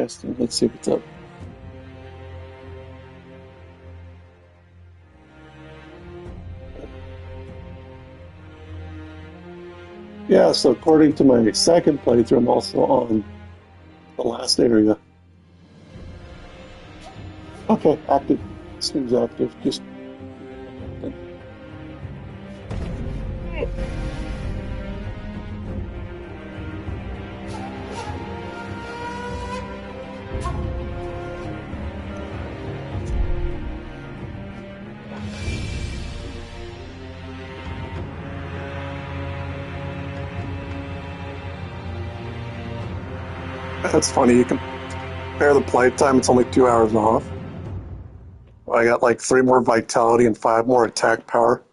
testing. Let's see what's up. Yeah, so according to my second playthrough, I'm also on the last area. Okay, active. Seems active. Just. That's funny. You can compare the playtime. It's only 2 hours off. I got like 3 more vitality and 5 more attack power.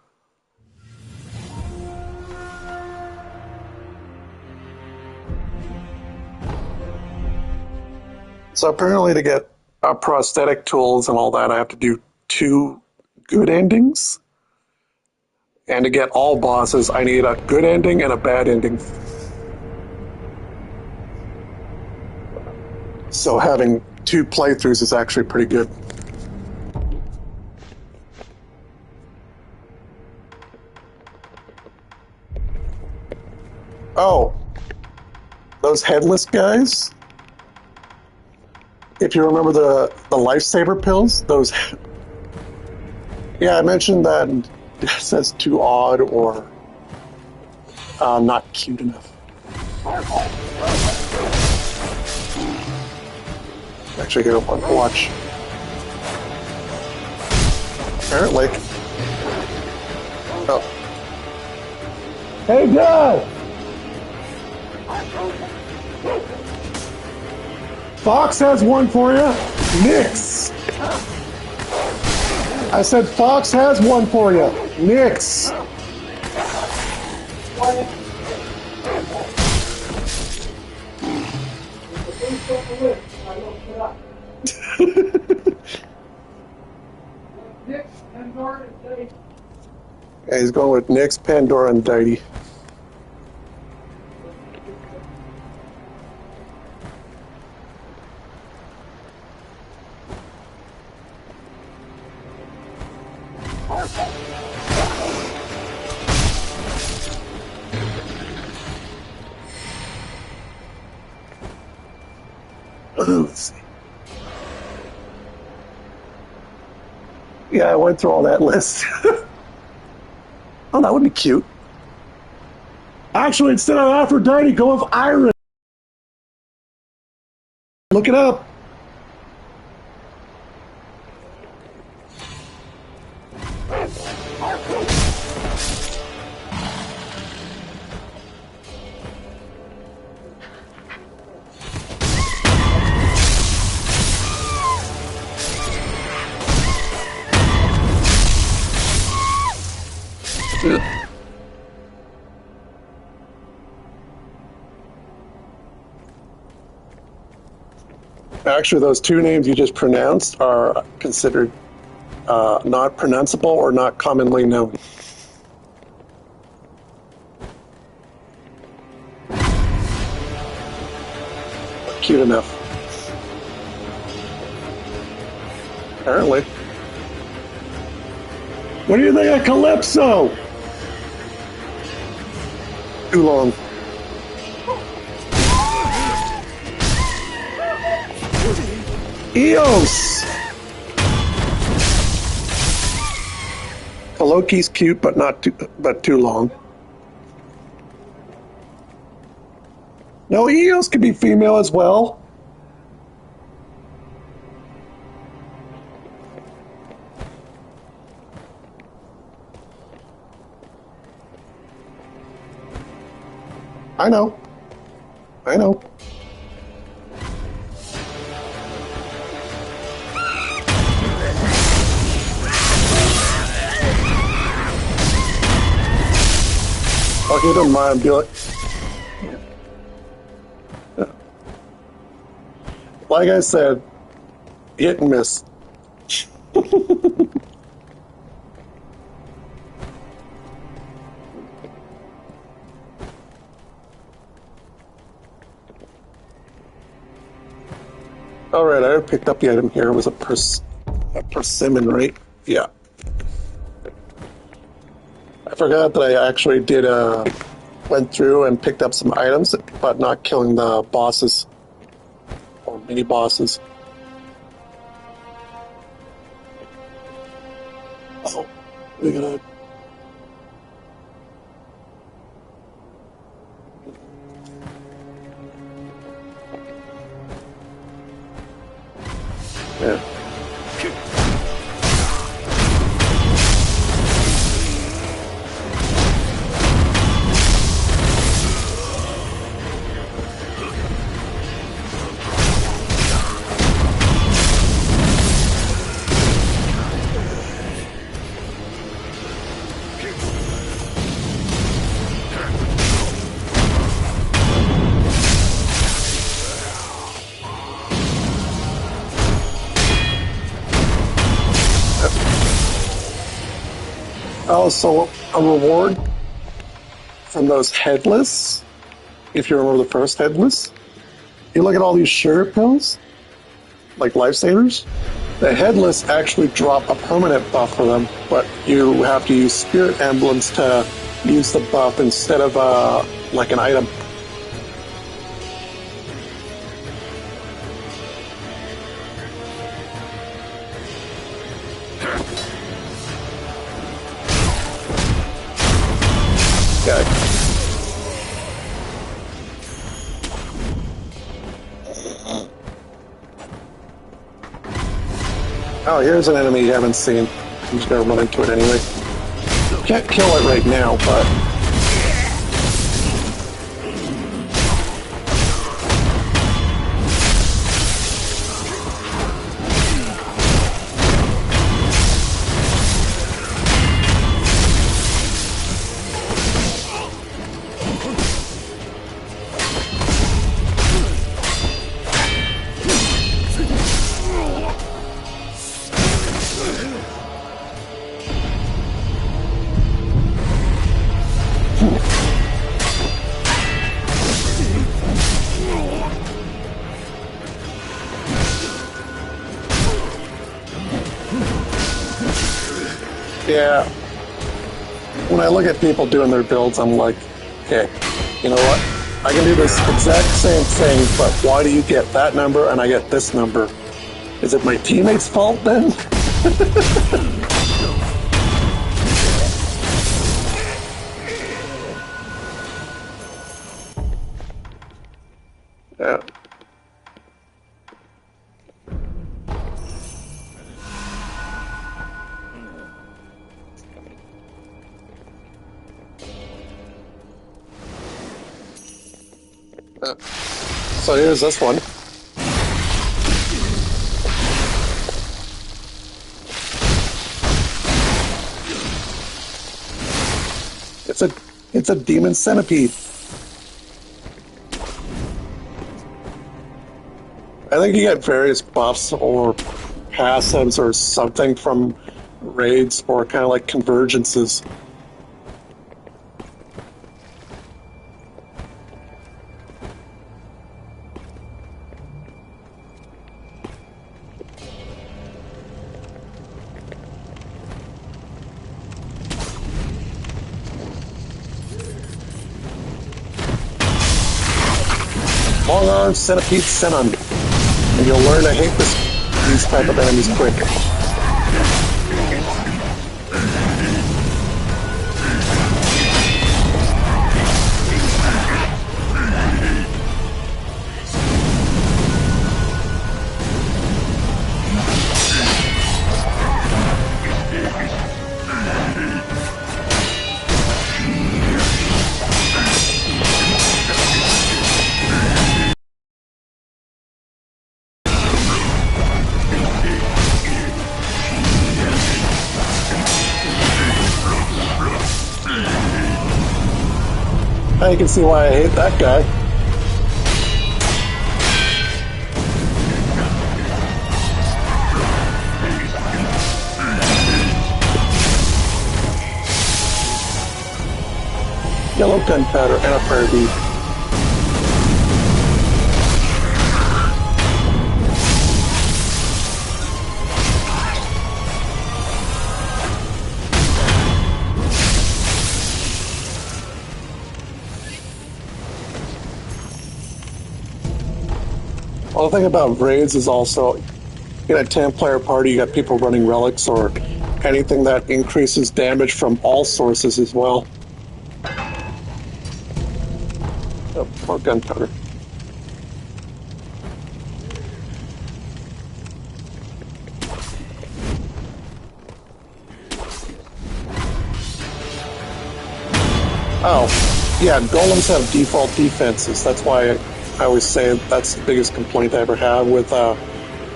So apparently to get prosthetic tools and all that, I have to do 2 good endings. And to get all bosses, I need a good ending and a bad ending. So having 2 playthroughs is actually pretty good. Oh, those headless guys? If you remember the lifesaver pills, those... Yeah, I mentioned that it says too odd or not cute enough. Actually, here, watch. Apparently. Oh. Hey, guy! Fox has one for you. Nix. I said Fox has one for you. Nix. Yeah, he's going with Nix, Pandora, and Deity. Let's see. Yeah, I went through all that list. Oh, that would be cute. Actually, instead of Aphrodite, go with Iris. Look it up. Actually, those 2 names you just pronounced are considered not pronounceable or not commonly known. Cute enough. Apparently. What do you think of Calypso? Too long. Eos! Loki's cute, but too long. No, Eos could be female as well. I know. I know. Oh, he doesn't mind, do it. Like I said, hit and miss. All right, I picked up the item here. It was a persimmon, right? Yeah. I forgot that I actually did went through and picked up some items, but not killing the bosses or mini bosses. Oh, we gotta. Yeah. Also, a reward from those headless, if you remember the first headless. You look at all these sugar pills, like lifesavers. The headless actually drop a permanent buff for them, but you have to use spirit emblems to use the buff instead of like an item. Okay. Oh, here's an enemy you haven't seen. I'm just gonna run into it anyway. Can't kill it right now, but... Yeah. When I look at people doing their builds, I'm like, okay, you know what? I can do this exact same thing, but why do you get that number and I get this number? Is it my teammate's fault then? Yeah. So here's this one. It's a demon centipede. I think you get various buffs or passives or something from raids or kind of like convergences. Long-armed centipede Senon, and you'll learn to hate these type of enemies quick. Now you can see why I hate that guy. Yellow gunpowder and a fire bead. Well, the thing about raids is also, in a 10-player party, you got people running relics or anything that increases damage from all sources as well. Oh, more gunpowder. Oh, yeah, golems have default defenses. That's why I always say that's the biggest complaint I ever have with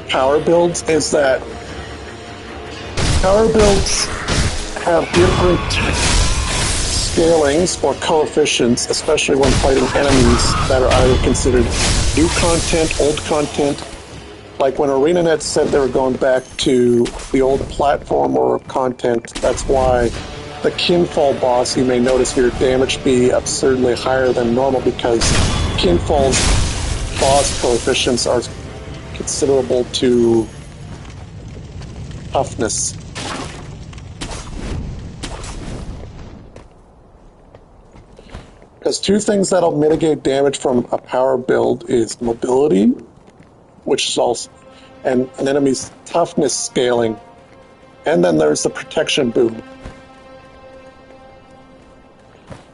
power builds, is that power builds have different scalings or coefficients, especially when fighting enemies that are either considered new content, old content. Like when ArenaNet said they were going back to the old platform or content, that's why the Kinfall boss, you may notice here, damage be absurdly higher than normal because Kinfall's boss coefficients are considerable to toughness. Because two things that'll mitigate damage from a power build is mobility, which is also, and an enemy's toughness scaling, and then there's the protection boom.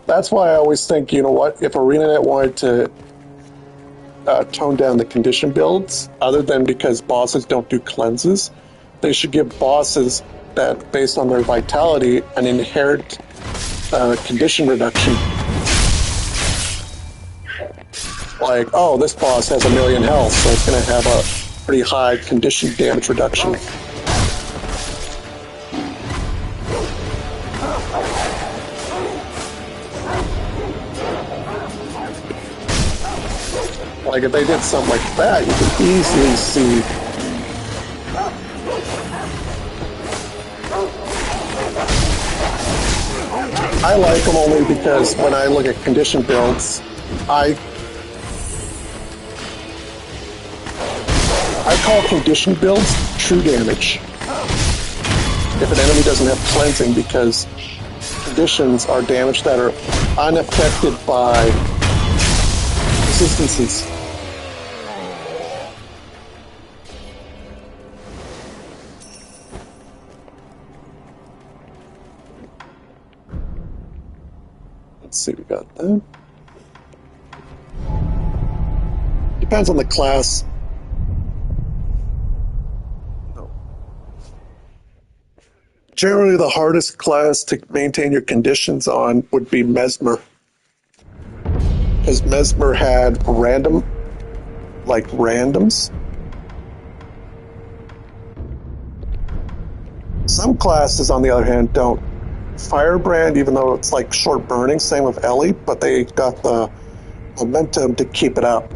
That's why I always think, you know what, if ArenaNet wanted to tone down the condition builds, other than because bosses don't do cleanses, they should give bosses that, based on their vitality, an inherent condition reduction. Like, oh, this boss has 1,000,000 health, so it's going to have a pretty high condition damage reduction. Like, if they did something like that, you could easily see I like them only because when I look at condition builds, I call condition builds true damage. If an enemy doesn't have cleansing, because conditions are damage that are unaffected by resistances. Let's see, we got that. Depends on the class. Generally, the hardest class to maintain your conditions on would be Mesmer. Because Mesmer had randoms. Some classes, on the other hand, don't. Firebrand, even though it's like short burning, same with Ellie, but they got the momentum to keep it up.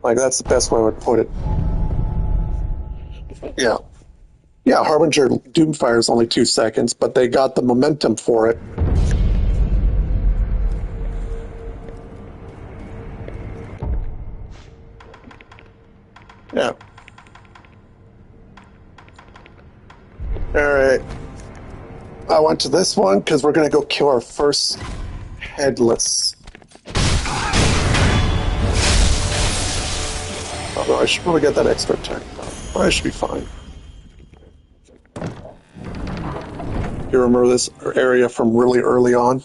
Like, that's the best way I would put it. Yeah. Yeah, Harbinger Doomfire is only 2 seconds, but they got the momentum for it. Yeah. Alright. I went to this one because we're going to go kill our first headless. Although I should probably get that extra attack. But I should be fine. You remember this area from really early on?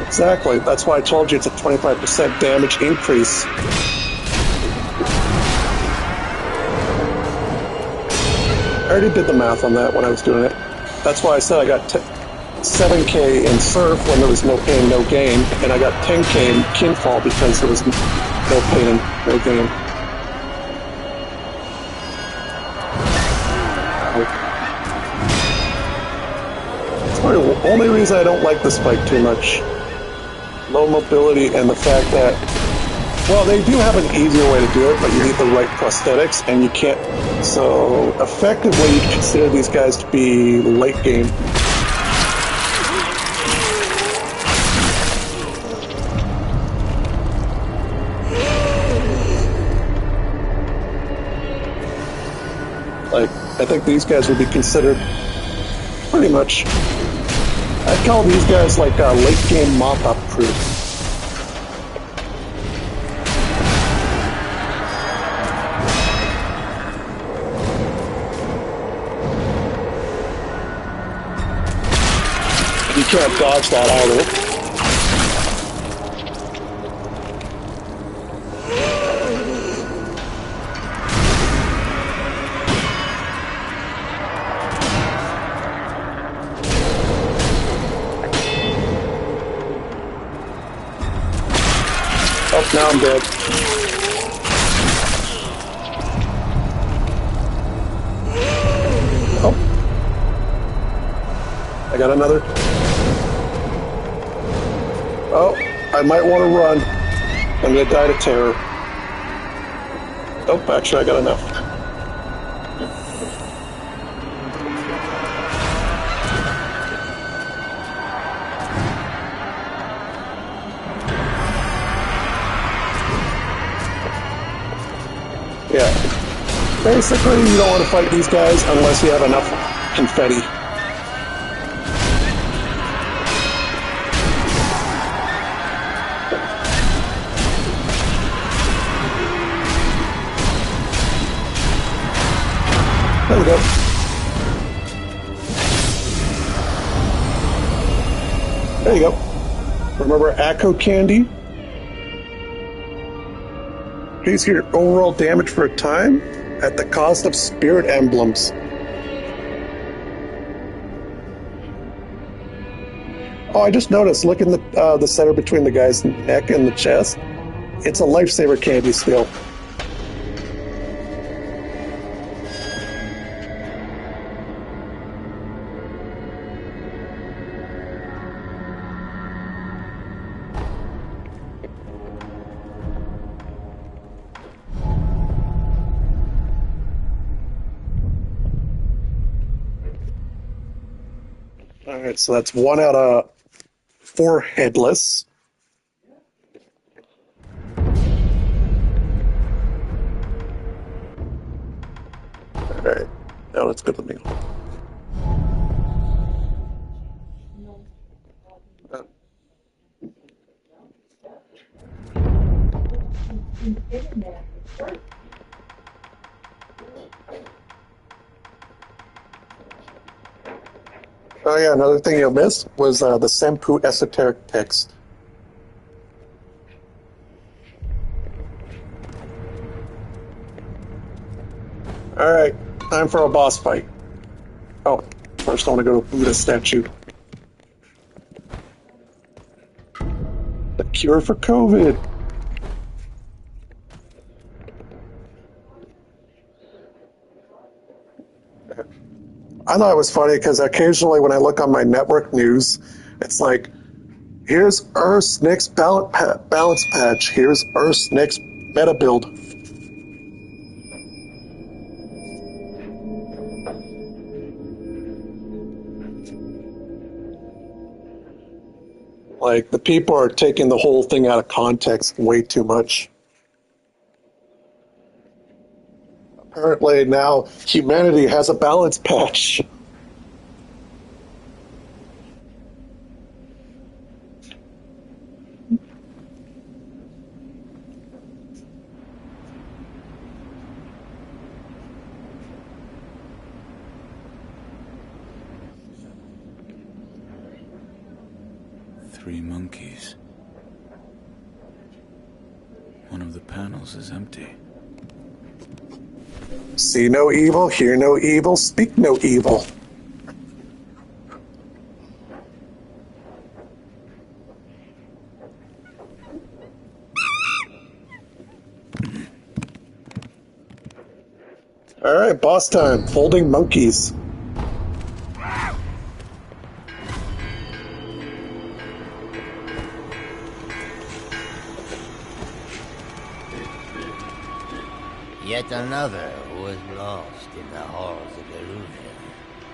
Exactly. That's why I told you it's a 25% damage increase. I already did the math on that when I was doing it. That's why I said I got 7K in Surf when there was no pain, no gain, and I got 10K in Kinfall because there was no pain and no gain. probably the only reason I don't like this fight too much. Low mobility and the fact that, well, they do have an easier way to do it, but you need the right prosthetics, and you can't. So effectively, you consider these guys to be late game. Like, I think these guys would be considered pretty much. I'd call these guys like a late game mop-up crew. You can't dodge that either. Oh, now I'm dead. Oh. I got another. Oh, I might want to run. I'm going to die to terror. Oh, actually, I got enough. Yeah. Basically, you don't want to fight these guys unless you have enough confetti. There we go. There you go. Remember Acco Candy? Increase your overall damage for a time at the cost of spirit emblems. Oh, I just noticed. Look in the center between the guy's neck and the chest. It's a lifesaver candy still. All right, so that's 1 out of 4 headless. All right, now let's go to the meal. Oh yeah, another thing you'll miss was the Senpu esoteric text. Alright, time for a boss fight. Oh, first I want to go to Buddha statue. The cure for COVID. I thought it was funny because occasionally when I look on my network news, it's like, here's Earth's next balance patch. Here's Earth's next meta build. Like, the people are taking the whole thing out of context way too much. Apparently now humanity has a balance patch. Three monkeys. One of the panels is empty. See no evil, hear no evil, speak no evil. All right, boss time. Folding monkeys. Yet another who was lost in the halls of illusion.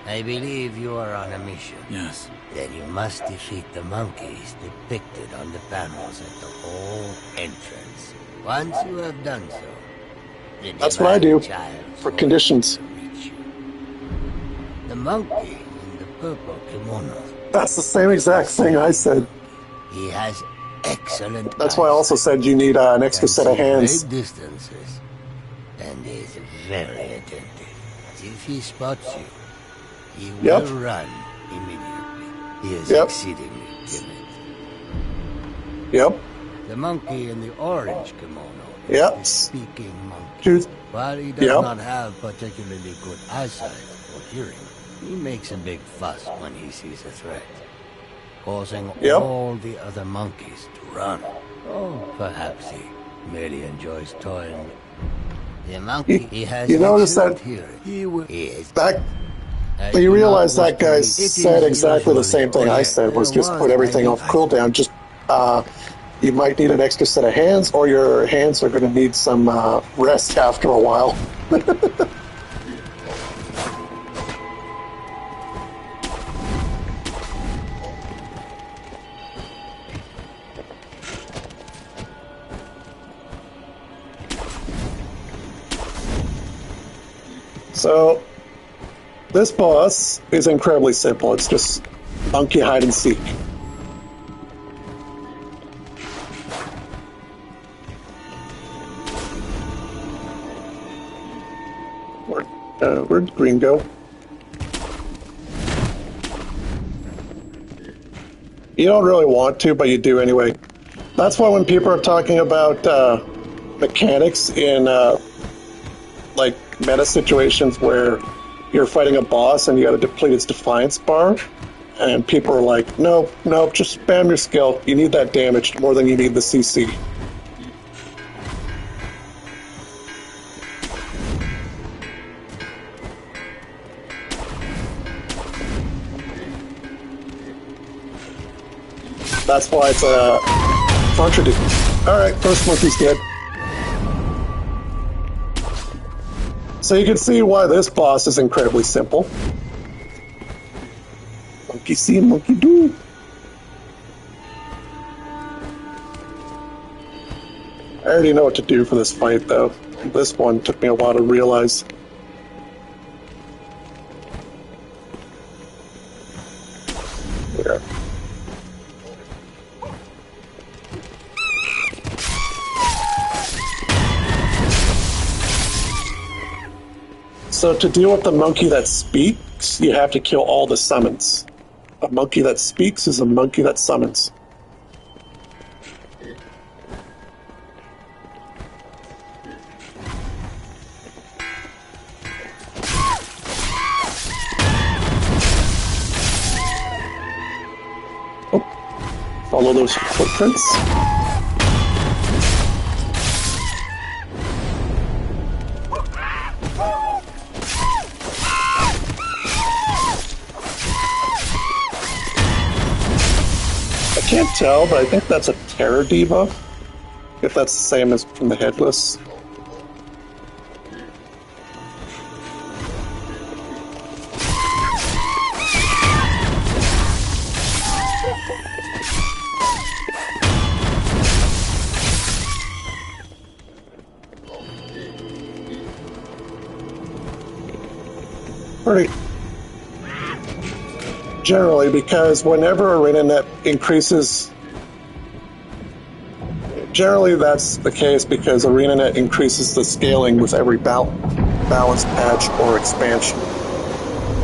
I believe you are on a mission. Yes. Then you must defeat the monkeys depicted on the panels at the hall entrance. Once you have done so, the That's what I do divine child for conditions. will reach you. The monkey in the purple kimono. That's the same exact thing I said. He has excellent That's why I also said you need an extra set of hands. great distances, and is very attentive. If he spots you, he will run immediately. He is exceedingly timid. Yep. The monkey in the orange kimono is the speaking monkey. Choose. While he does not have particularly good eyesight or hearing, he makes a big fuss when he sees a threat, causing all the other monkeys to run. Or perhaps he merely enjoys toying with the monkey. He has you notice that hearing. You realize that guy said exactly the same thing I said, was just put everything off cooldown. Just, you might need an extra set of hands, or your hands are going to need some rest after a while. So, this boss is incredibly simple. It's just monkey hide and seek. Where'd green go? You don't really want to, but you do anyway. That's why when people are talking about mechanics in like meta situations where you're fighting a boss and you got to deplete its defiance bar, and people are like, nope, just spam your skill. You need that damage more than you need the CC. That's why it's a contradiction. Alright, first monkey's dead. So you can see why this boss is incredibly simple. Monkey see, monkey do. I already know what to do for this fight, though. This one took me a while to realize. There. So to deal with the monkey that speaks, you have to kill all the summons. A monkey that speaks is a monkey that summons. Oh, follow those footprints. I can't tell, but I think that's a terror debuff. If that's the same as from the headless. Pretty. Generally, because whenever ArenaNet increases, generally that's the case because ArenaNet increases the scaling with every balance patch or expansion.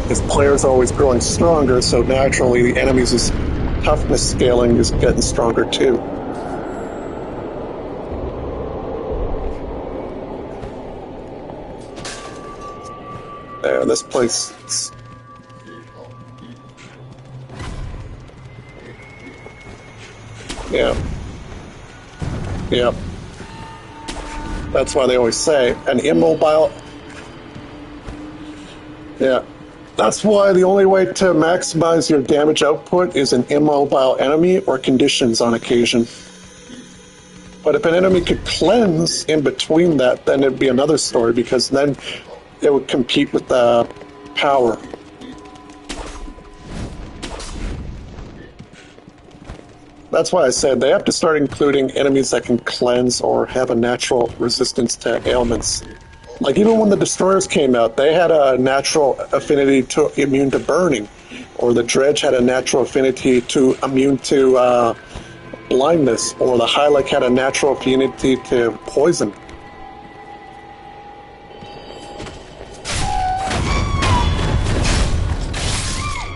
Because players are always growing stronger, so naturally the enemies' toughness scaling is getting stronger too. There, this place. Yeah. Yep. That's why they always say an immobile. Yeah. That's why the only way to maximize your damage output is an immobile enemy or conditions on occasion. But if an enemy could cleanse in between that, then it'd be another story, because then it would compete with the power. That's why I said they have to start including enemies that can cleanse or have a natural resistance to ailments. Like even when the destroyers came out, they had a natural affinity to immune to burning, or the dredge had a natural affinity to immune to blindness, or the Hylic had a natural affinity to poison.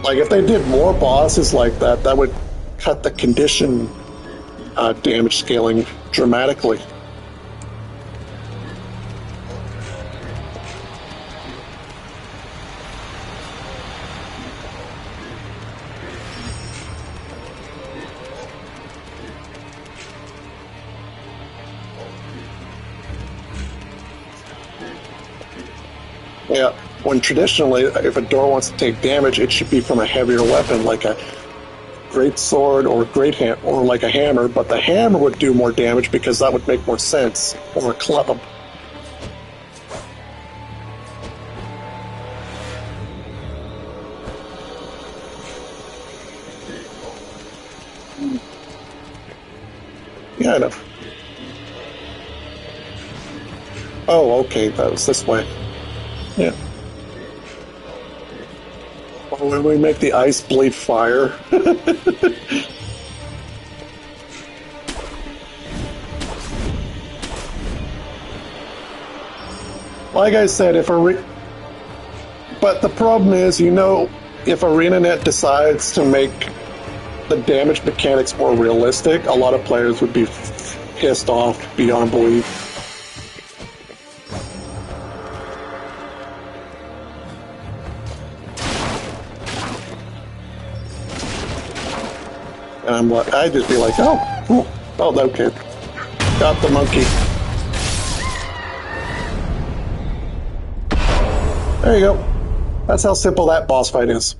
Like if they did more bosses like that, that would cut the condition damage scaling dramatically. Yeah, when traditionally, if a door wants to take damage, it should be from a heavier weapon, like a great sword or or like a hammer. But the hammer would do more damage because that would make more sense, or a club. Yeah, I know. Oh, okay, that was this way. Yeah. Well, when we make the ice bleed fire. Like I said, but the problem is, you know, if ArenaNet decides to make the damage mechanics more realistic, a lot of players would be pissed off beyond belief. And I'd just be like, oh, cool. Oh, okay. Got the monkey. There you go. That's how simple that boss fight is.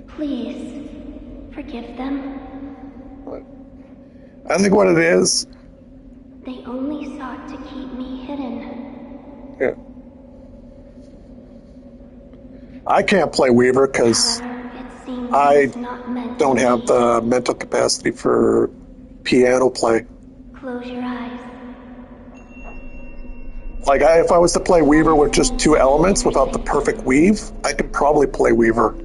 Please, forgive them. I think what it is... They only sought to keep me hidden. Yeah. I can't play Weaver because I don't have the mental capacity for piano play. Close your eyes. Like, if I was to play Weaver with just 2 elements without the perfect weave, I could probably play Weaver.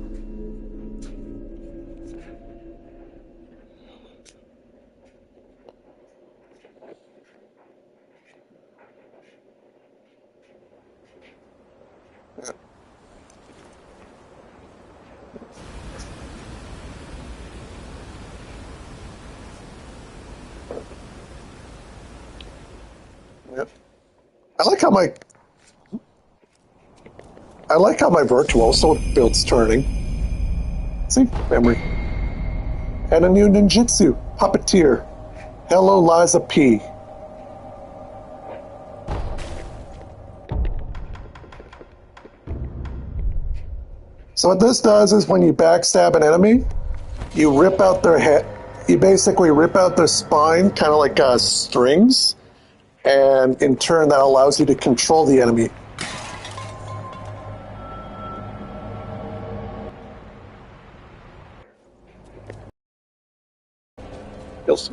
Yep. I like how my virtuoso build's turning. See? Memory. And a new ninjutsu. Puppeteer. Hello, Liza P. So what this does is when you backstab an enemy, you rip out their head. You basically rip out their spine, kind of like strings. And in turn, that allows you to control the enemy. Yes.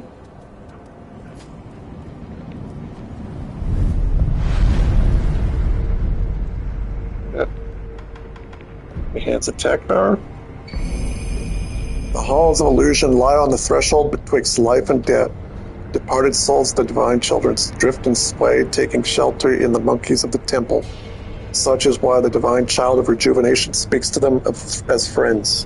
Yeah. Enhance attack power. The halls of illusion lie on the threshold betwixt life and death. Departed souls, the divine children, drift and sway, taking shelter in the monkeys of the temple. Such is why the divine child of rejuvenation speaks to them as friends.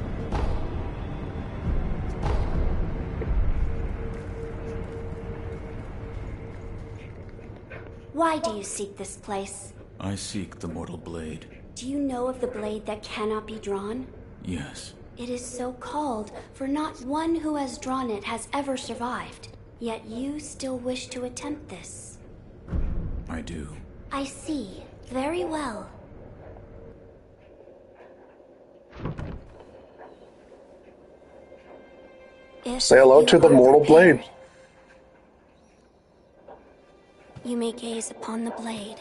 Why do you seek this place? I seek the mortal blade. Do you know of the blade that cannot be drawn? Yes. It is so called, for not one who has drawn it has ever survived. Yet you still wish to attempt this. I do. I see. Very well. If Say hello you to the are mortal blade. prepared, you may gaze upon the blade.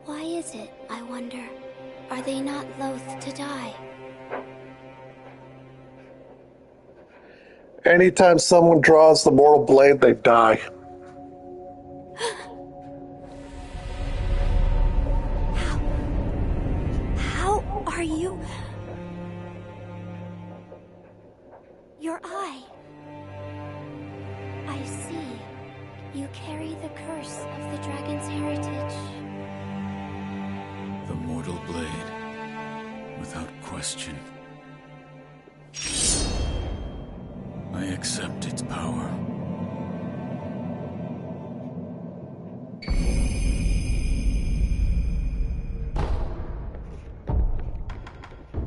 Why is it, I wonder? Are they not loath to die? Anytime someone draws the mortal blade, they die. How are you? Your eye. I see. You carry the curse of the dragon's heritage. The mortal blade. Without question. I accept its power.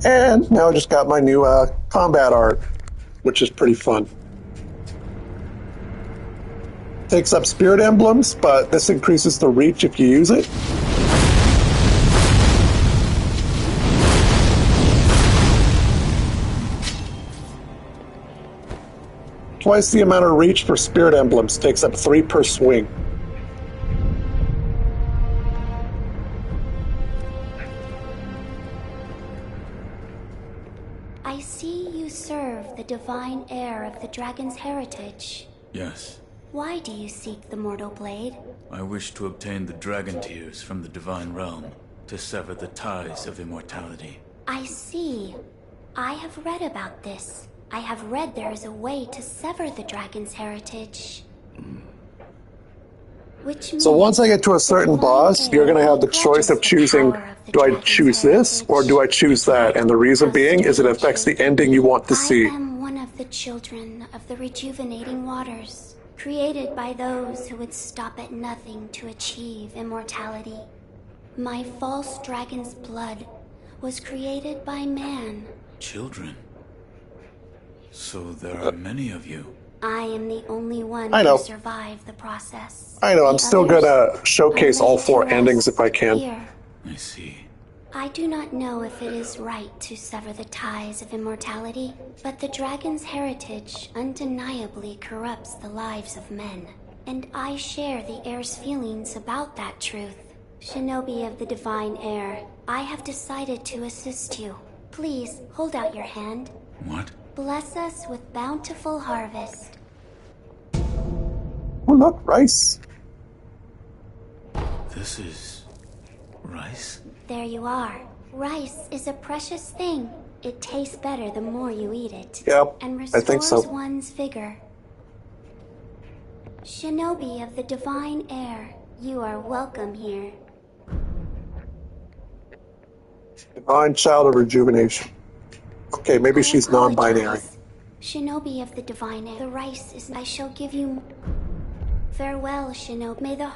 And now I just got my new combat art, which is pretty fun. Takes up spirit emblems, but this increases the reach if you use it. Twice the amount of reach for spirit emblems, takes up 3 per swing. I see you serve the divine heir of the dragon's heritage. Yes. Why do you seek the mortal blade? I wish to obtain the dragon tears from the divine realm to sever the ties of immortality. I see. I have read about this. I have read there is a way to sever the dragon's heritage. Which means So once I get to a certain boss, you're going to have the choice of choosing, do I choose this or do I choose that? And the reason being is it affects the ending you want to see. I am one of the children of the rejuvenating waters, created by those who would stop at nothing to achieve immortality. My false dragon's blood was created by man. Children? So there are many of you. I am the only one I know. who survived the process. I know, I'm The still others going to showcase are all laid 4 to endings rest if I can. here. I see. I do not know if it is right to sever the ties of immortality, but the dragon's heritage undeniably corrupts the lives of men. And I share the heir's feelings about that truth. Shinobi of the divine heir, I have decided to assist you. Please, hold out your hand. What? Bless us with bountiful harvest. Oh, look, rice. This is... rice? There you are. Rice is a precious thing. It tastes better the more you eat it. Yep, And I restores think so. one's vigor. Shinobi of the divine heir, you are welcome here. Divine child of rejuvenation. Okay, maybe she's non-binary. apologize. Shinobi of the divine heir, the rice is... I shall give you... Farewell, Shinobi. May the...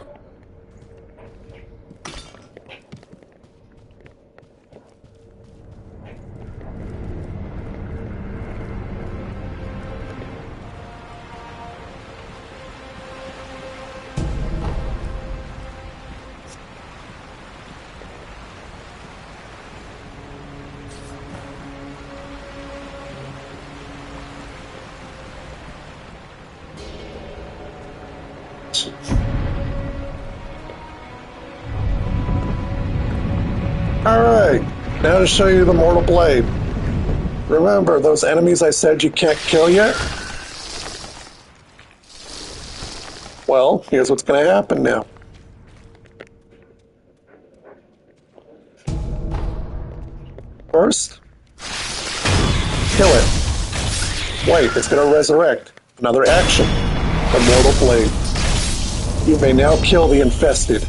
Alright, now to show you the mortal blade. Remember those enemies I said you can't kill yet? Well, here's what's going to happen now. First, kill it. Wait, it's going to resurrect. Another action. The mortal blade. You may now kill the infested.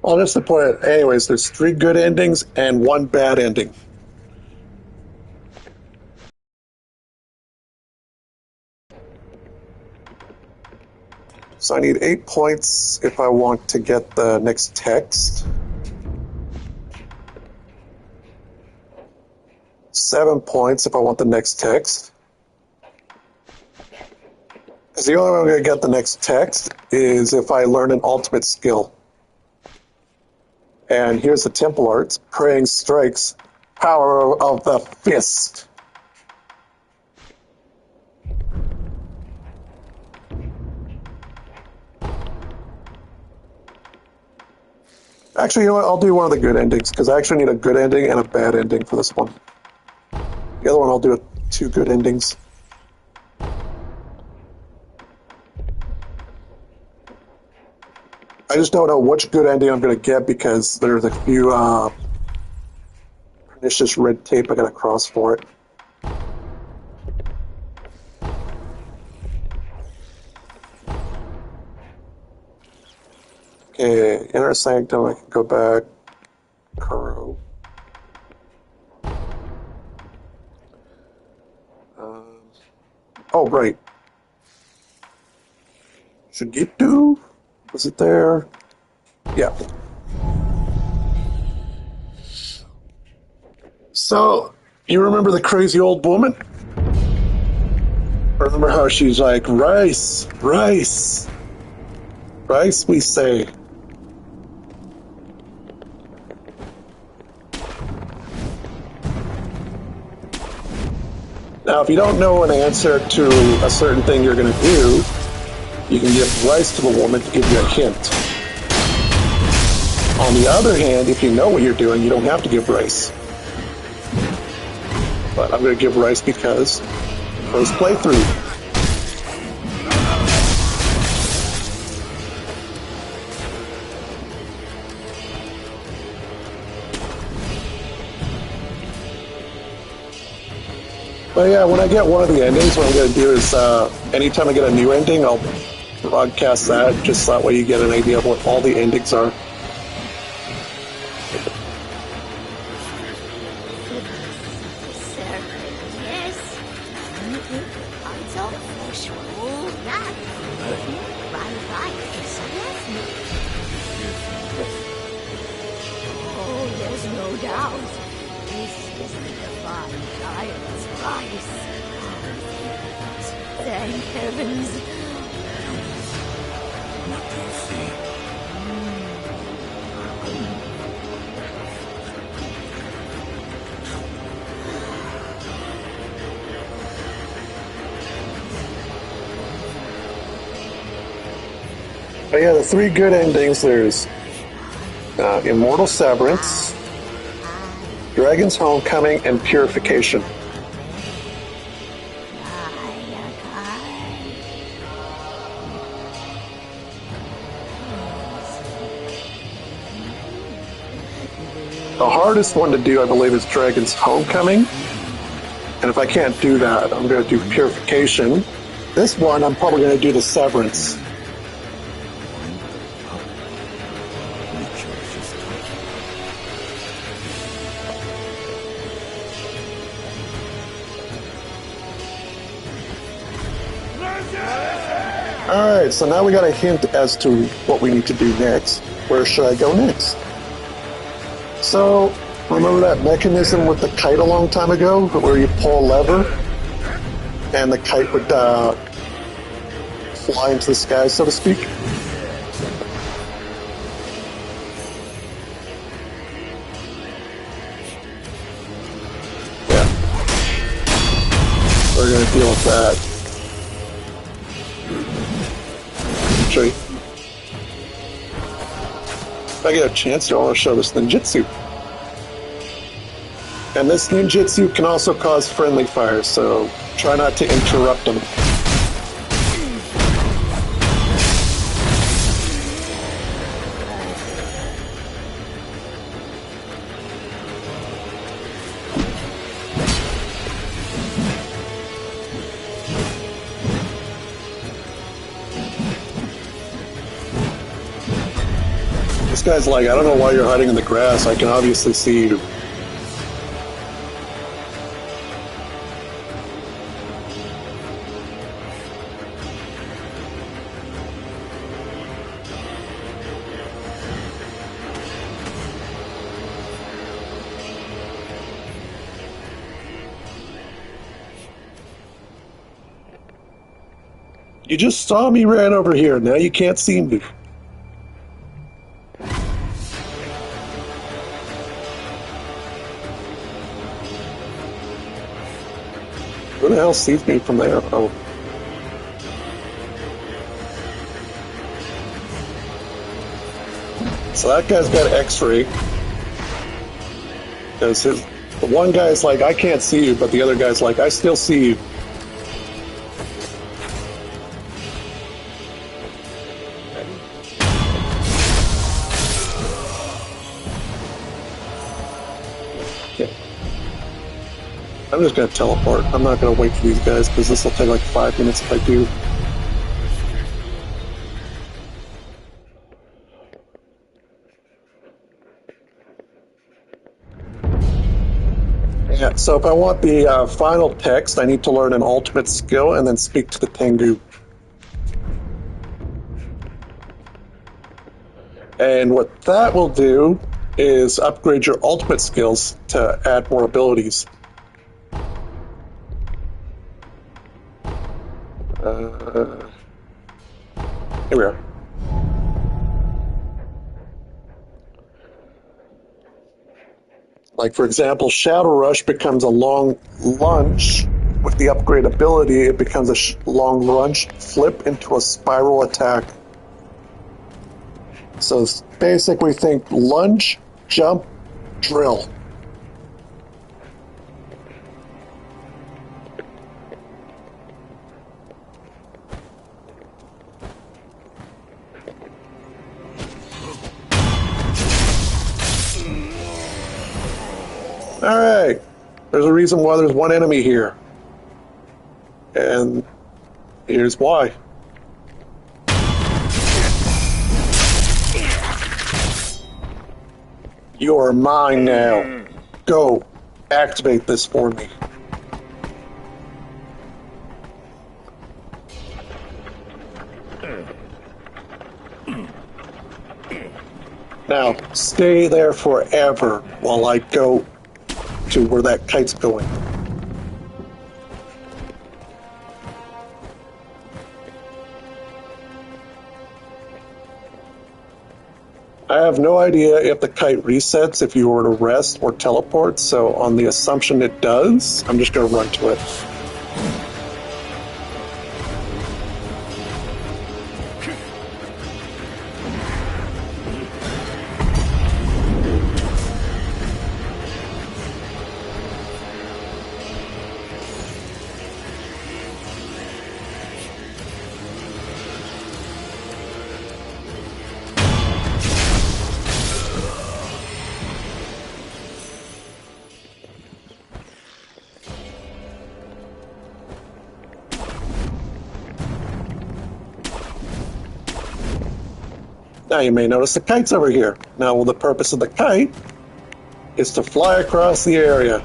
Well, just to put it, anyways, there's 3 good endings and 1 bad ending. So I need 8 points if I want to get the next text. 7 points if I want the next text. Because the only way I'm going to get the next text is if I learn an ultimate skill. And here's the Temple Arts, Praying Strikes, Power of the Fist. Actually, you know what? I'll do one of the good endings, because I actually need a good ending and a bad ending for this one. The other one, I'll do 2 good endings. I just don't know which good ending I'm going to get, because there's a few pernicious red tape I got to cross for it. Okay, Inner Sanctum, I can go back. Kuro. Oh, right. Shigetu? Was it there? Yeah. So, you remember the crazy old woman? Remember how she's like, rice, rice, rice, we say. Now, if you don't know an answer to a certain thing you're going to do, you can give rice to the woman to give you a hint. On the other hand, if you know what you're doing, you don't have to give rice. But I'm going to give rice because first playthrough. But yeah, when I get one of the endings, what I'm going to do is anytime I get a new ending, I'll broadcast that, just that way you get an idea of what all the endings are. Thank heavens. What do you see? But yeah, the 3 good endings, there's Immortal Severance, Dragon's Homecoming, and Purification. The hardest one to do, I believe, is Dragon's Homecoming. And if I can't do that, I'm going to do Purification. This one, I'm probably going to do the Severance. Alright, so now we got a hint as to what we need to do next. Where should I go next? So, remember that mechanism with the kite a long time ago, where you pull a lever, and the kite would fly into the sky, so to speak? Yeah. We're going to deal with that. Show you. If I get a chance to, I want to show this ninjutsu. And this ninjutsu can also cause friendly fire, so try not to interrupt them. guy's like, I don't know why you're hiding in the grass. I can obviously see you. You just saw me ran over here. Now you can't see me. Who the hell sees me from there? Oh. So that guy's got X-ray. Because the one guy's like, I can't see you, but the other guy's like, I still see you. I'm just going to teleport. I'm not going to wait for these guys because this will take like 5 minutes if I do. Yeah, so if I want the final text, I need to learn an ultimate skill and then speak to the Tengu. And what that will do is upgrade your ultimate skills to add more abilities. Here we are. Like, for example, Shadow Rush becomes a long lunge. With the upgrade ability, it becomes a long lunge, flip into a spiral attack. So it's basically think lunge, jump, drill. Alright, there's a reason why there's one enemy here. And here's why. You're mine now. Go, activate this for me. Now, stay there forever while I go to where that kite's going. I have no idea if the kite resets if you were to rest or teleport, so on the assumption it does, I'm just going to run to it. Now you may notice the kite's over here. Now, well, the purpose of the kite is to fly across the area.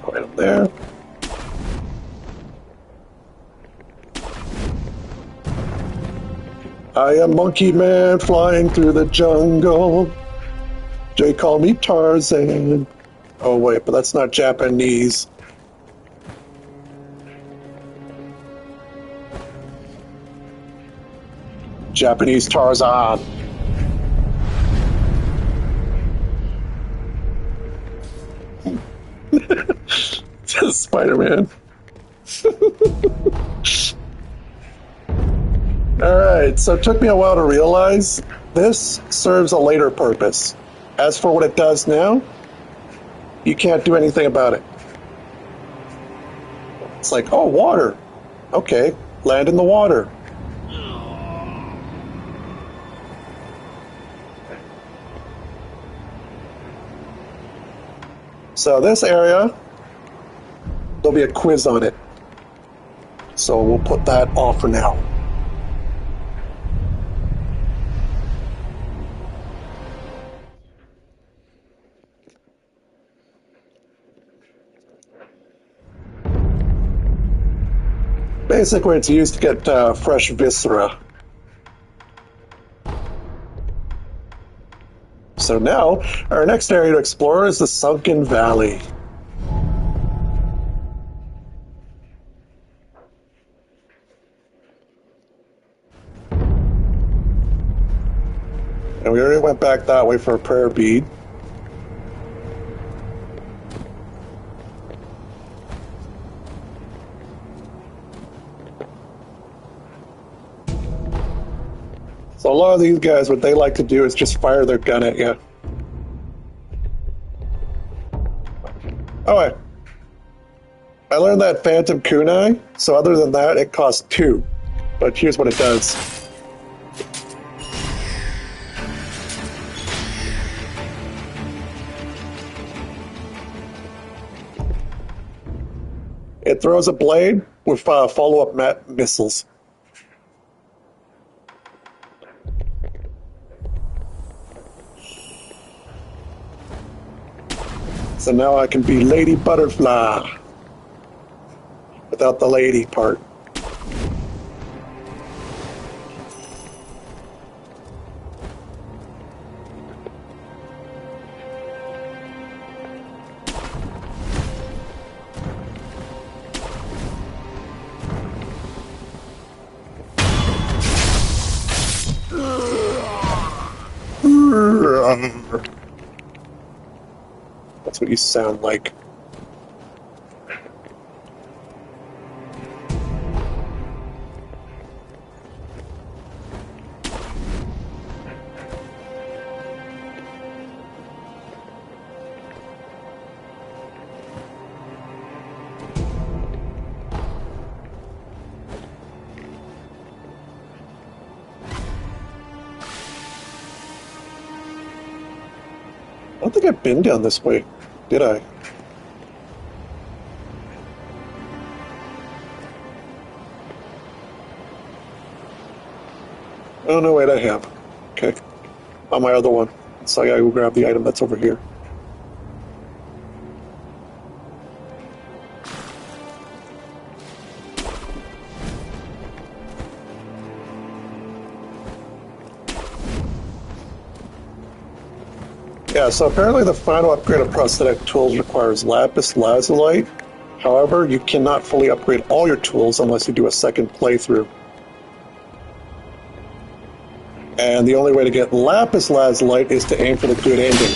Right up there. I am Monkey Man flying through the jungle. They call me Tarzan. Oh wait, but that's not Japanese. Japanese Tarzan. Spider-Man. Alright, so it took me a while to realize this serves a later purpose. As for what it does now, you can't do anything about it. It's like, oh, water. Okay, land in the water. So this area, there'll be a quiz on it. So we'll put that off for now. Basically, it's used to get fresh viscera. So now, our next area to explore is the Sunken Valley. And we already went back that way for a prayer bead. So a lot of these guys, what they like to do is just fire their gun at you. Oh, wait. I learned that Phantom Kunai, so other than that, it costs 2. But here's what it does. It throws a blade with follow-up missiles. So now I can be Lady Butterfly without the lady part. That's what you sound like. I don't think I've been down this way, did I? Oh, no, wait, I have. Okay. On my other one. So I gotta go grab the item that's over here. Yeah, so apparently the final upgrade of prosthetic tools requires lapis lazuli. However, you cannot fully upgrade all your tools unless you do a second playthrough. And the only way to get lapis lazuli is to aim for the good ending.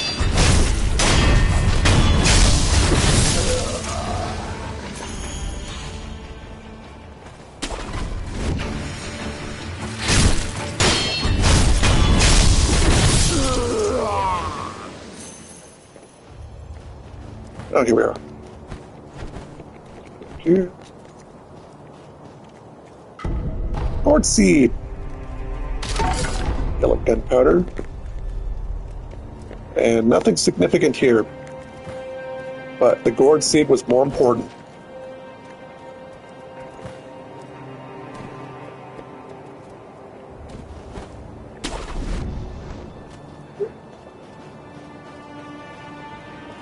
Oh, here we are. Here. Gourd seed. Yellow gunpowder. And nothing significant here. But the gourd seed was more important.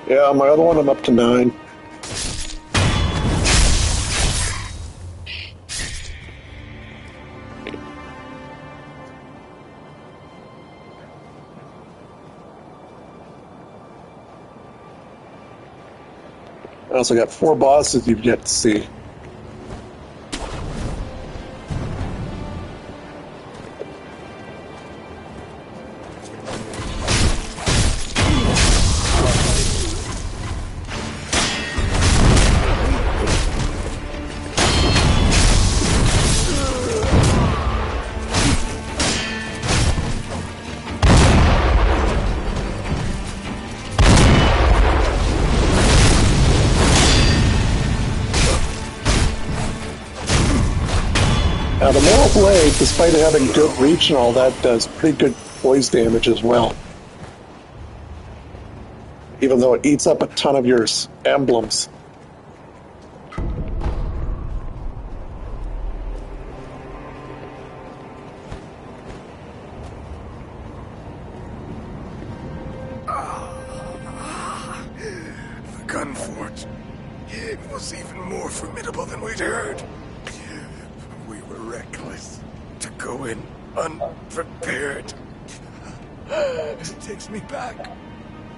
Yeah, on my other one, I'm up to 9. I also got 4 bosses you've yet to see. Now the Moral Blade, despite it having good reach and all that, does pretty good poise damage as well. even though it eats up a ton of your emblems. The gun fort. It was even more formidable than we'd heard. We were reckless to go in unprepared. It takes me back.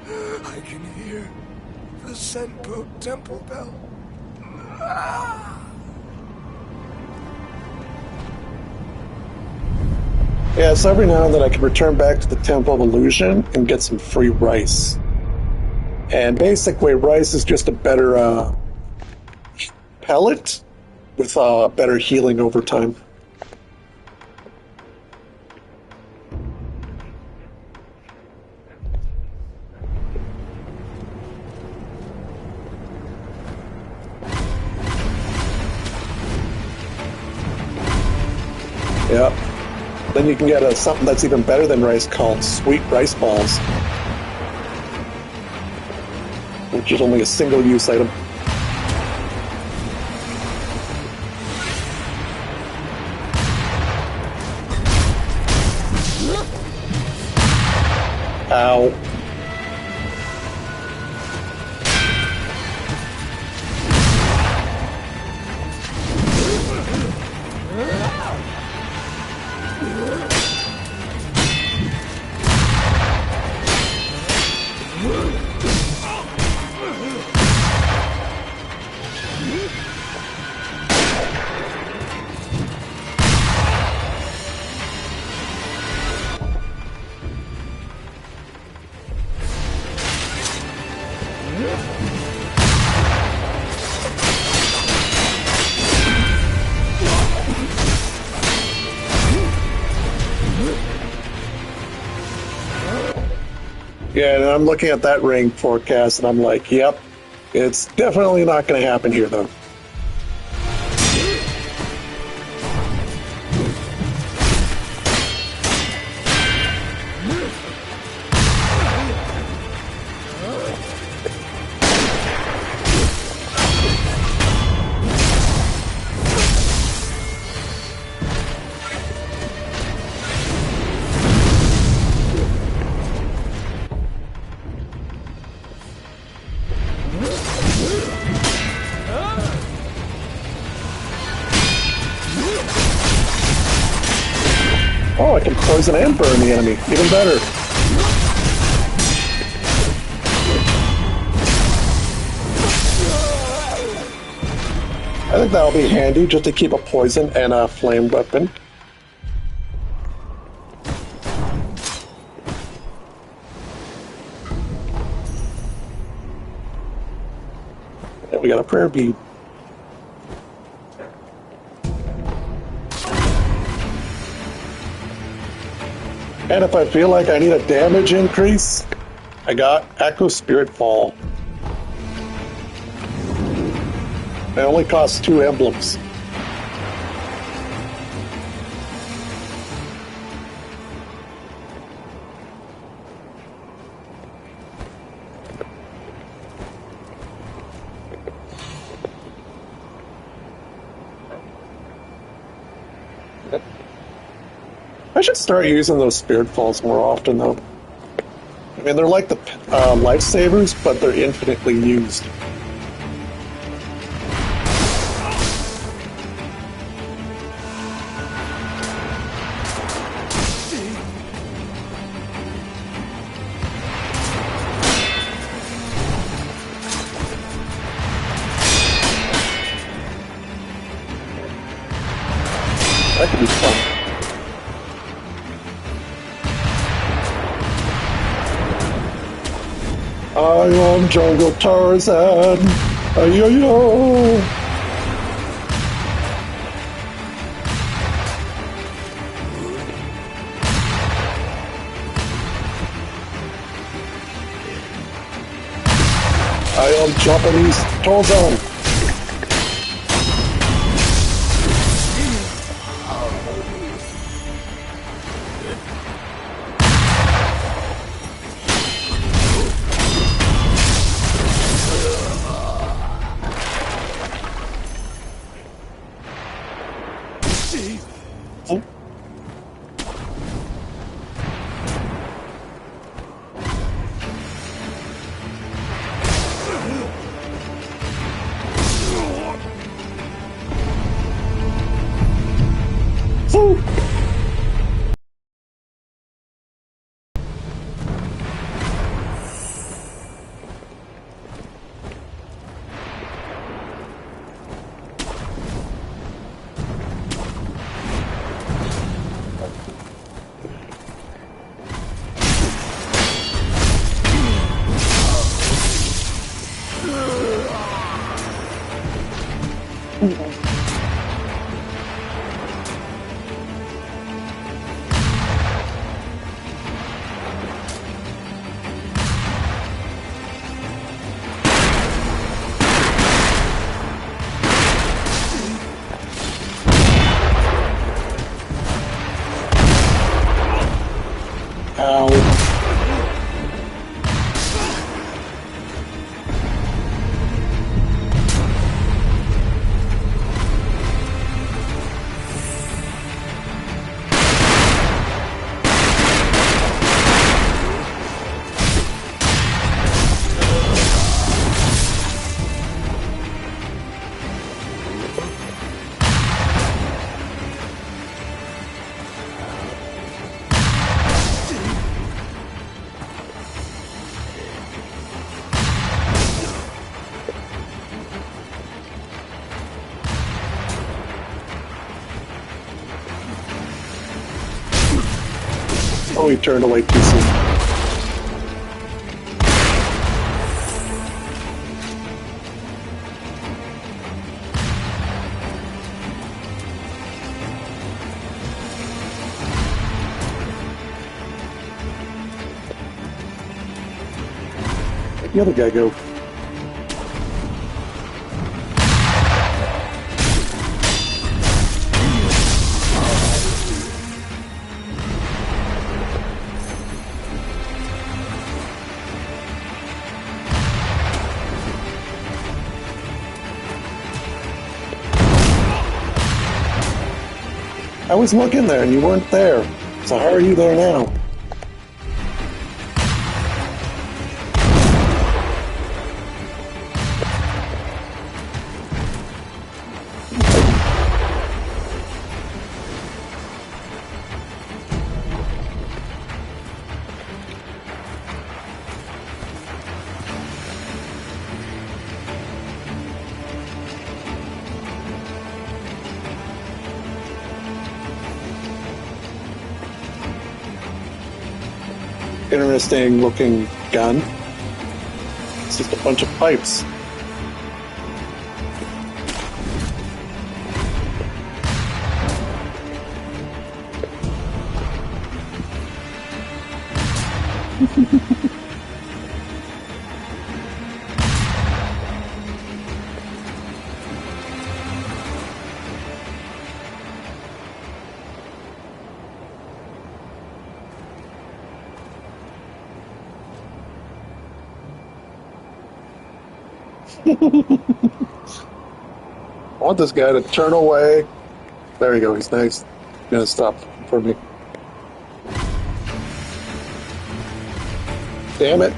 I can hear the Senpo temple bell. Yeah, so every now and then I can return back to the Temple of Illusion and get some free rice. And basically, rice is just a better pellet with better healing over time. Yep. Then you can get something that's even better than rice called sweet rice balls, which is only a single-use item. Ow. Yeah, and I'm looking at that rank forecast, and I'm like, yep, it's definitely not going to happen here, though. Oh, I can poison and burn the enemy. Even better. I think that'll be handy just to keep a poison and a flame weapon. And we got a prayer bead. And if I feel like I need a damage increase, I got Echo Spirit Fall. It only costs 2 emblems. I should start using those Spirit Falls more often, though. I mean, they're like the lifesavers, but they're infinitely used. That could be fun. I am Jungle Tarzan. Ayo-yo. I am Japanese Tarzan. Ow. Oh, he turned away too soon. Where'd the other guy go? I was looking there and you weren't there. So how are you there now? Interesting looking gun. It's just a bunch of pipes. I want this guy to turn away. There you go, he's nice. He's gonna stop for me. Damn it.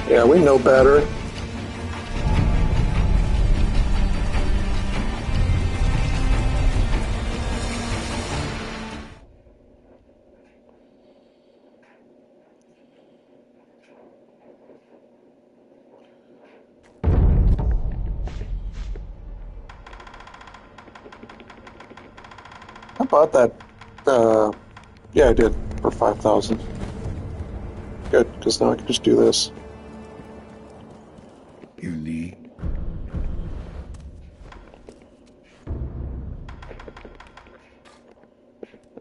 Yeah, we know better. I bought that. Yeah, I did for 5,000. Good, because now I can just do this. You need.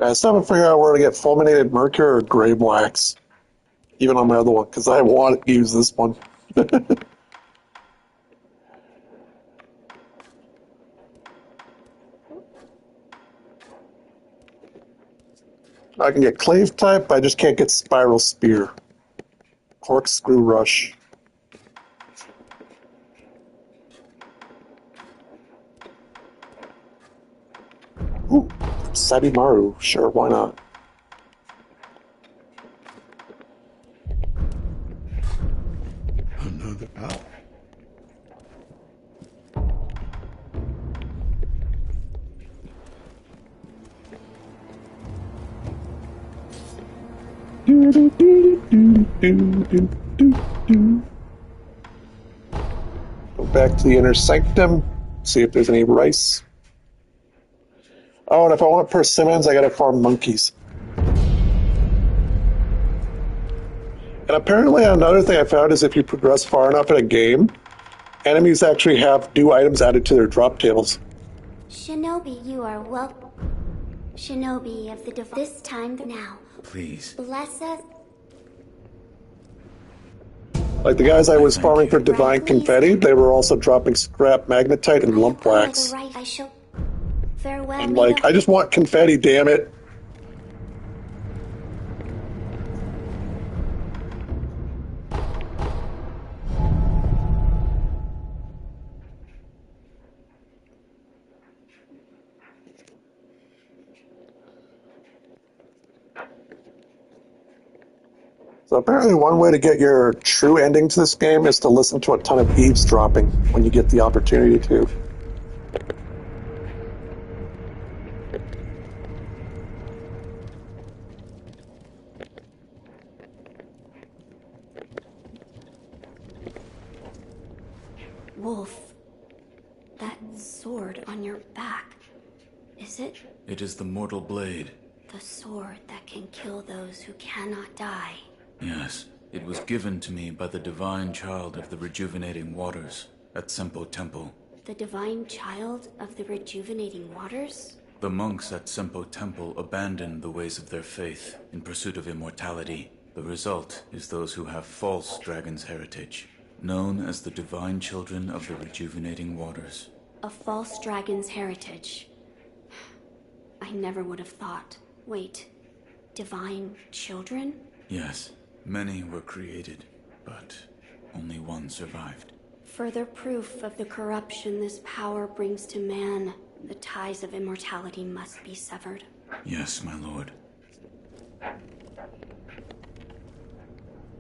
I still haven't figured out where to get fulminated mercury or gray wax. Even on my other one, because I want to use this one. I can get clave type, but I just can't get spiral spear. Corkscrew rush. Ooh, Sabimaru. Sure, why not? Another hour. Do, do, do, do, do, do, do, do. Go back to the inner sanctum, see if there's any rice. Oh, and if I want persimmons, I gotta farm monkeys. And apparently another thing I found is if you progress far enough in a game, enemies actually have new items added to their drop tables. Shinobi, you are welcome. Shinobi of the this time now. Please. Bless us. Like the guys I was Thank farming you. for divine confetti, they were also dropping scrap magnetite and lump wax. Right, I shall farewell. I'm like, I just want confetti, damn it. So apparently one way to get your true ending to this game is to listen to a ton of eavesdropping when you get the opportunity to. Wolf, that sword on your back, is it? It is the mortal blade. The sword that can kill those who cannot die. Yes, it was given to me by the divine child of the rejuvenating waters at Sempo Temple. The divine child of the rejuvenating waters? The monks at Sempo Temple abandoned the ways of their faith in pursuit of immortality. The result is those who have false dragon's heritage, known as the divine children of the rejuvenating waters. A false dragon's heritage. I never would have thought. Wait, divine children? Yes, many were created, but only one survived. Further proof of the corruption this power brings to man. The ties of immortality must be severed. Yes, my lord.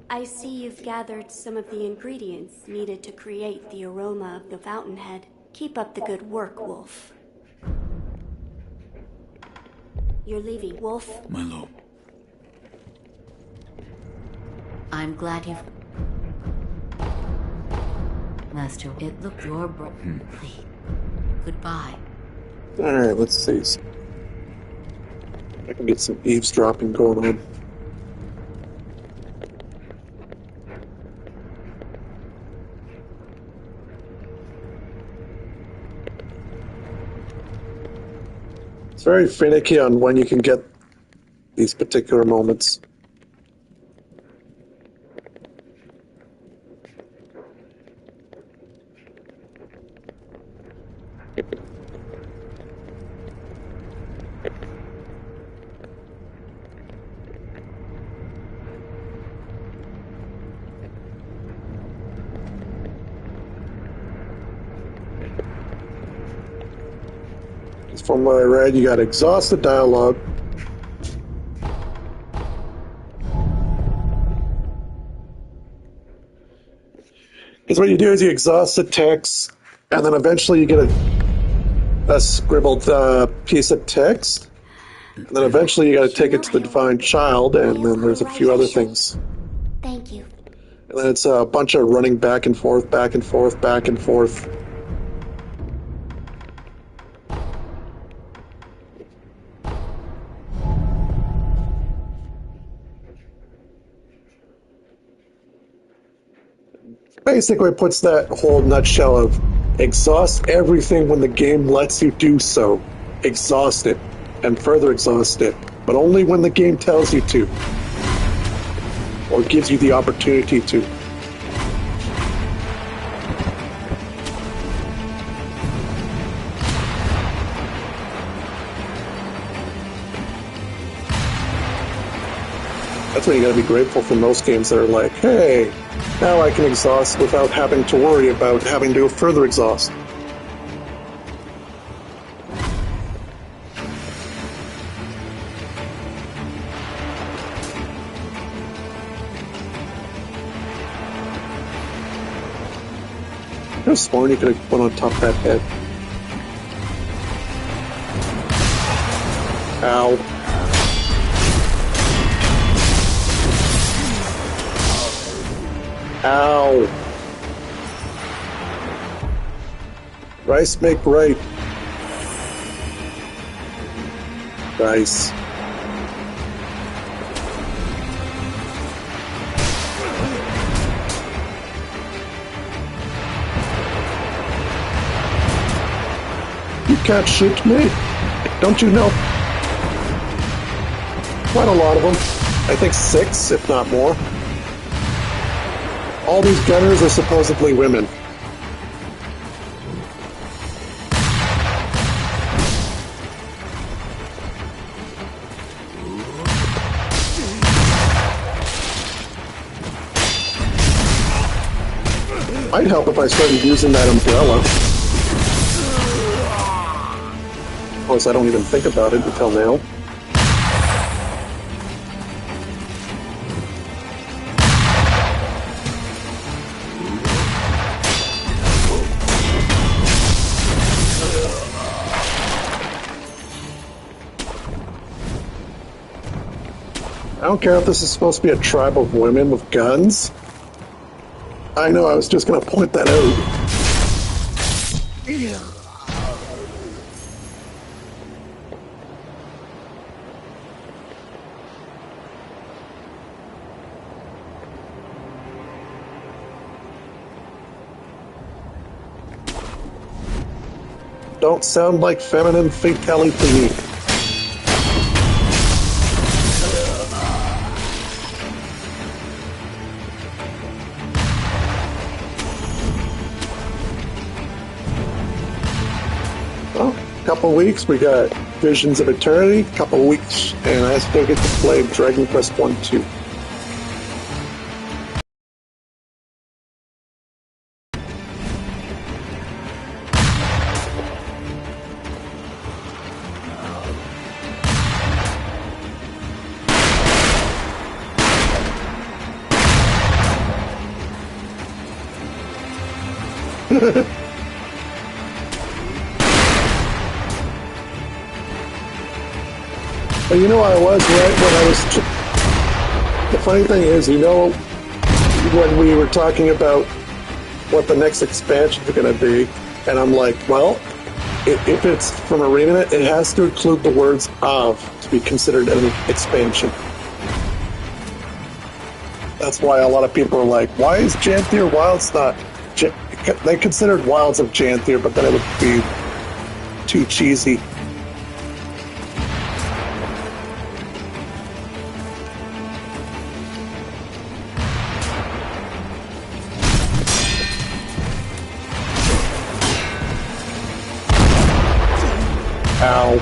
I see you've gathered some of the ingredients needed to create the aroma of the fountainhead. Keep up the good work, Wolf. You're leaving, Wolf? My lord. I'm glad you've... Master, it looked your Please. Goodbye. Alright, let's see. I can get some eavesdropping going on. It's very finicky on when you can get these particular moments. From what I read, you got to exhaust the dialogue. Because what you do is you exhaust the text, and then eventually you get a scribbled piece of text, and then eventually you got to take it to the divine child, and then there's a few other things. Thank you. And then it's a bunch of running back and forth, back and forth, back and forth. Basically, it puts that whole nutshell of exhaust everything when the game lets you do so. Exhaust it, and further exhaust it, but only when the game tells you to, or gives you the opportunity to. That's when you gotta be grateful for most games that are like, hey, now I can exhaust without having to worry about having to further exhaust. have sworn you could have went on top of that head. Ow. Ow. Rice make right. Rice. You can't shoot me. Don't you know? Quite a lot of them. I think 6, if not more. All these gunners are supposedly women. Might help if I started using that umbrella. Of course, I don't even think about it until now. I don't care if this is supposed to be a tribe of women with guns. I know, I was just going to point that out. Don't sound like feminine fatality to me. Couple weeks, we got Visions of Eternity, couple weeks, and I still get to play Dragon Quest 1-2. But you know, I was right when I was... The funny thing is, you know, when we were talking about what the next expansion is going to be, and I'm like, well, if it's from Arena, it has to include the words "of" to be considered an expansion. That's why a lot of people are like, why is Janthier Wilds not... They considered Wilds of Janthier, but then it would be too cheesy. Ow.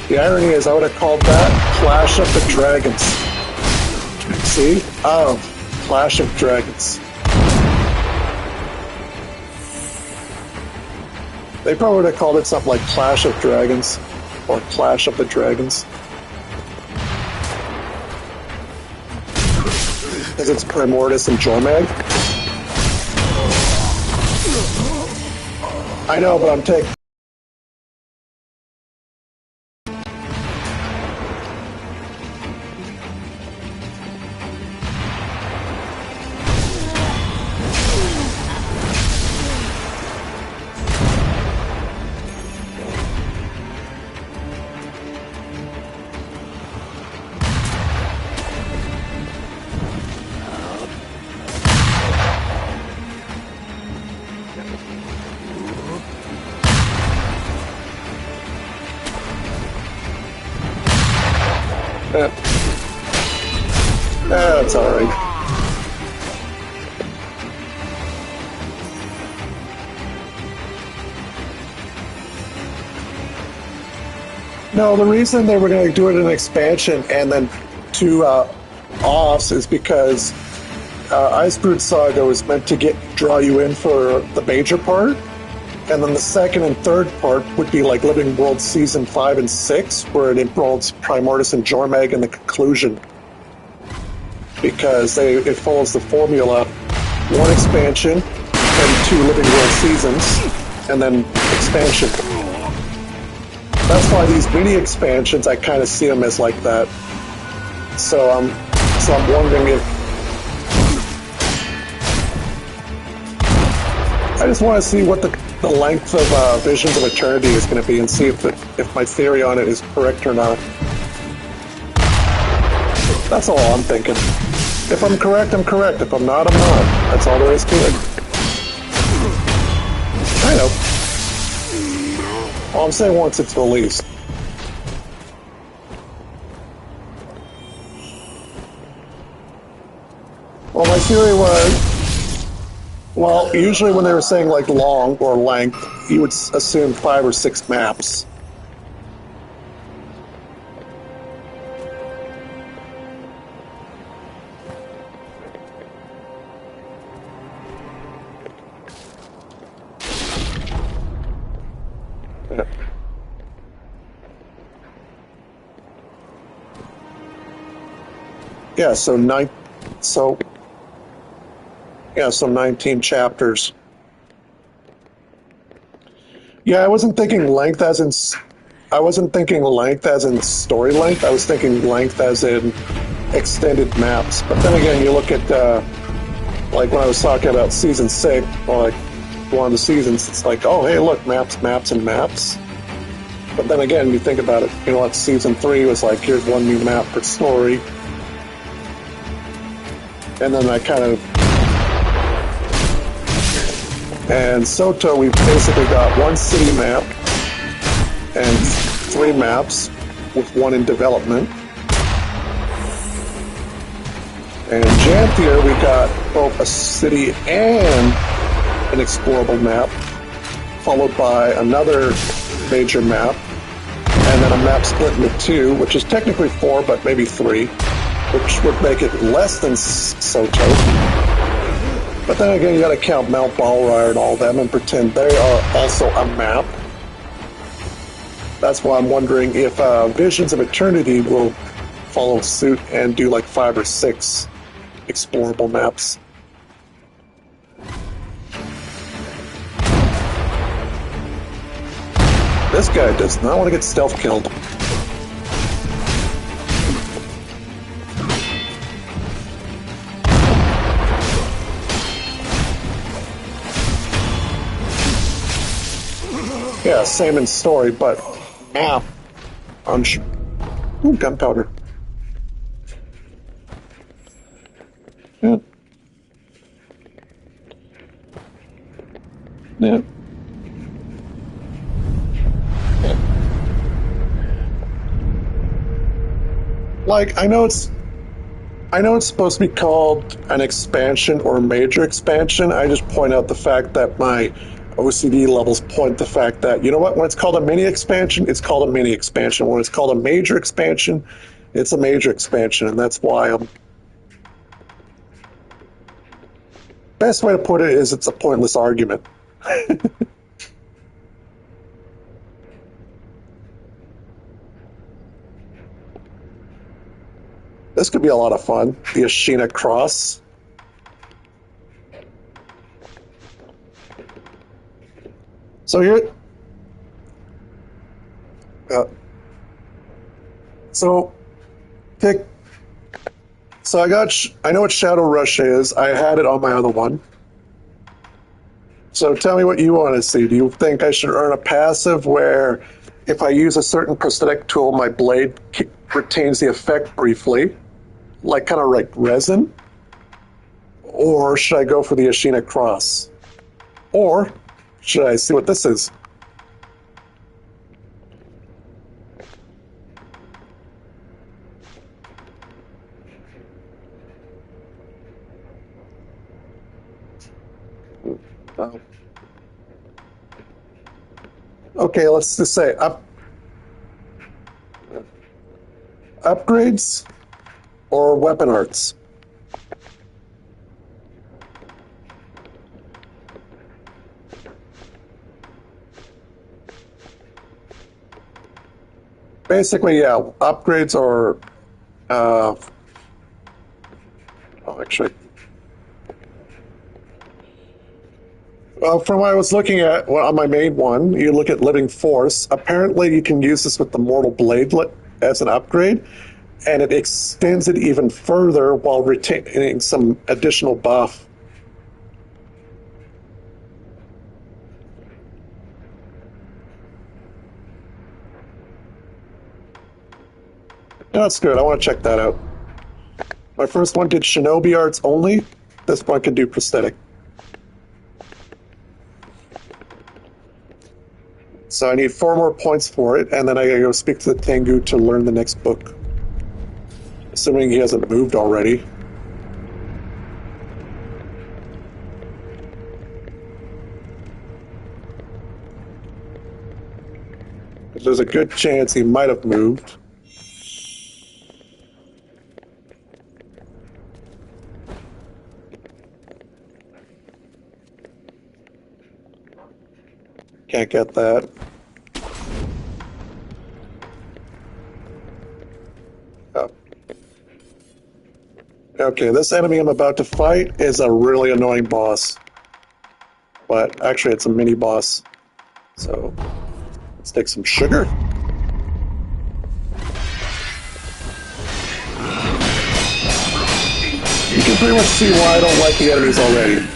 The irony is I would have called that Clash of the Dragons. See? Oh, Clash of Dragons. They probably would have called it something like Clash of Dragons or Clash of the Dragons. Because it's Primordus and Jormag. I know, but I'm taking... That's alright. No, the reason they were going to do it in an expansion and then two offs is because Icebrood Saga was meant to draw you in for the major part, and then the second and third part would be like Living World Season 5 and 6, where it involves Primordus and Jormag in the conclusion. Because it follows the formula, one expansion, and two Living World seasons, and then expansion. That's why these mini expansions, I kind of see them as like that. So I'm wondering if I just want to see what the length of Visions of Eternity is going to be, and see if my theory on it is correct or not. That's all I'm thinking. If I'm correct, I'm correct. If I'm not, I'm not. That's all there is to it. I know. All I'm saying, once it's released. Well, my theory was, well, usually when they were saying like long or length, you would assume 5 or 6 maps. Yeah, so 19 chapters. Yeah, I wasn't thinking length as in story length. I was thinking length as in extended maps. But then again, you look at like when I was talking about season 6, or like one of the seasons, it's like, oh hey, look, maps, maps, and maps. But then again, you think about it, you know what? Season 3 was like, here's one new map per story. And then I kind of... And Soto, we've basically got one city map and 3 maps, with 1 in development. And Janthier, we got both a city and an explorable map, followed by another major map, and then a map split into 2, which is technically 4, but maybe 3. Which would make it less than Soto. But then again, you gotta count Mount Balrire and all them and pretend they are also a map. That's why I'm wondering if Visions of Eternity will follow suit and do like 5 or 6 explorable maps. This guy does not want to get stealth killed. Yeah, same in story, but map on ooh, gunpowder. Yeah. Yeah. Like, I know it's supposed to be called an expansion or a major expansion. I just point out the fact that my OCD levels point the fact that, you know what, when it's called a mini expansion, it's called a mini expansion. When it's called a major expansion, it's a major expansion, and that's why best way to put it is it's a pointless argument. This could be a lot of fun. The Ashina Cross. So here, so I know what Shadow Rush is. I had it on my other one. So tell me what you want to see. Do you think I should earn a passive where if I use a certain prosthetic tool, my blade retains the effect briefly, like kind of like resin? Or should I go for the Ashina Cross? Or should I see what this is? Oh. Okay, let's just say upgrades or weapon arts. Basically, yeah, upgrades or actually, well, from what I was looking at on my main one, you look at Living Force. Apparently, you can use this with the Mortal Blade as an upgrade, and it extends it even further while retaining some additional buff. Yeah, that's good. I want to check that out. My first one did Shinobi arts only. This one can do prosthetic. So I need 4 more points for it, and then I gotta go speak to the Tengu to learn the next book. Assuming he hasn't moved already. There's a good chance he might have moved. Can't get that. Oh. Okay, this enemy I'm about to fight is a really annoying boss. But actually it's a mini boss. So let's take some sugar. You can pretty much see why I don't like the enemies already.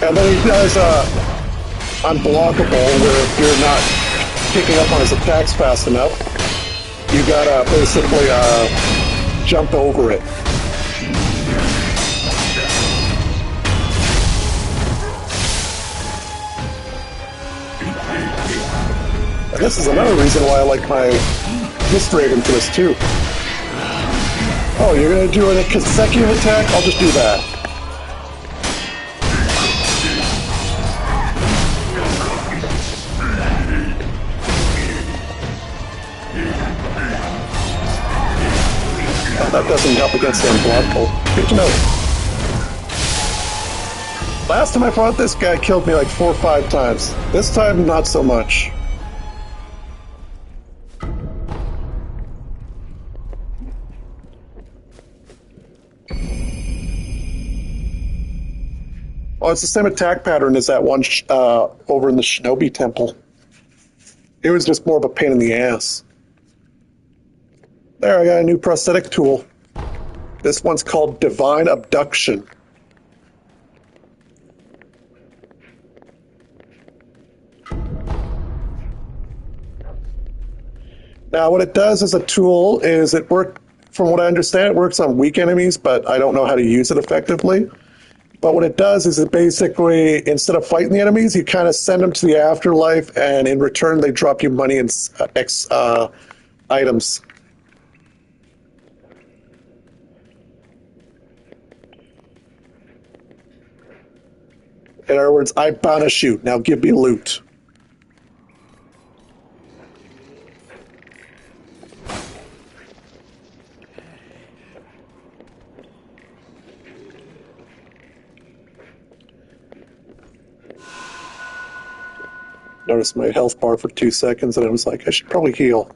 And then he does unblockable, where if you're not picking up on his attacks fast enough, you gotta basically jump over it. And this is another reason why I like my history into this too. Oh, you're gonna do a consecutive attack? I'll just do that. That doesn't help against the unblockable. Good to know. Last time I fought this guy killed me like 4 or 5 times. This time, not so much. Oh, it's the same attack pattern as that one over in the Shinobi Temple. It was just more of a pain in the ass. There, I got a new prosthetic tool. This one's called Divine Abduction. Now, what it does as a tool is from what I understand, it works on weak enemies, but I don't know how to use it effectively. But what it does is it basically, instead of fighting the enemies, you kind of send them to the afterlife, and in return, they drop you money and items. In other words, I banish you. Now give me loot. Noticed my health bar for 2 seconds, and I was like, I should probably heal.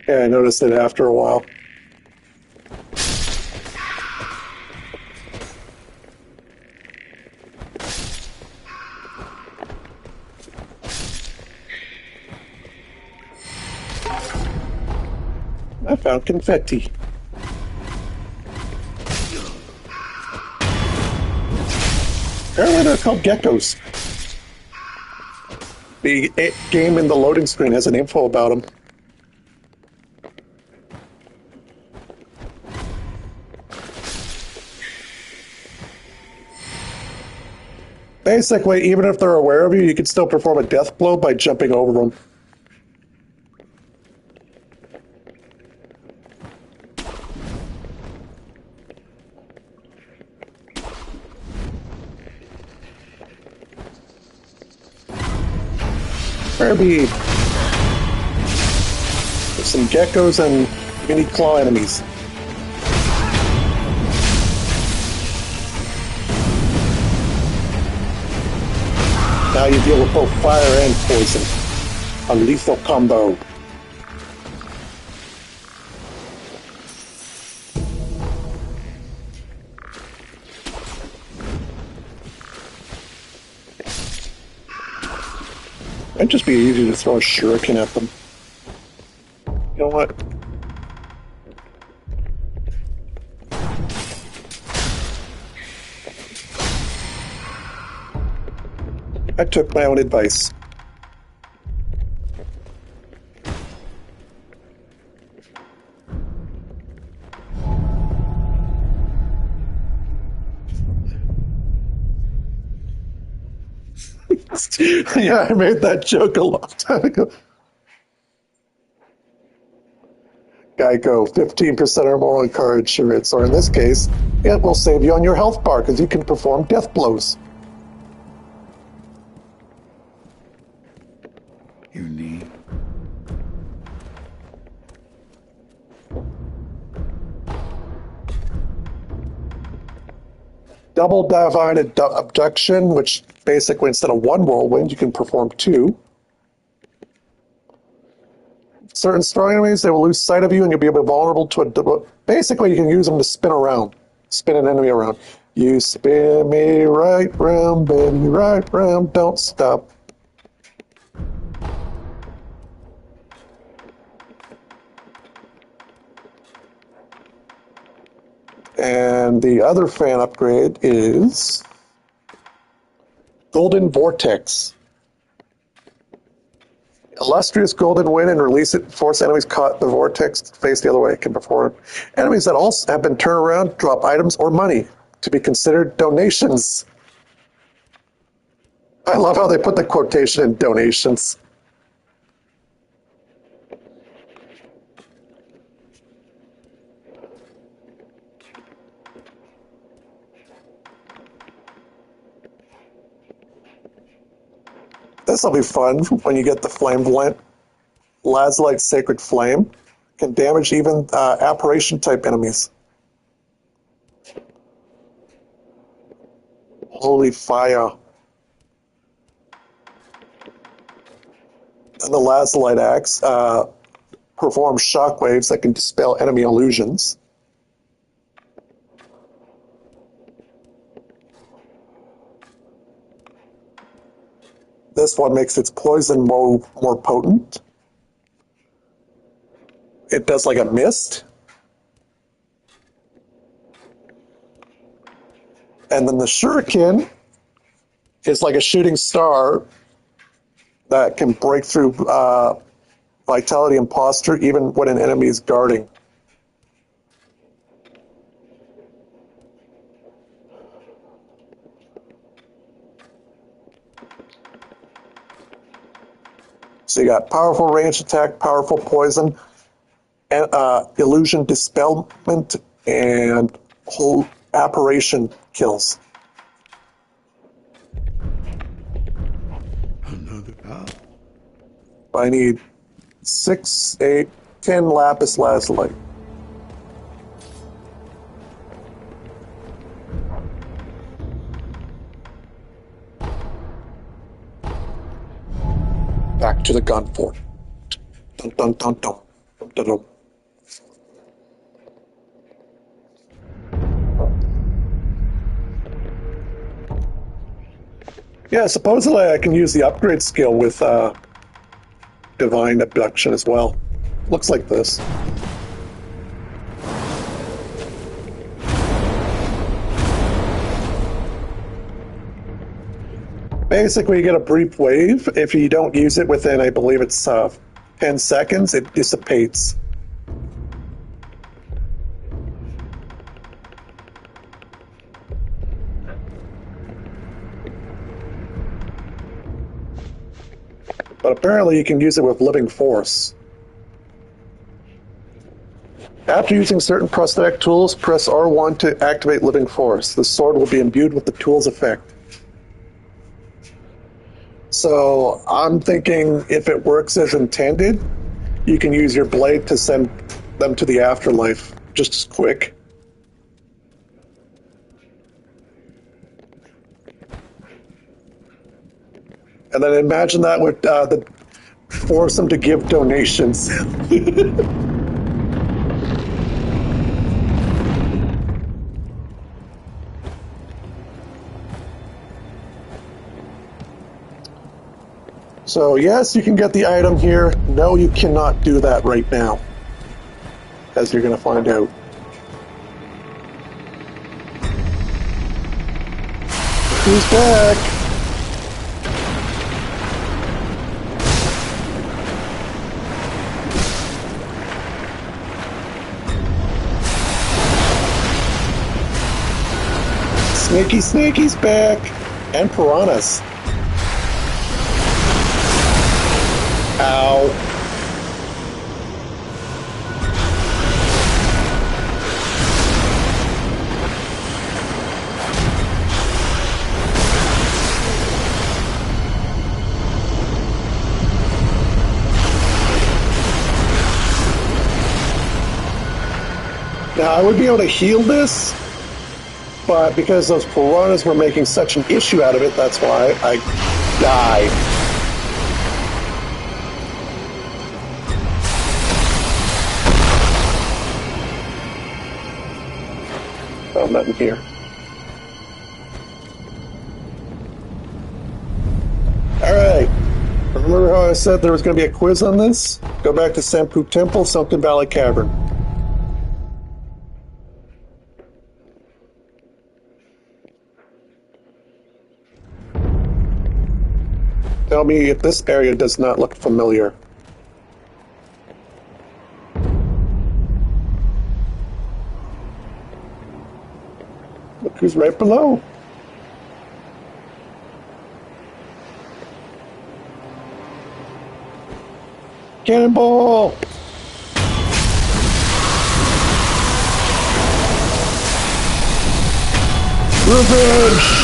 Yeah, I noticed it after a while. I found confetti. Apparently they're called geckos. The game in the loading screen has an info about them. Basically, even if they're aware of you, you can still perform a death blow by jumping over them. fire bead. There's some geckos and mini claw enemies. Now you deal with both fire and poison. A lethal combo. It'd just be easy to throw a shuriken at them. You know what? I took my own advice. Yeah, I made that joke a long time ago. Geico, 15% or more on car insurance, or in this case, it will save you on your health bar because you can perform death blows. You need. Double divine abduction, which basically instead of one whirlwind, you can perform two. Certain strong enemies, they will lose sight of you and you'll be vulnerable to a... Basically, you can use them to spin around. Spin an enemy around. You spin me right round, baby, right round, don't stop. And the other fan upgrade is Golden Vortex. Illustrious Golden Wind and release it. Force enemies caught the vortex to face the other way. Can perform. Enemies that also have been turned around drop items or money to be considered donations. I love how they put the quotation in donations. This will be fun when you get the Flame Blend. Lazulite Sacred Flame can damage even apparition type enemies. Holy fire. And the Lazulite Axe performs shockwaves that can dispel enemy illusions. This one makes its poison more potent. It does like a mist. And then the shuriken is like a shooting star that can break through vitality and posture even when an enemy is guarding. So you got powerful range attack, powerful poison, illusion dispelment, and whole apparition kills. Another power. I need 6, 8, 10 lapis lazuli. Back to the gun fort. Dun dun dun dun. Dun, dun, dun. Yeah, supposedly I can use the upgrade skill with divine abduction as well. Looks like this. Basically, you get a brief wave. If you don't use it within, I believe it's 10 seconds, it dissipates. But apparently you can use it with living force. After using certain prosthetic tools, press R1 to activate living force. The sword will be imbued with the tool's effect. So I'm thinking if it works as intended, you can use your blade to send them to the afterlife just as quick. And then imagine that would force them to give donations. So yes, you can get the item here. No, you cannot do that right now, as you're going to find out. Who's back? Snaky's back, and piranhas. Ow. Now, I would be able to heal this, but because those piranhas were making such an issue out of it, that's why I died. Oh, nothing here. Alright. Remember how I said there was going to be a quiz on this? Go back to Senpu Temple, Sunken Valley Cavern. Tell me if this area does not look familiar. Look who's right below. Cannonball! Revenge!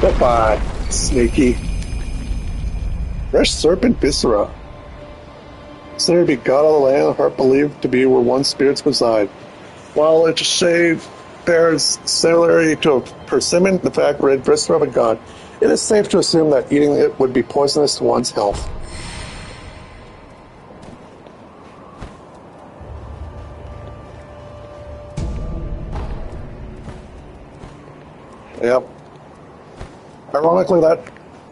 Bye-bye, Snaky. Fresh serpent viscera. Considered to be god of the land, heart believed to be where one spirits reside. While its shape bears similarity to a persimmon, the fact red viscera of a god, it is safe to assume that eating it would be poisonous to one's health. Yep. Ironically,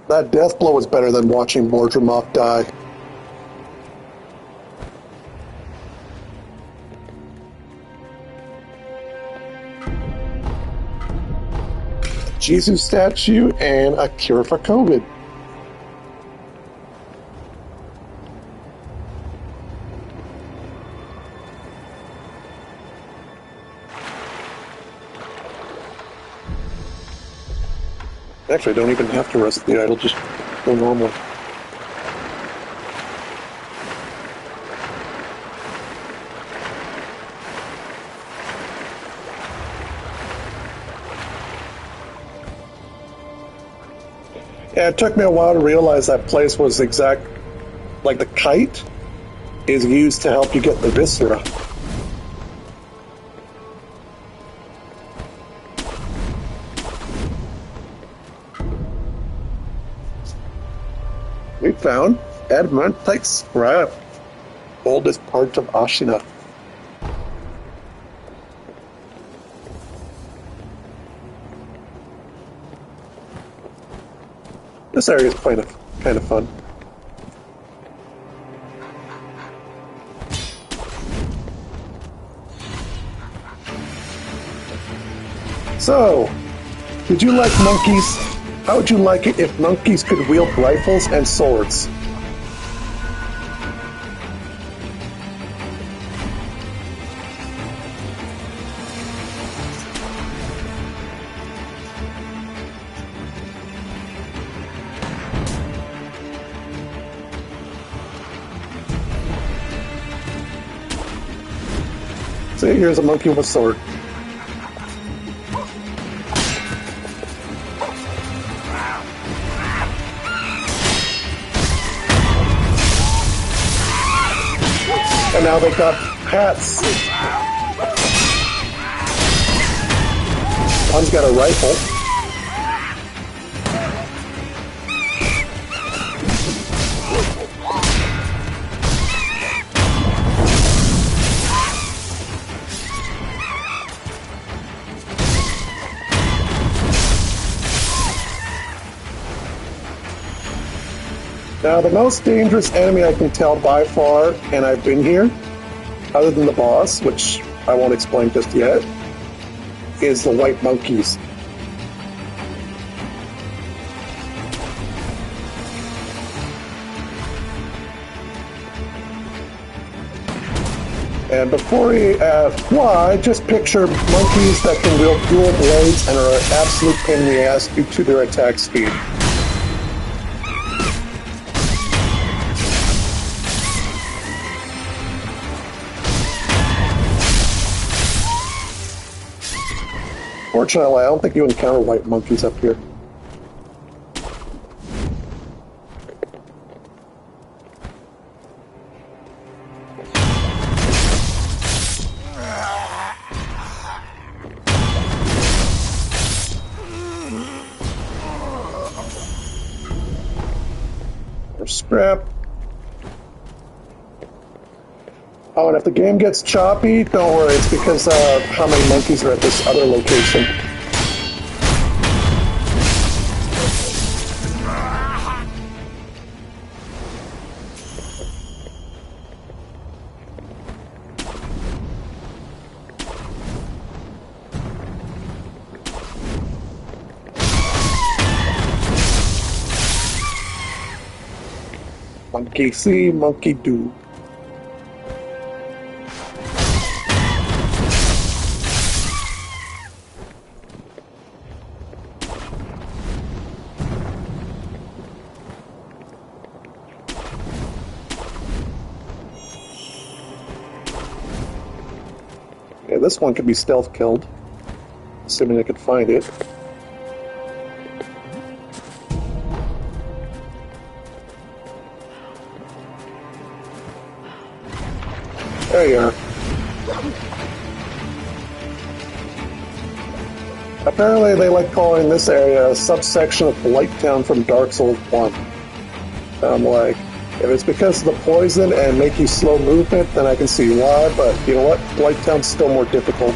that death blow was better than watching Mordremoth die. Jesus statue and a cure for COVID. Actually, I don't even have to rest the idol, just go normal. Yeah, it took me a while to realize that place was exact, like the kite is used to help you get the viscera. We found adamantite scrap, oldest part of Ashina. This area is kind of fun. So, did you like monkeys? How would you like it if monkeys could wield rifles and swords? Okay, here's a monkey with a sword. And now they got hats. One's got a rifle. Now, the most dangerous enemy I can tell by far, and I've been here, other than the boss, which I won't explain just yet, is the white monkeys. And before you ask why, just picture monkeys that can wield dual blades and are an absolute pain in the ass due to their attack speed. Fortunately, I don't think you encounter white monkeys up here. Or scrap. Oh, and if the game gets choppy, don't worry, it's because of how many monkeys are at this other location. Monkey see, monkey do. Yeah, this one could be stealth killed, assuming I could find it. There you are. Apparently they like calling this area a subsection of Blighttown from Dark Souls 1. I'm like, if it's because of the poison and make you slow movement, then I can see why, but you know what? Blighttown's still more difficult.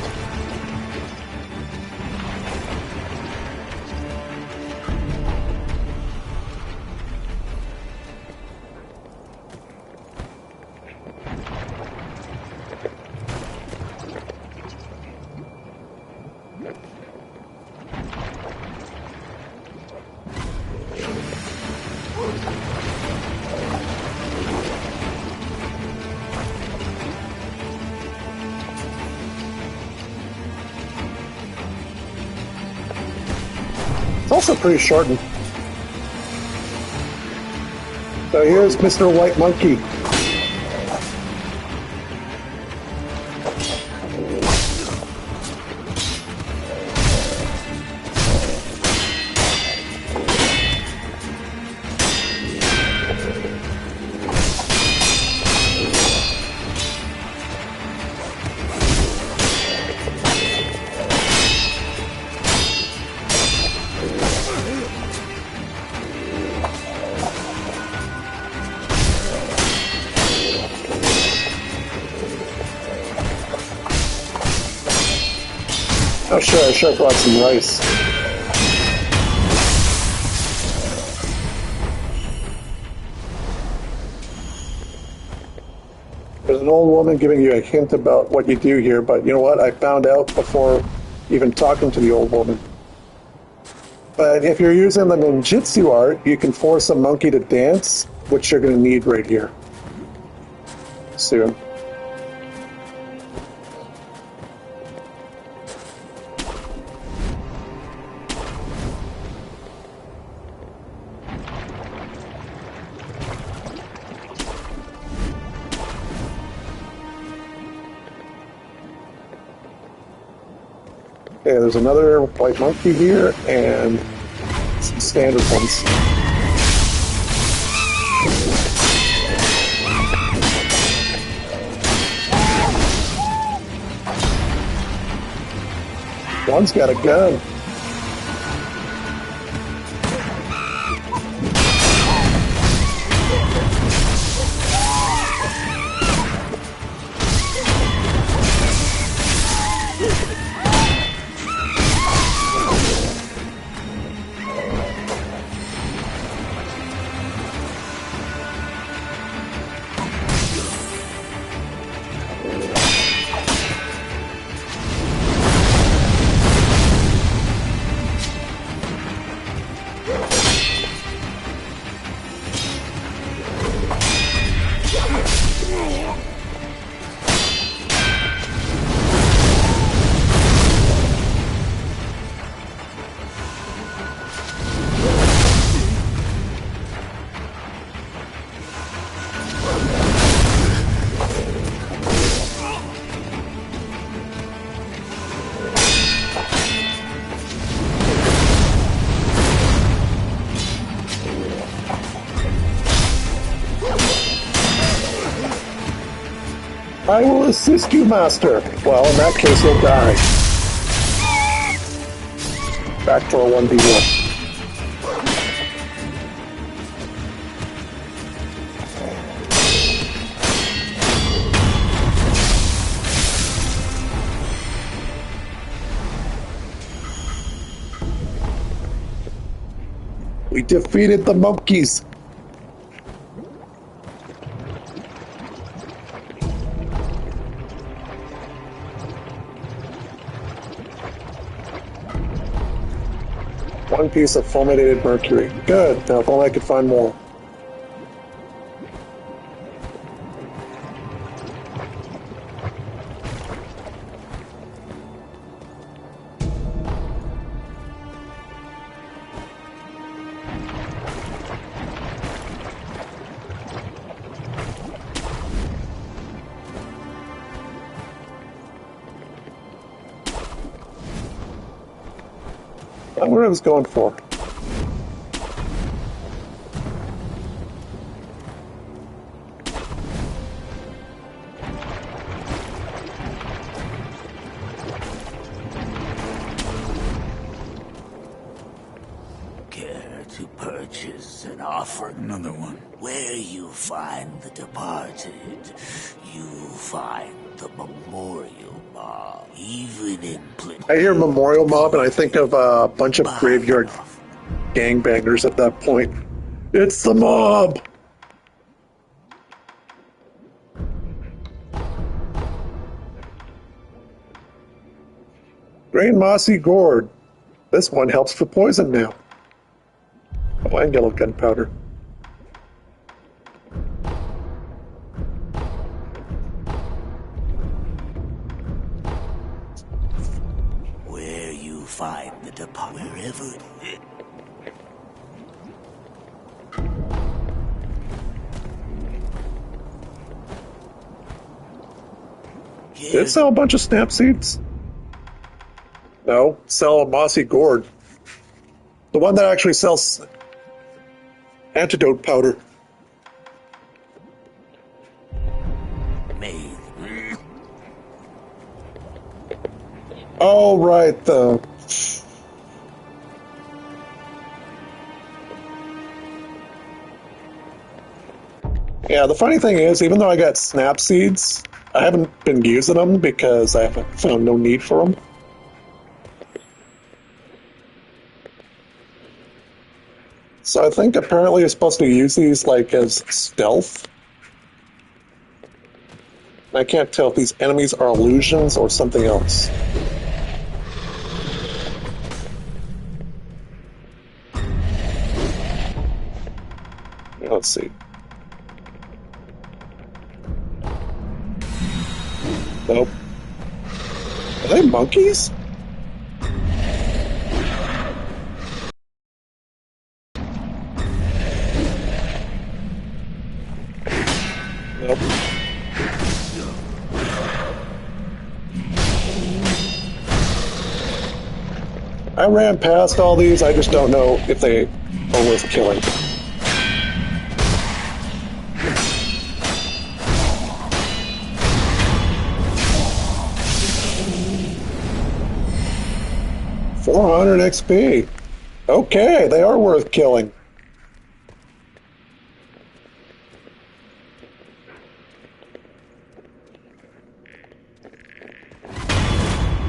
It's also pretty shortened. So here's Mr. White Monkey. Oh sure, I should have brought some rice. There's an old woman giving you a hint about what you do here, but you know what? I found out before even talking to the old woman. But if you're using the ninjutsu art, you can force a monkey to dance, which you're going to need right here. Soon. Okay, there's another white monkey here, and some standard ones. One's got a gun. I will assist you, Master. Well, in that case, you'll die. Back to our 1v1. We defeated the monkeys. One piece of fulminated mercury. Good. Now, if only I could find more. I wonder what I was going for. Care to purchase an offering? Another one. Where you find the departed, you find the memorial mob. Even in I hear memorial mob and I think of a bunch of graveyard gangbangers at that point. It's the mob! Green mossy gourd. This one helps for poison now. Oh, and yellow gunpowder. where you find the departed, wherever. Did it sell a bunch of snap seeds? No, sell a mossy gourd. The one that actually sells antidote powder. Made. Oh, right, the... Yeah, the funny thing is, even though I got snap seeds, I haven't been using them because I haven't found no need for them. So I think apparently you're supposed to use these like as stealth. I can't tell if these enemies are illusions or something else. Let's see. Nope. Are they monkeys? Nope. I ran past all these, I just don't know if they are worth killing. $400 XP. Okay, they are worth killing.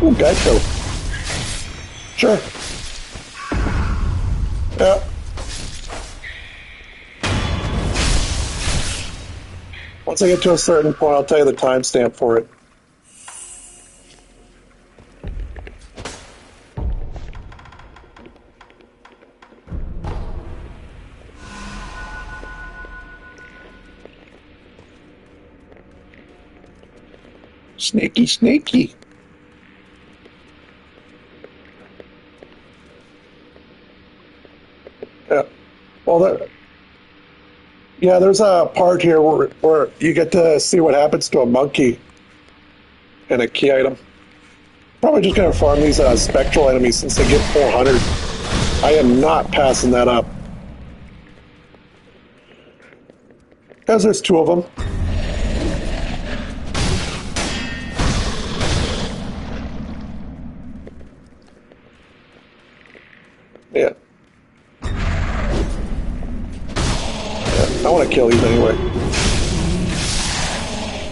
Ooh, Geico. Sure. Yeah. Once I get to a certain point, I'll tell you the timestamp for it. Sneaky, sneaky. Yeah. Well, there's a part here where you get to see what happens to a monkey and a key item. Probably just going to farm these spectral enemies since they get 400. I am not passing that up. Because there's 2 of them. Yeah. I want to kill these anyway.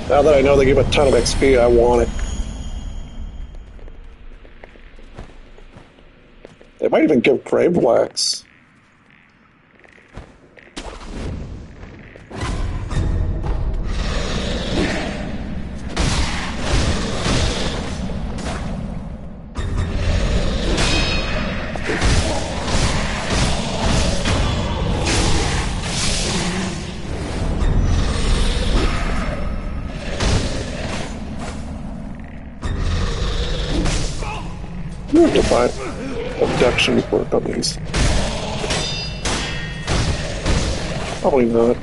Now that I know they give a ton of XP, I want it. They might even give grave wax. We have to find abduction work on these. Probably not.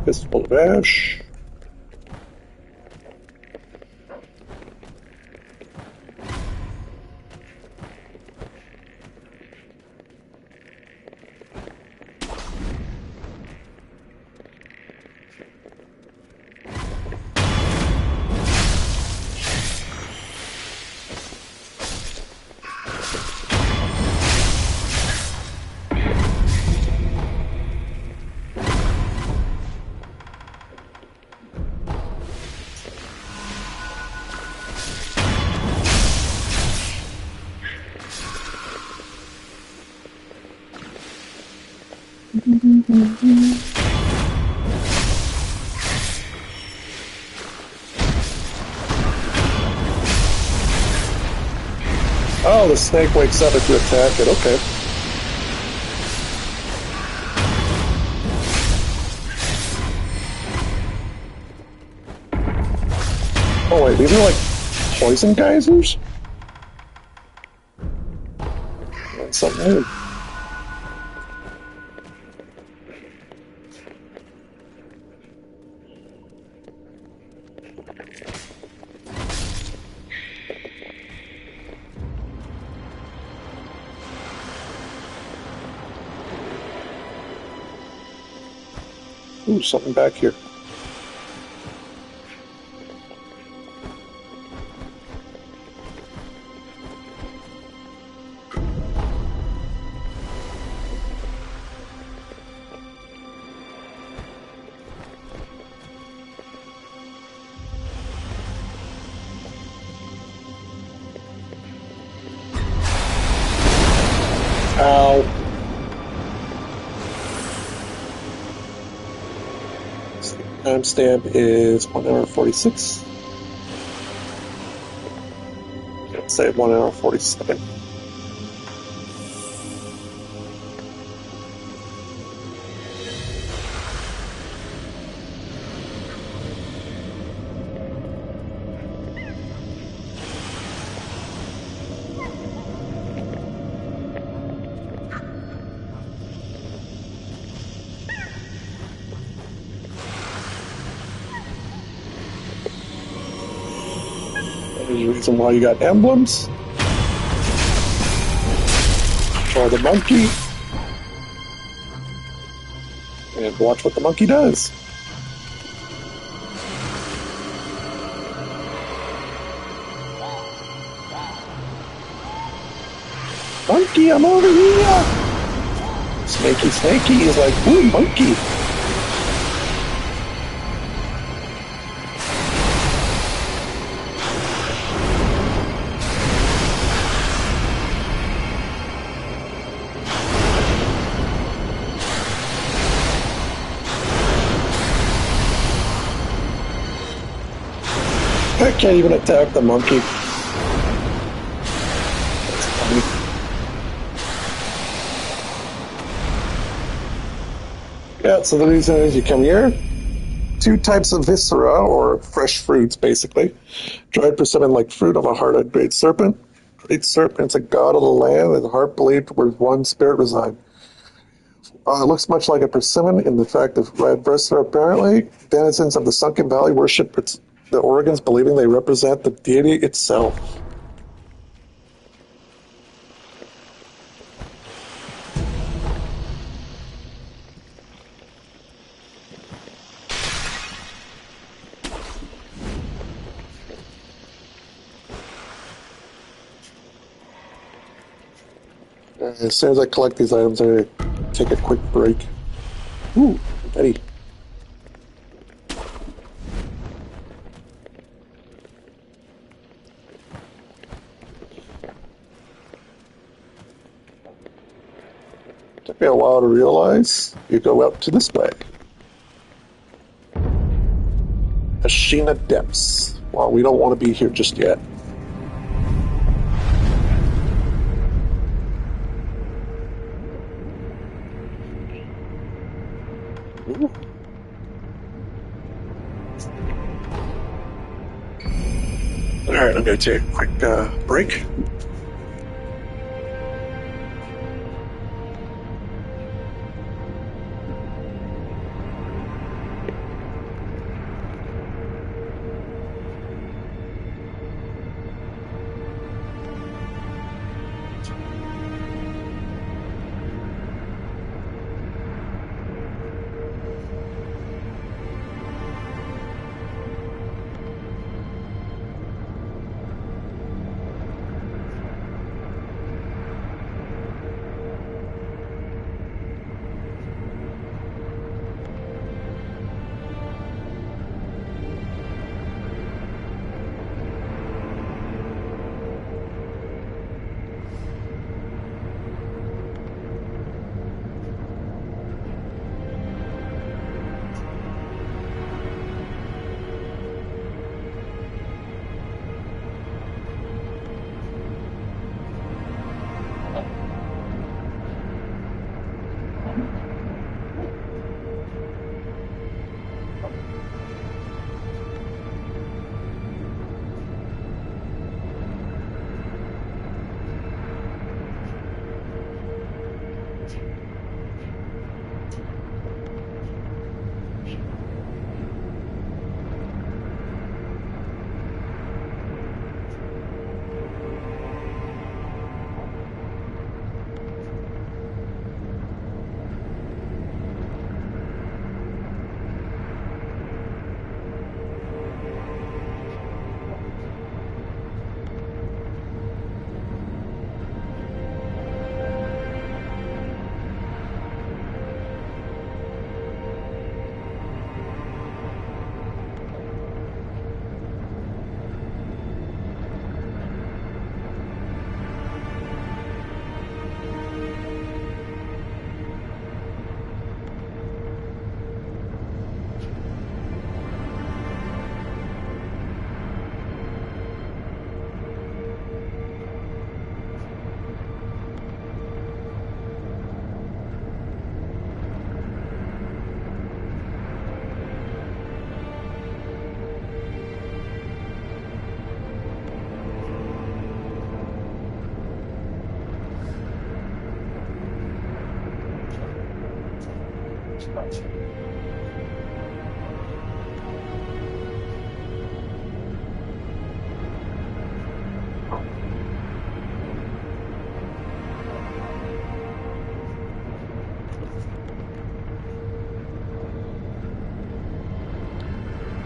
Fistful of ash. Oh, the snake wakes up if you attack it. Okay. Oh wait, these are like poison geysers? That's something new. Ooh, something back here. Ow. Timestamp is 1 hour 46. Let's say 1 hour 47. There's a reason why you got emblems. Or the monkey. And watch what the monkey does. Monkey, I'm over here! Snakey is like, ooh, monkey! I can't even attack the monkey. That's funny. Yeah, so the reason is you come here. 2 types of viscera, or fresh fruits, basically. Dried persimmon like fruit of a hearted great serpent. Great serpent's a god of the land, and the heart believed where one spirit reside. It looks much like a persimmon in the fact of red viscera, apparently. Denizens of the Sunken Valley worship the organs, believing they represent the deity itself. As soon as I collect these items, I'm going to take a quick break. Ooh, Betty. Took me a while to realize you go out to this way. Ashina Depths. Well, we don't want to be here just yet. Ooh. Alright, I'm going to take a quick break.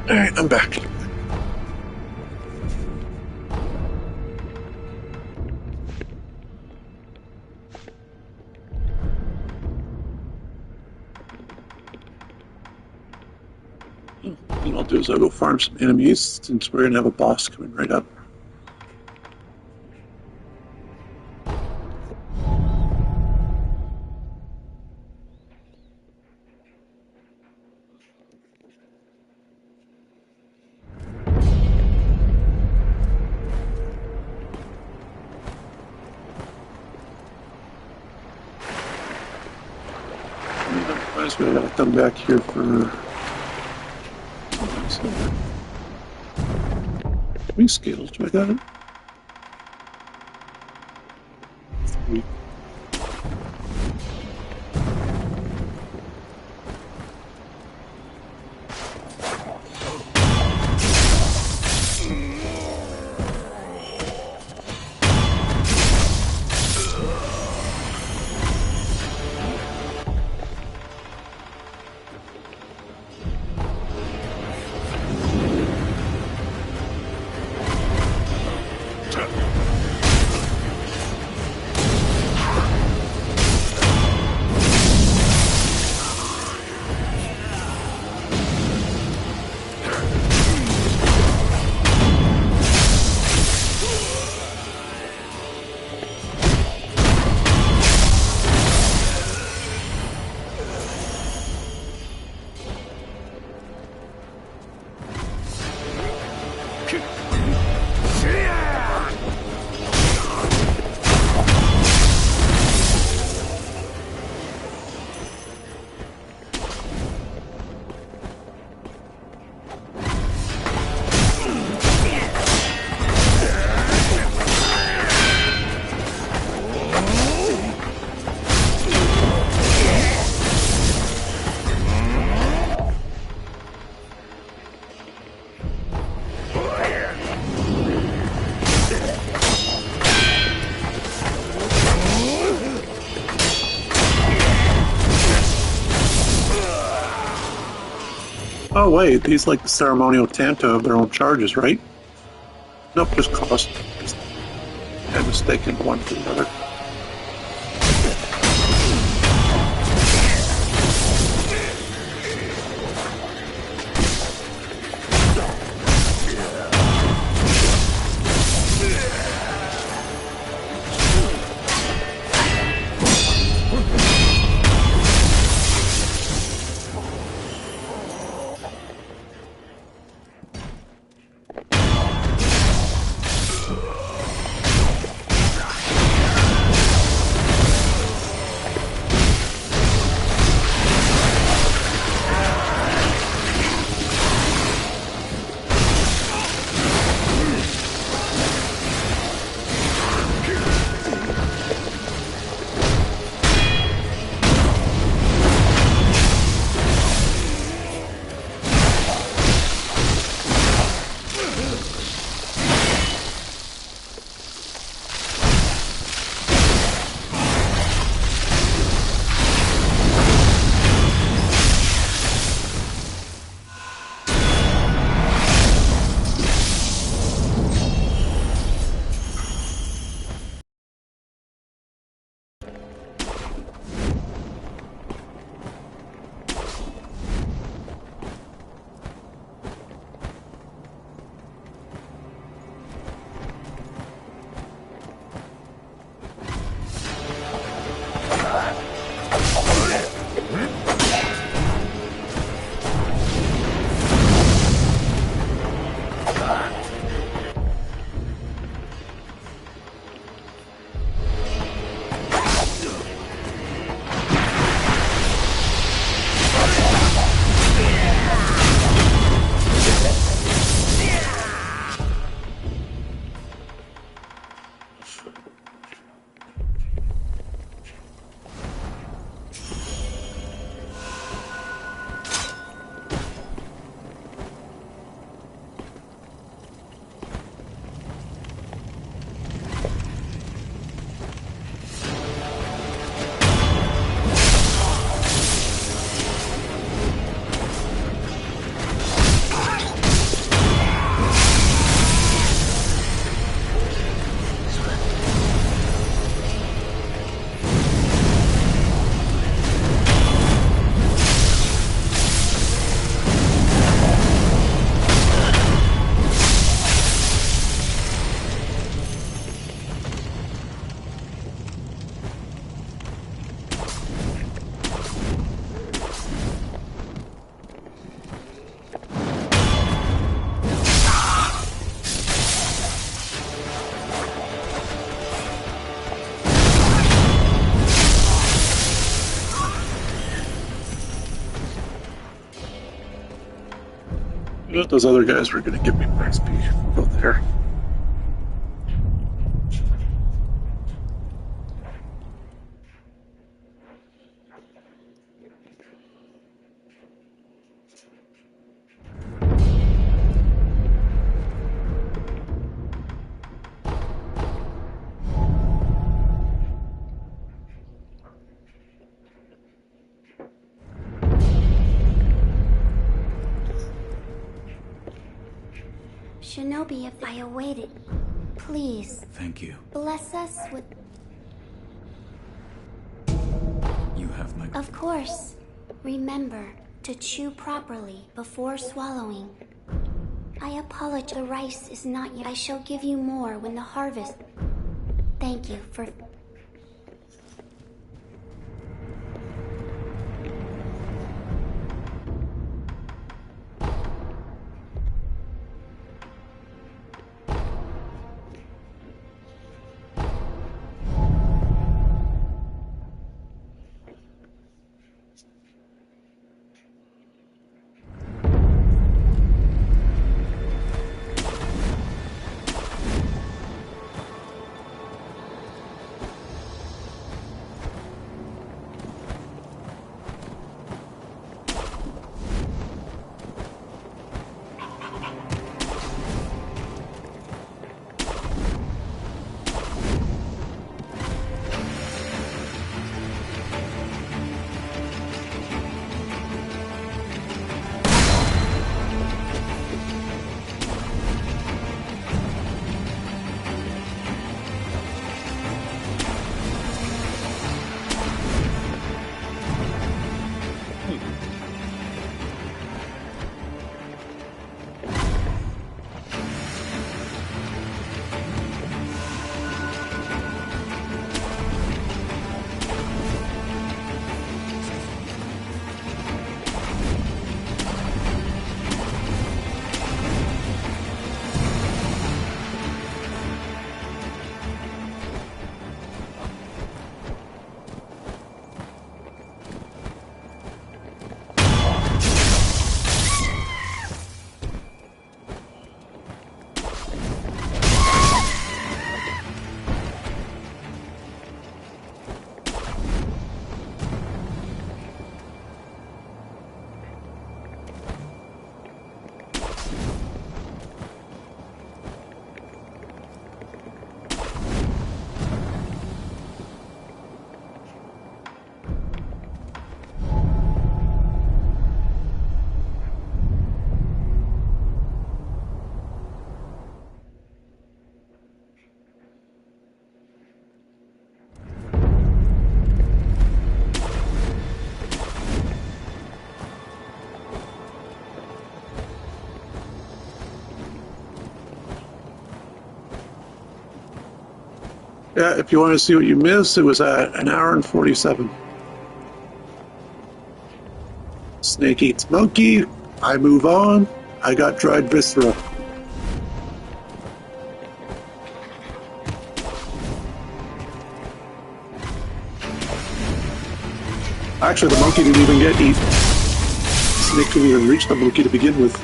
Alright, I'm back. What I'll do is I'll go farm some enemies since we're gonna have a boss coming right up. Otherwise, we gotta come back here for. Wing scales, do I got it? Three. Oh wait, these like the ceremonial Tanto of their own charges, right? Nope, just cost. Just had mistaken one for the other. You know, those other guys were going to give me more XP. We'll go there. Shinobi, if I awaited, please. Thank you. Bless us with... You have my... Of course. Remember to chew properly before swallowing. I apologize. The rice is not yet. I shall give you more when the harvest... Thank you for... Yeah, if you want to see what you missed, it was at 1 hour and 47. Snake eats monkey. I move on. I got dried viscera. Actually, the monkey didn't even get eaten. Snake couldn't even reach the monkey to begin with.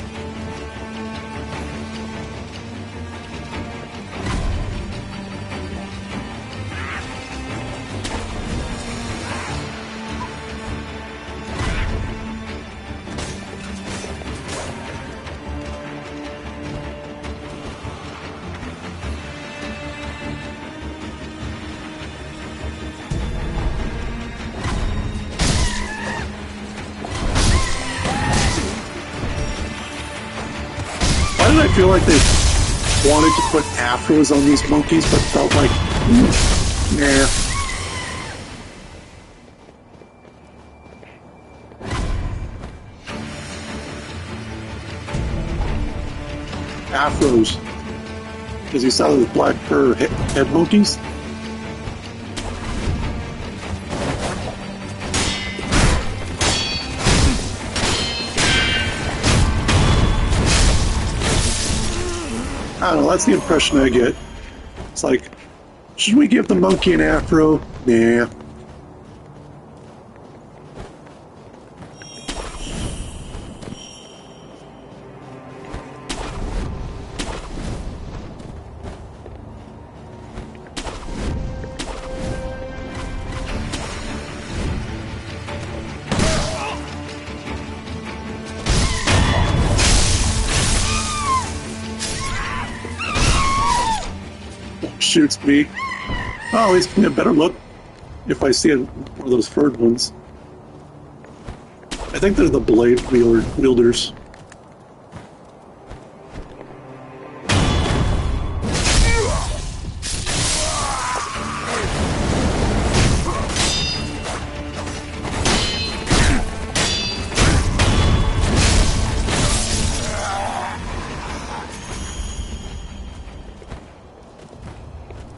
Why did I feel like they wanted to put afros on these monkeys, but felt like, nah. Afros. Because you saw those black fur head monkeys? I don't know, that's the impression I get. It's like, should we give the monkey an afro? Nah. shoots me. Oh, he's gonna get a better look if I see one of those furred ones. I think they're the blade wielders.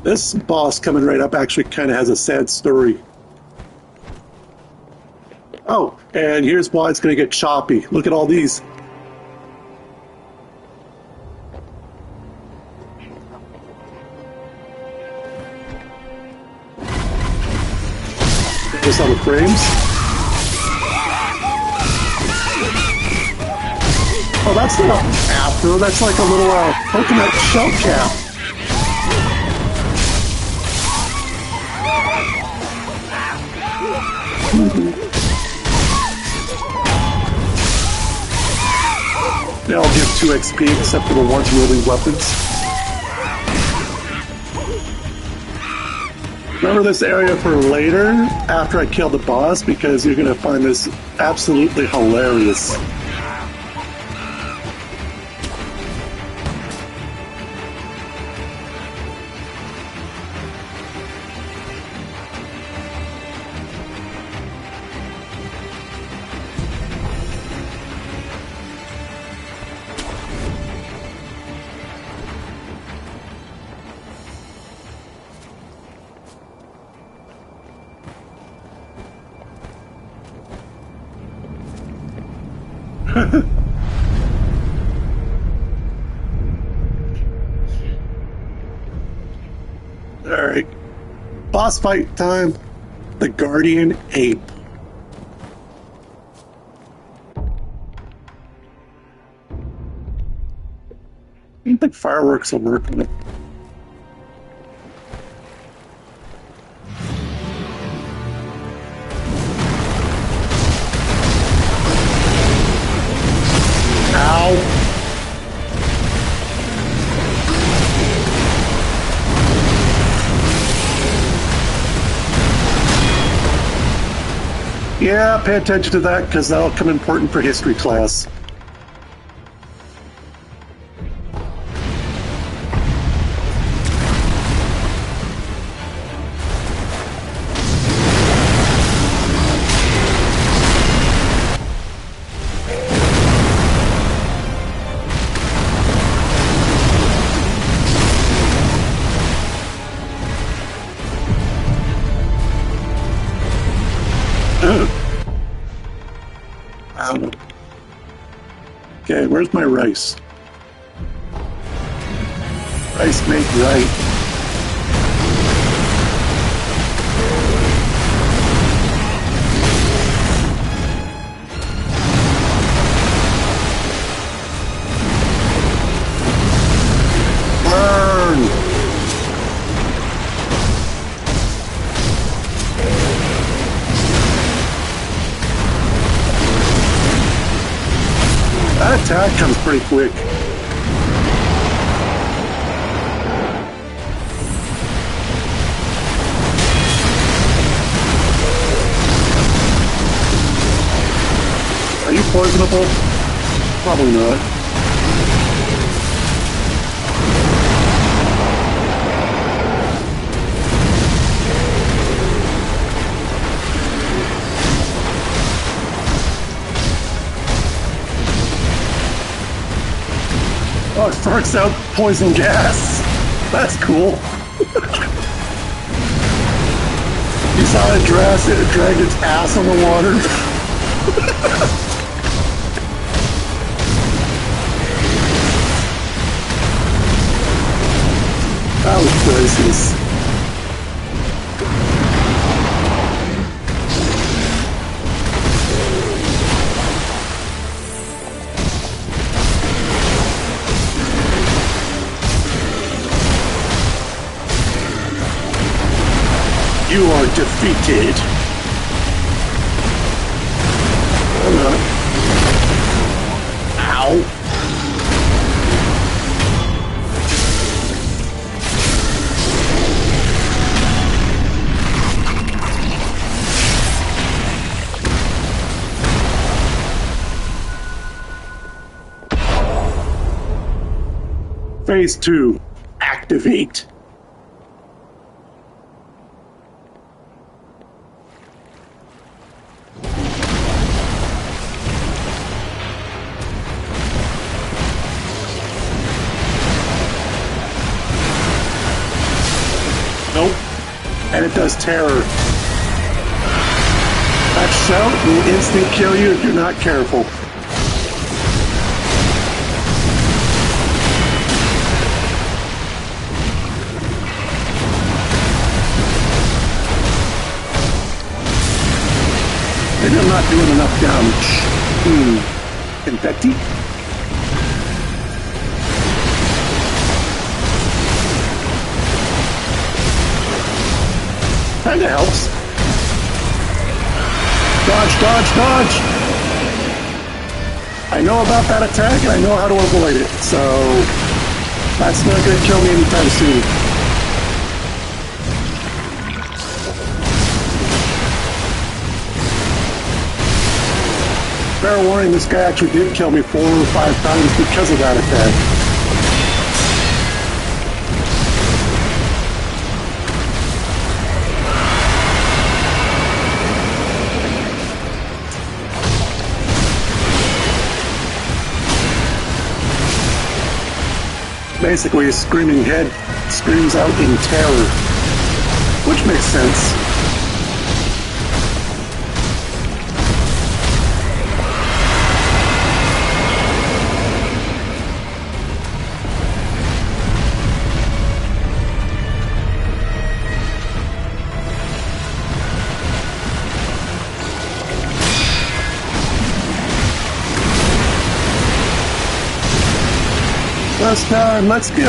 This boss coming right up actually kind of has a sad story. Oh, and here's why it's going to get choppy. Look at all these. There's all the frames. Oh, that's not after. That's like a little coconut shell cap. They all give 2 XP except for the ones wielding weapons. Remember this area for later, after I kill the boss, because you're going to find this absolutely hilarious. Alright. Boss fight time. The Guardian Ape. I don't think fireworks will work on it. Ow! Yeah, pay attention to that, because that'll come important for history class. I don't know. Okay, where's my rice? Rice make right. Burn! That attack comes pretty quick. Are you poisonable? Probably not. Oh, it farts out poison gas. That's cool. You saw it drag its ass on the water. That was priceless. You are defeated. Hold on. Ow. Phase 2. Activate. Nope. And it does terror. That shout will instant kill you if you're not careful. Maybe I'm not doing enough damage. Infecti? Kinda helps. Dodge, dodge, dodge! I know about that attack and I know how to avoid it, so that's not gonna kill me anytime soon. Fair warning, this guy actually did kill me 4 or 5 times because of that attack. Basically, a screaming head screams out in terror, which makes sense. Last time, let's go!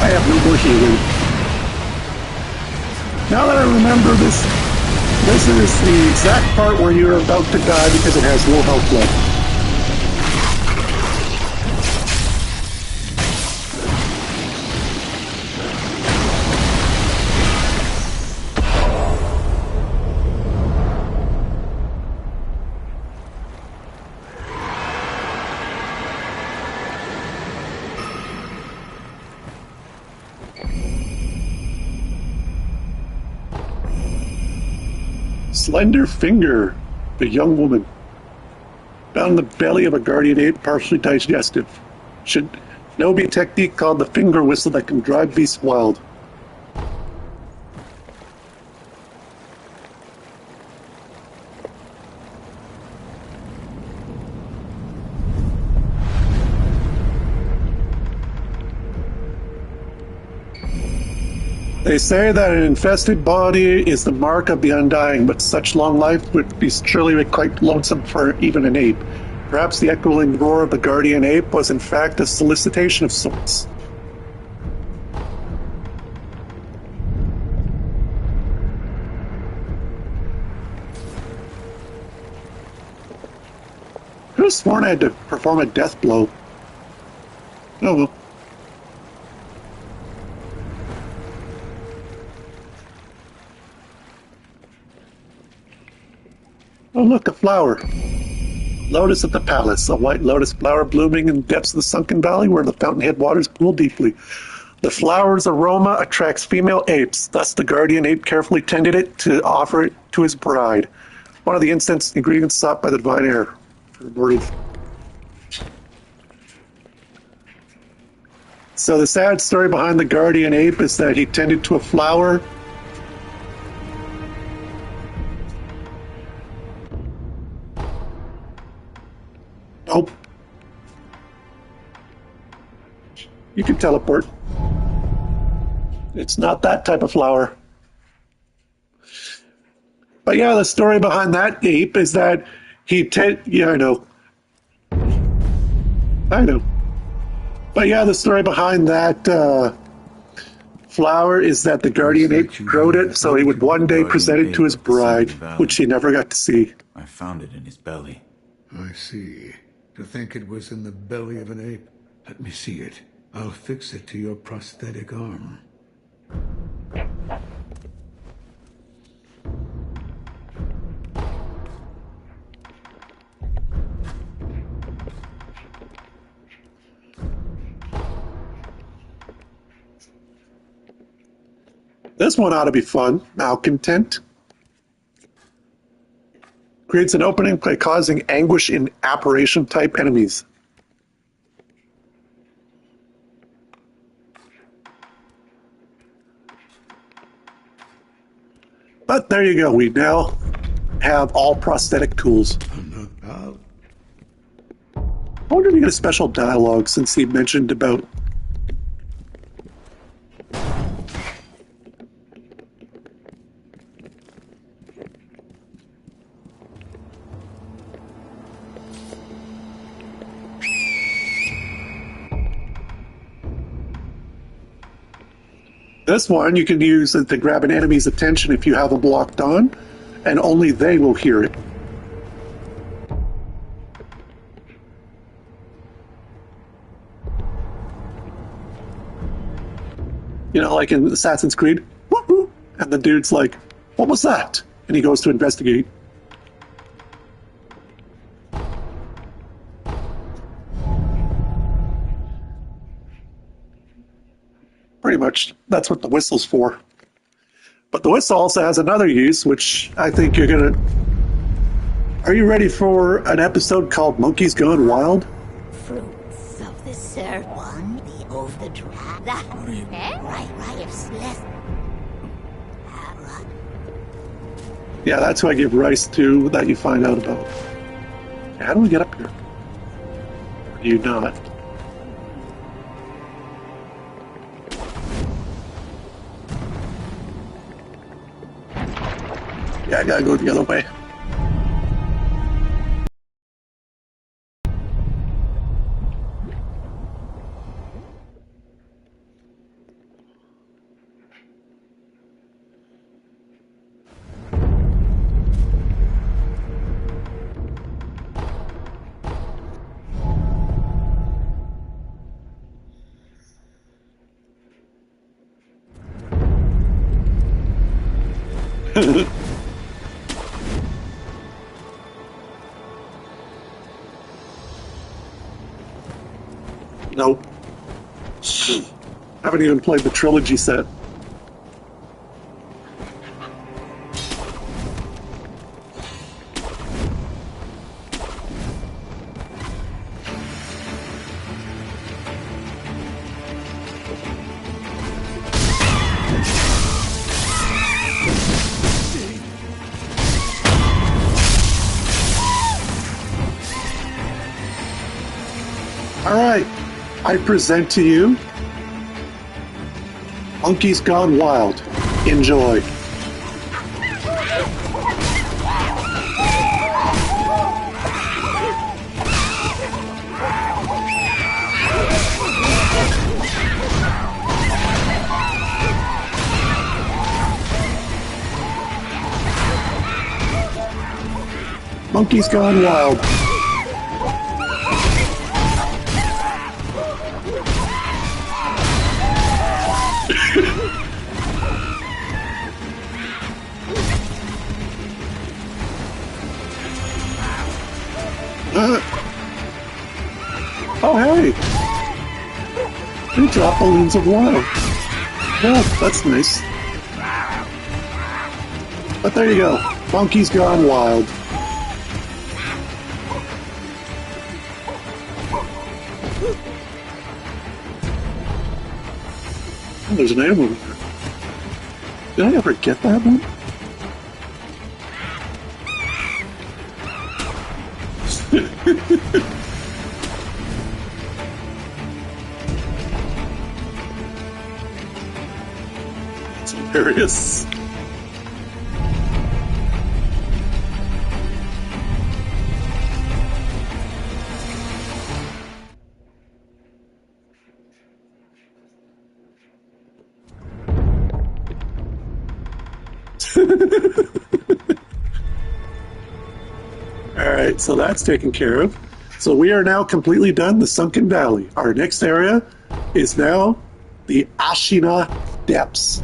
I have no more healing. Now that I remember this is the exact part where you're about to die because it has low health left. Slender Finger, the young woman, found in the belly of a guardian ape, partially digestive. Should know be a technique called the finger whistle that can drive beasts wild. They say that an infested body is the mark of the undying, but such long life would be surely quite lonesome for even an ape. Perhaps the echoing roar of the guardian ape was in fact a solicitation of sorts. I could have sworn I had to perform a death blow. Oh well. Oh look, a flower. Lotus at the palace, a white lotus flower blooming in the depths of the sunken valley where the fountainhead waters pool deeply. The flower's aroma attracts female apes, thus the guardian ape carefully tended it to offer it to his bride. One of the incense ingredients sought by the divine heir. So the sad story behind the guardian ape is that he tended to a flower. Nope. You can teleport. It's not that type of flower. But yeah, the story behind that ape is that yeah, I know. But yeah, the story behind that flower is that the guardian ape growed it so he would one day present it to his bride, which he never got to see. I found it in his belly. I see. To think it was in the belly of an ape. Let me see it. I'll fix it to your prosthetic arm. This one ought to be fun. Malcontent. Creates an opening by causing anguish in apparition type enemies. But there you go. We now have all prosthetic tools. I wonder if you get a special dialogue since he mentioned about... This one you can use to grab an enemy's attention if you have them locked on, and only they will hear it. You know, like in Assassin's Creed, whoop, and the dude's like, what was that? And he goes to investigate. Pretty much, that's what the whistle's for. But the whistle also has another use, which I think you're gonna... Are you ready for an episode called Monkeys Gone Wild? Fruits of the third one, of the dragon. Right, Yeah, that's who I give rice to, that you find out about. How do we get up here? Or do you not? Yeah, I gotta go the other way. Nope. Haven't even played the trilogy set. All right. I present to you Monkeys Gone Wild. Enjoy. Monkeys Gone Wild. Oh, hey! They drop balloons of lava. Yeah, that's nice. But there you go. Monkeys Gone Wild. Oh, there's an item over there. Did I ever get that one? It's hilarious. Alright, so that's taken care of. So we are now completely done the Sunken Valley. Our next area is now the Ashina Depths.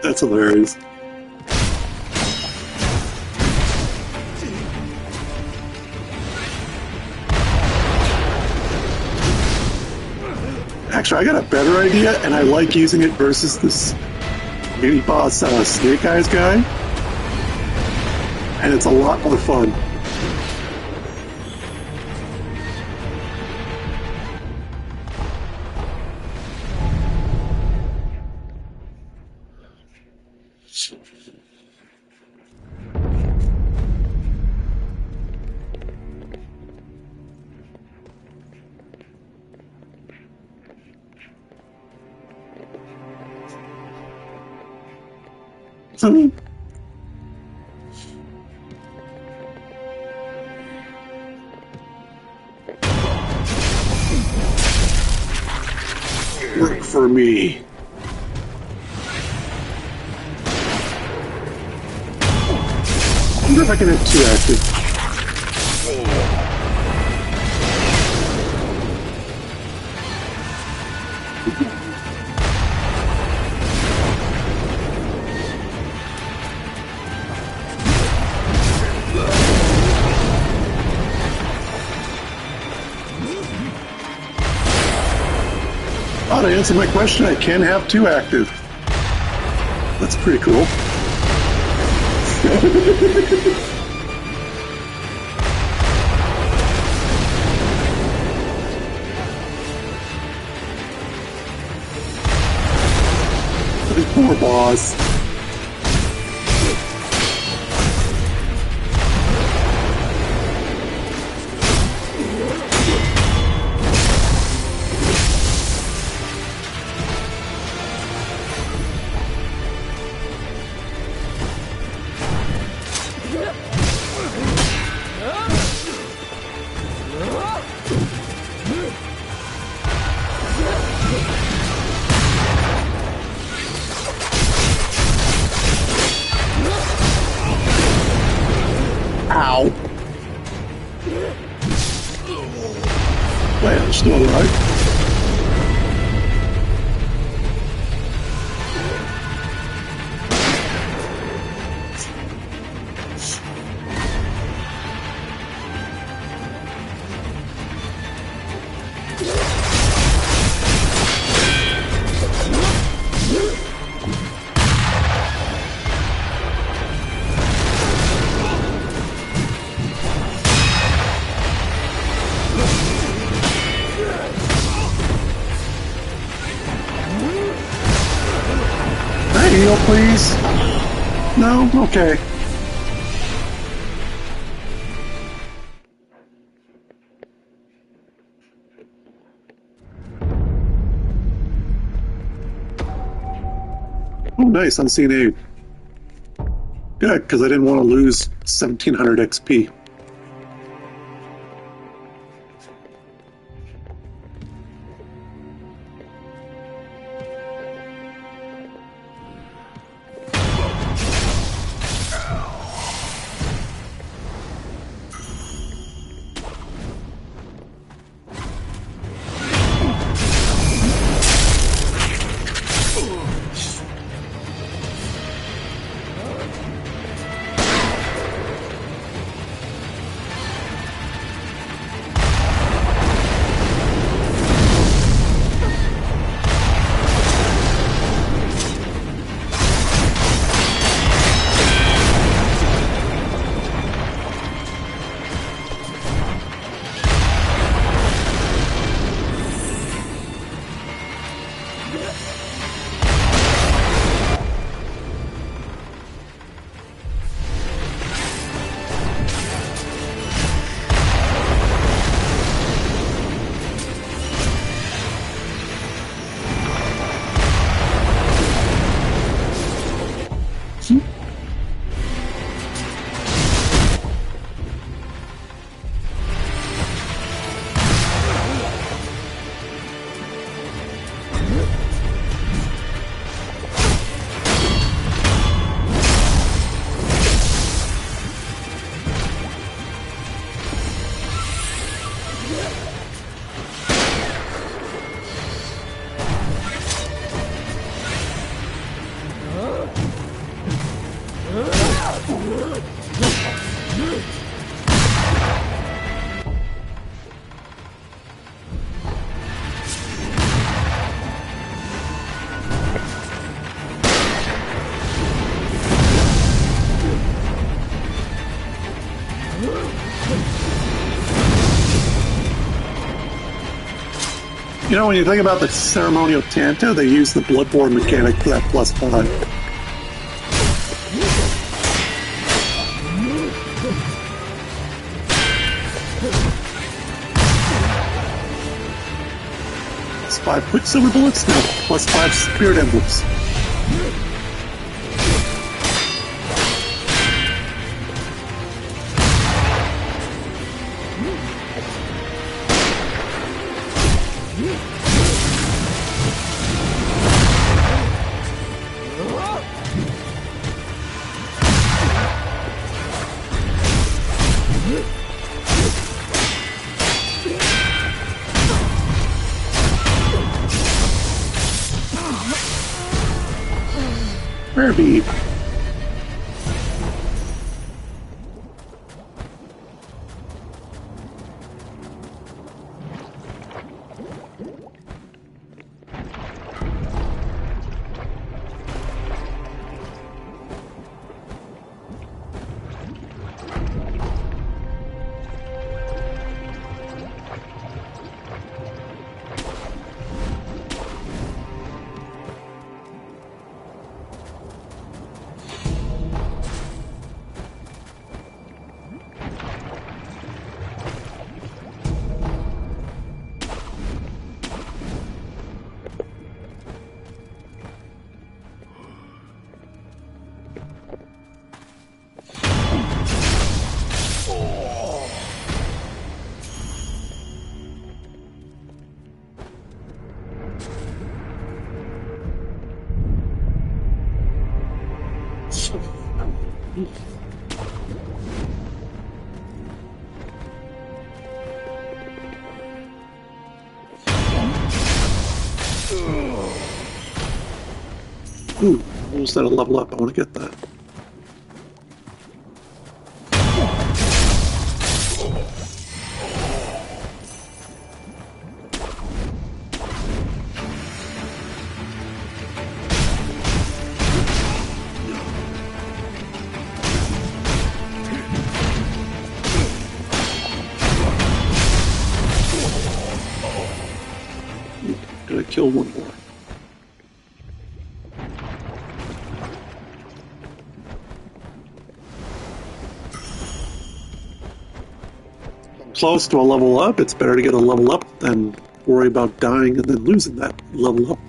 That's hilarious. Actually, I got a better idea, and I like using it versus this mini boss Snake Eyes guy. And it's a lot more fun. Work for me. I wonder if I can have two active. Oh, to answer my question, I can have two active. That's pretty cool. Poor boss. Ow. Well, it's still alive. Heal, please? No? Okay. Oh, nice. Unseen aid. Good, because I didn't want to lose 1700 XP. You know, when you think about the ceremonial Tanto, they use the Bloodborne mechanic for that +5. +5 Quicksilver bullets, no, +5 Spirit Emblems. Rare bead. Ooh, almost at a level up. I want to get that. Gotta kill one more. Close to a level up, it's better to get a level up than worry about dying and then losing that level up.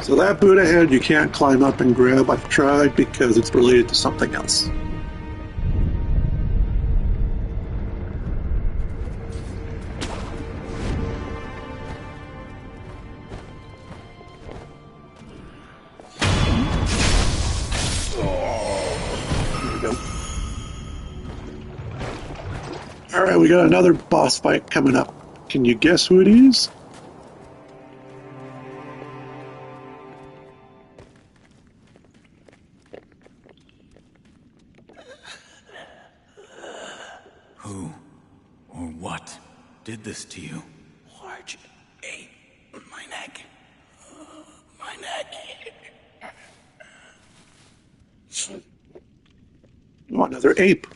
So that Buddha head you can't climb up and grab. I've tried because it's related to something else. Alright, we got another boss fight coming up. Can you guess who it is? Who or what did this to you? Large ape. My neck. My neck. Oh, another ape.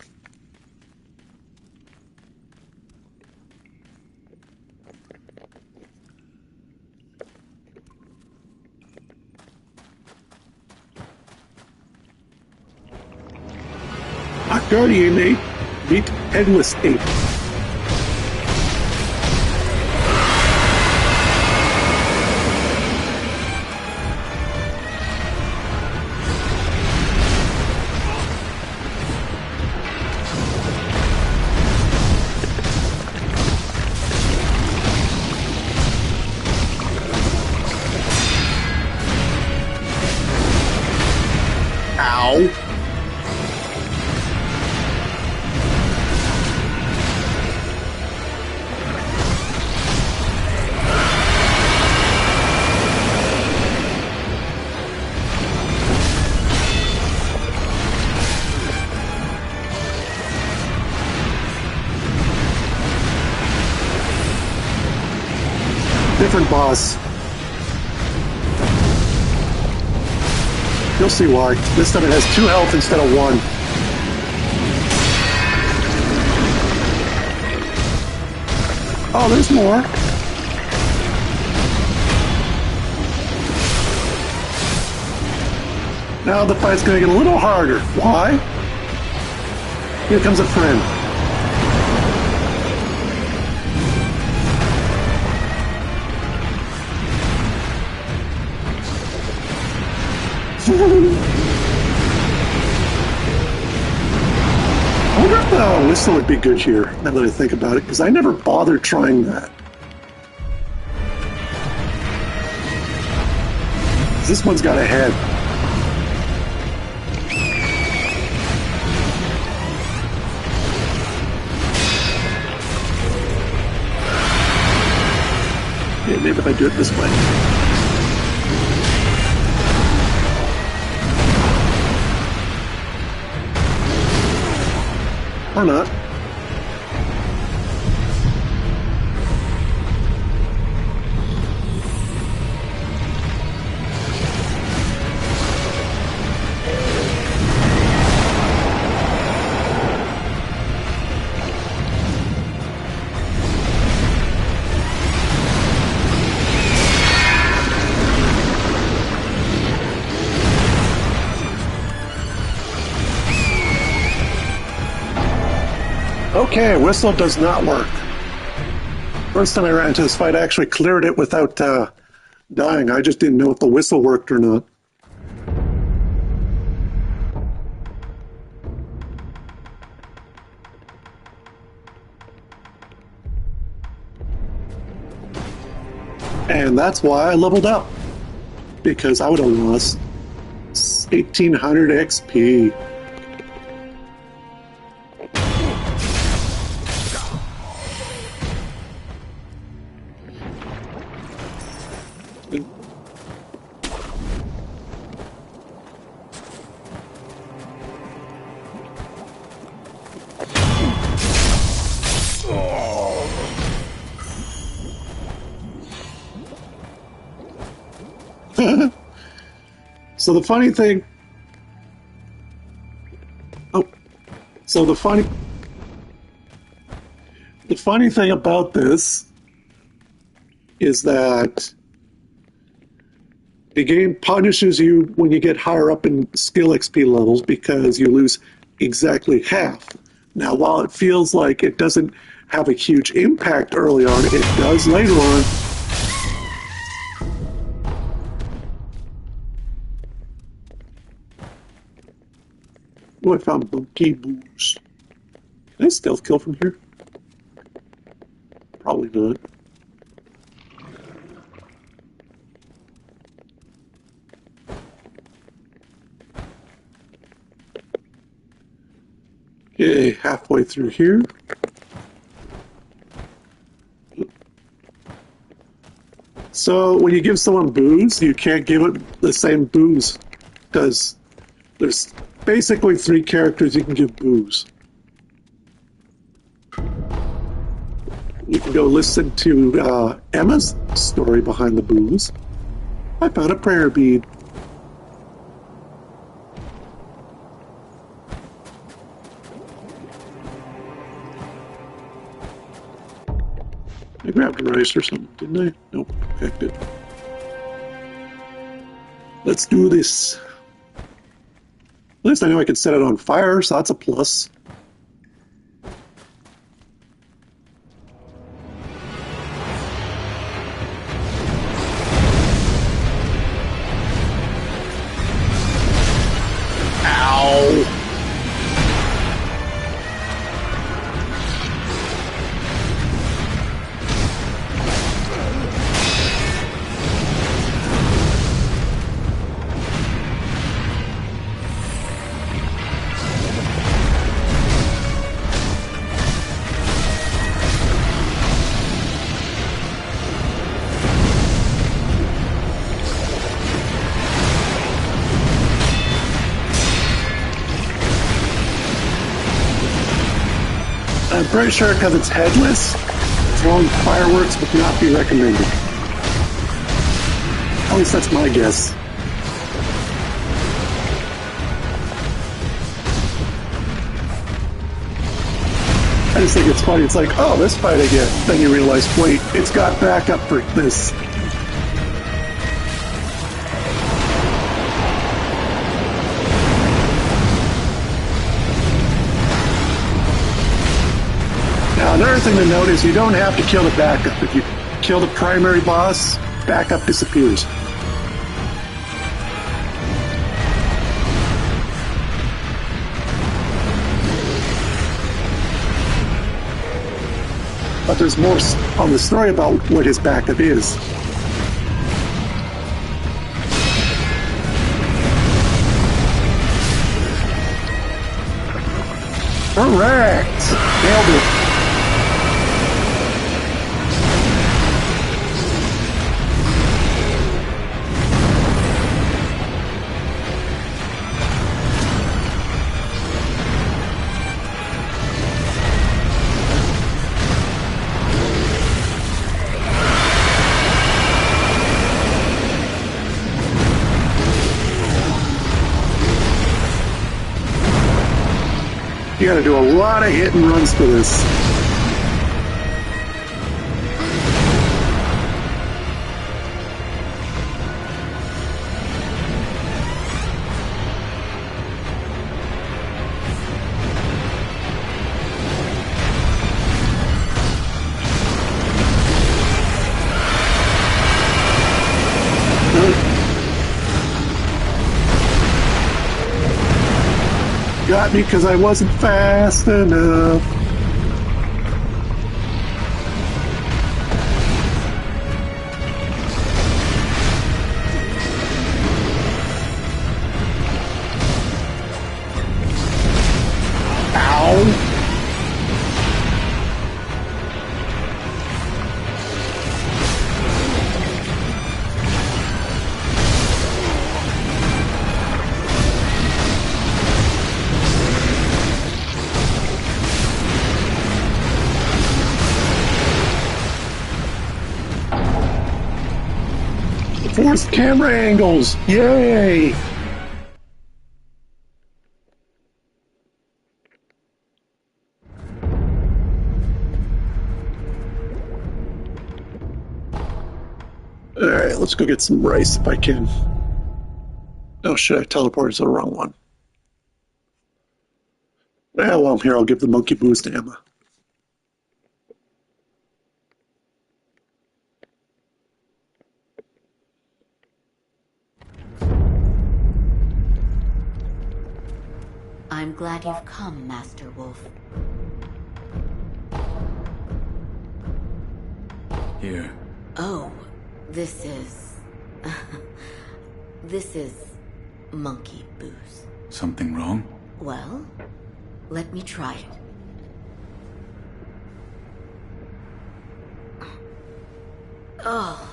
Guardian ape beat headless ape. Ow. different boss. You'll see why. This time it has 2 health instead of 1. Oh, there's more. Now the fight's going to get a little harder. Why? Here comes a friend. I wonder if the whistle would be good here, now that I think about it, because I never bothered trying that. This one's got a head. Yeah, maybe if I do it this way. Or not. Okay, whistle does not work. First time I ran into this fight, I actually cleared it without dying. I just didn't know if the whistle worked or not. And that's why I leveled up. Because I would have lost 1800 XP. So the funny thing... Oh. So the funny thing about this is that the game punishes you when you get higher up in skill XP levels because you lose exactly half. Now, while it feels like it doesn't have a huge impact early on, it does later on. Oh, I found monkey boots. Can I stealth kill from here? Probably not. Okay, halfway through here. So when you give someone booze, you can't give it the same booze because there's basically 3 characters you can give booze. You can go listen to Emma's story behind the booze. I found a prayer bead. I grabbed rice or something, didn't I? Nope. Okay, good. Let's do this. At least I know I can set it on fire, so that's a plus. Ow! I'm pretty sure because it's headless, throwing fireworks would not be recommended. At least that's my guess. I just think it's funny. It's like, oh, this fight again. Then you realize, wait, it's got backup for this. Now, another thing to note is you don't have to kill the backup. If you kill the primary boss, backup disappears. But there's more on the story about what his backup is. Correct! Nailed it. You gotta do a lot of hit and runs for this. Got me because I wasn't fast enough. Ow. Forced camera angles! Yay! Alright, let's go get some rice if I can. Oh shit, I teleported to the wrong one. Well, while I'm here, I'll give the monkey booze to Emma. I'm glad you've come, Master Wolf. Here. Oh, this is... this is monkey booze. Something wrong? Well, let me try it. Oh,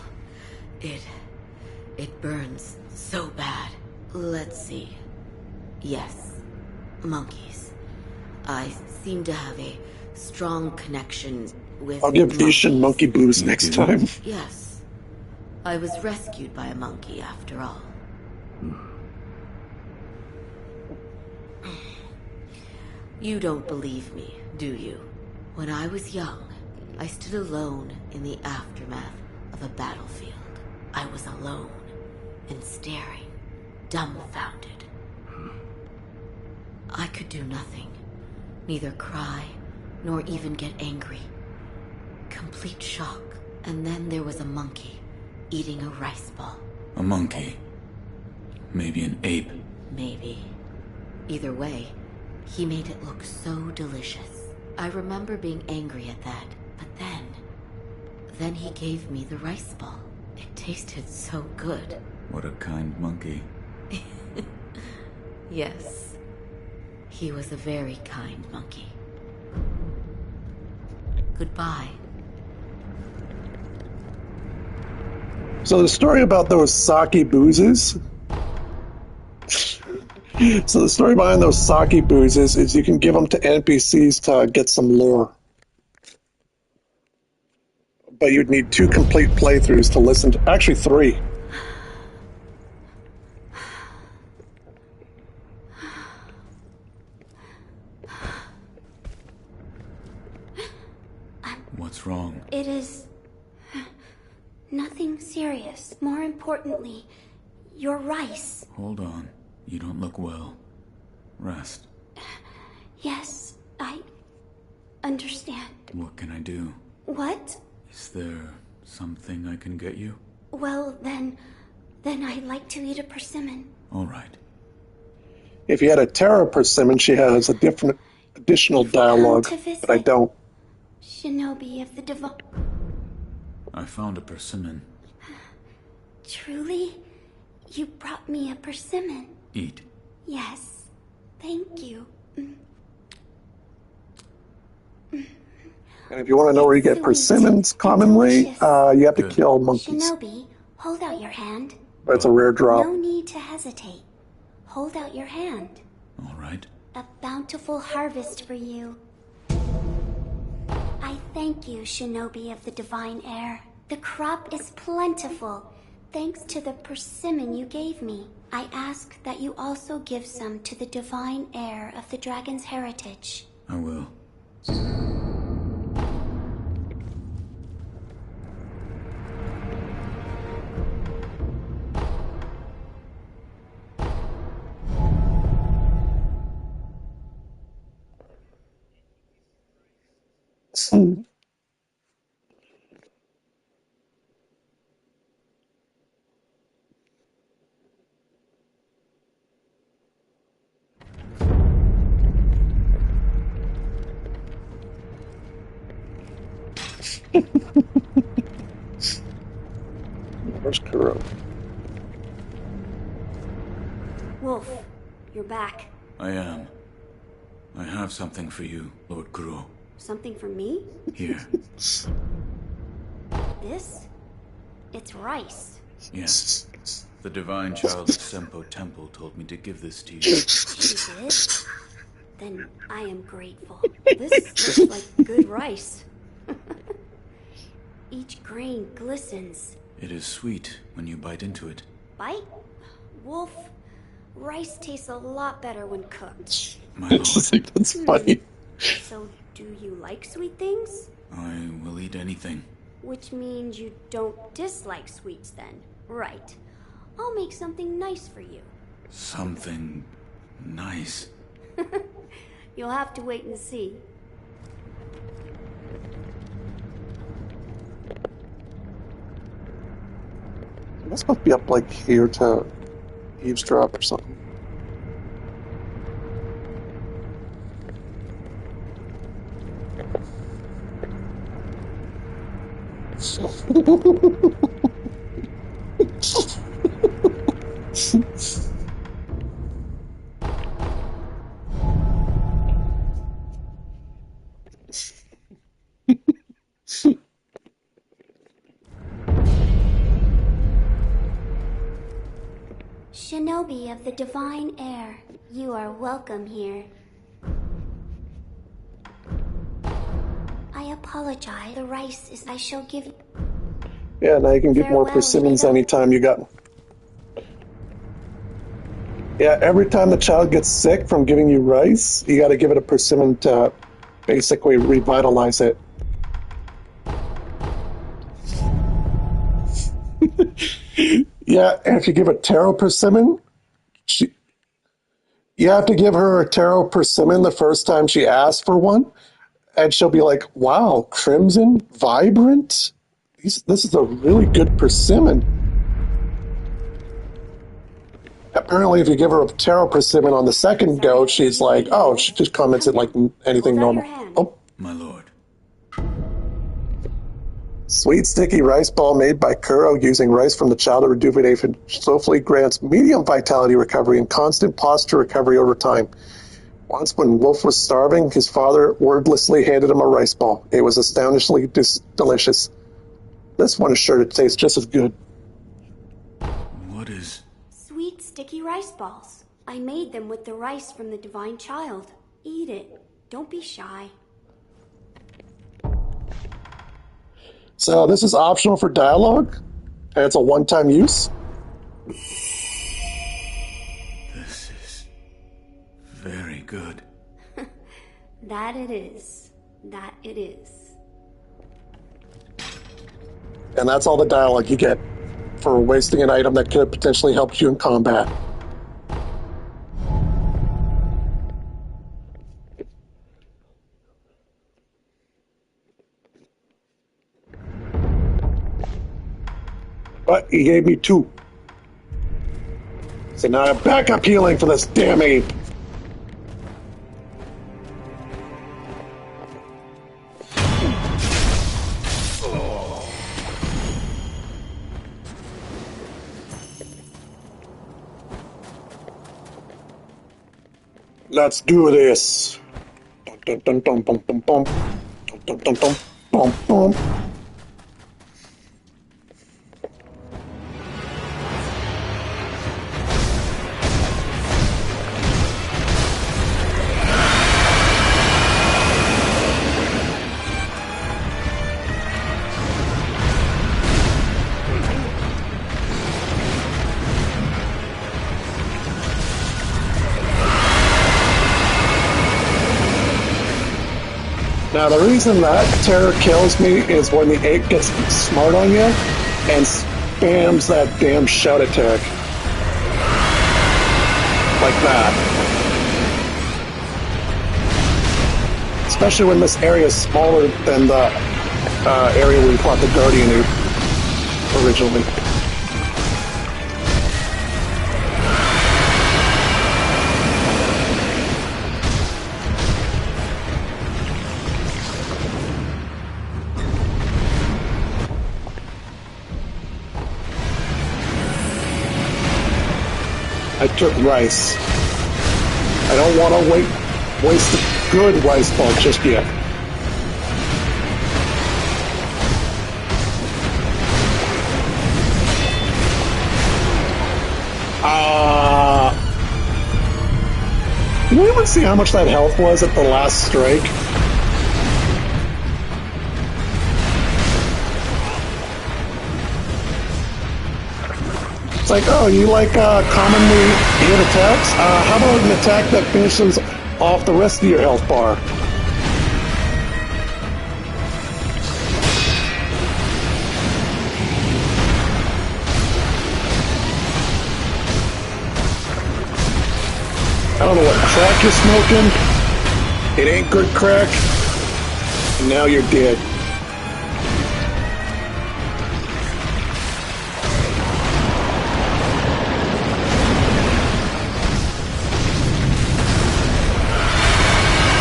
it burns so bad. Let's see. Yes. Monkeys. I seem to have a strong connection with I'll give Ishan monkey booze next time. Yes. I was rescued by a monkey after all. You don't believe me, do you? When I was young, I stood alone in the aftermath of a battlefield. I was alone and staring, dumbfounded. I could do nothing, neither cry nor even get angry. Complete shock. And then there was a monkey eating a rice ball. A monkey? Maybe an ape? Maybe. Either way, he made it look so delicious. I remember being angry at that, but then he gave me the rice ball. It tasted so good. What a kind monkey. Yes. He was a very kind monkey. Goodbye. So the story about those sake boozes. So the story behind those sake boozes is you can give them to NPCs to get some lore. But you'd need 2 complete playthroughs to listen to. Actually, 3. What's wrong? It is nothing serious. More importantly, your rice. Hold on. You don't look well. Rest. Yes, I understand. What can I do? What? Is there something I can get you? Well, then I'd like to eat a persimmon. All right. If you had a tarot persimmon, she has a different additional You've come dialogue, to visit but I don't. Shinobi of the Divine. I found a persimmon. Truly? You brought me a persimmon. Eat. Yes. Thank you. And if you want to know where you get Sweet persimmons and commonly, delicious. you have to Good. kill monkeys. Shinobi, hold out your hand. But it's a rare drop. No need to hesitate. Hold out your hand. All right. A bountiful harvest for you. I thank you, Shinobi of the Divine Air. The crop is plentiful, thanks to the persimmon you gave me. I ask that you also give some to the Divine Heir of the Dragon's Heritage. I will. Where's Kuro? Wolf, you're back. I am. I have something for you, Lord Kuro. Something for me? Here. This? It's rice. Yes. The divine child of Senpo Temple told me to give this to you. She did? Then I am grateful. This looks like good rice. Each grain glistens. It is sweet when you bite into it. Bite? Wolf, rice tastes a lot better when cooked. My lord, That's funny. So, do you like sweet things? I will eat anything. Which means you don't dislike sweets then. Right. I'll make something nice for you. Something nice. You'll have to wait and see. I'm supposed to be up like here to eavesdrop or something. Shinobi of the Divine Air, you are welcome here. I apologize. The rice is I shall give you. Yeah, now you can get more Farewell, persimmons Inigo. anytime you got. Yeah, every time the child gets sick from giving you rice, you got to give it a persimmon to basically revitalize it. Yeah, and if you give a taro persimmon, you have to give her a taro persimmon the first time she asks for one, and she'll be like, "Wow, crimson, vibrant. This is a really good persimmon." Apparently, if you give her a taro persimmon on the second go, she's like, "Oh," she just commented like anything Hold out normal. your hand. Oh. My lord. Sweet sticky rice ball made by Kuro using rice from the childhood rejuvenation soulfully grants medium vitality recovery and constant posture recovery over time. Once when Wolf was starving, his father wordlessly handed him a rice ball. It was astonishingly delicious. This one is sure to taste just as good. What is... Sweet sticky rice balls. I made them with the rice from the Divine Child. Eat it. Don't be shy. So this is optional for dialogue, and it's a one-time use. This is... very good. That it is. That it is. And that's all the dialogue you get for wasting an item that could have potentially helped you in combat. But he gave me 2. So now I have backup healing for this damn ape. Let's do this. Dun, dun, dun, dun, dun, dun, dun, dun, dun, dun, dun. Now, the reason that terror kills me is when the ape gets smart on you and spams that damn shout attack. Like that. Especially when this area is smaller than the area where we fought the Guardian ape originally. I took rice. I don't want to waste the good rice ball just yet. Did anyone see how much that health was at the last strike? It's like, oh, you like commonly hit attacks? How about an attack that finishes off the rest of your health bar? I don't know what crack you're smoking. It ain't good crack. And now you're dead.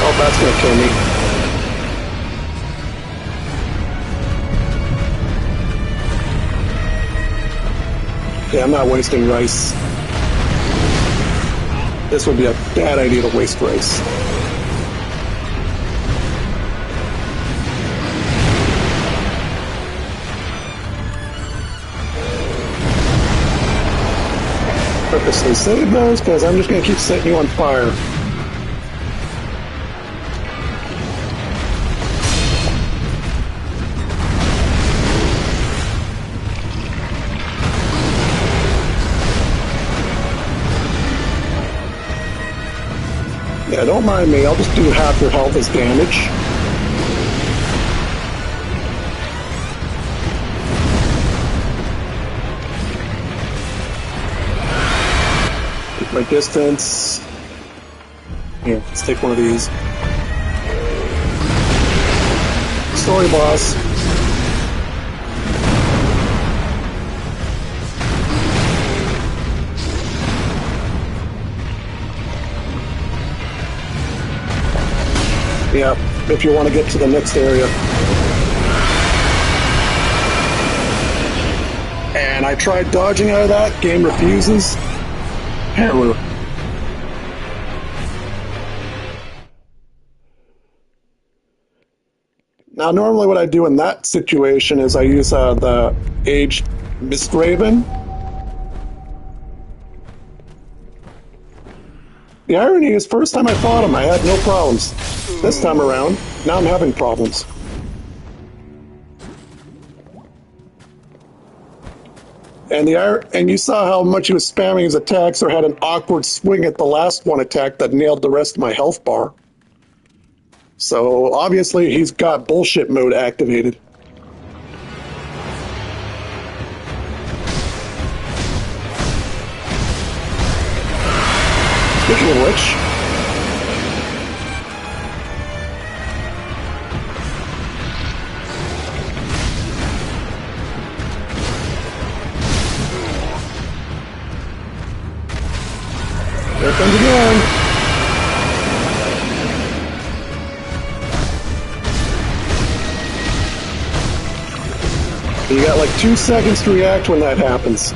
Oh, that's gonna kill me. Yeah, I'm not wasting rice. This would be a bad idea to waste rice. Purposely save those, because I'm just going to keep setting you on fire. Yeah, don't mind me. I'll just do half your health as damage. Keep my distance. Here, let's take one of these. Sorry, boss. Yeah, if you want to get to the next area. And I tried dodging out of that, game refuses. Hammer. Now, normally what I do in that situation is I use the aged Mist Raven. The irony is, first time I fought him, I had no problems. This time around, now I'm having problems. And you saw how much he was spamming his attacks, or had an awkward swing at the last one attack that nailed the rest of my health bar. So obviously he's got bullshit mode activated. Speaking of which, there comes again. You got like 2 seconds to react when that happens.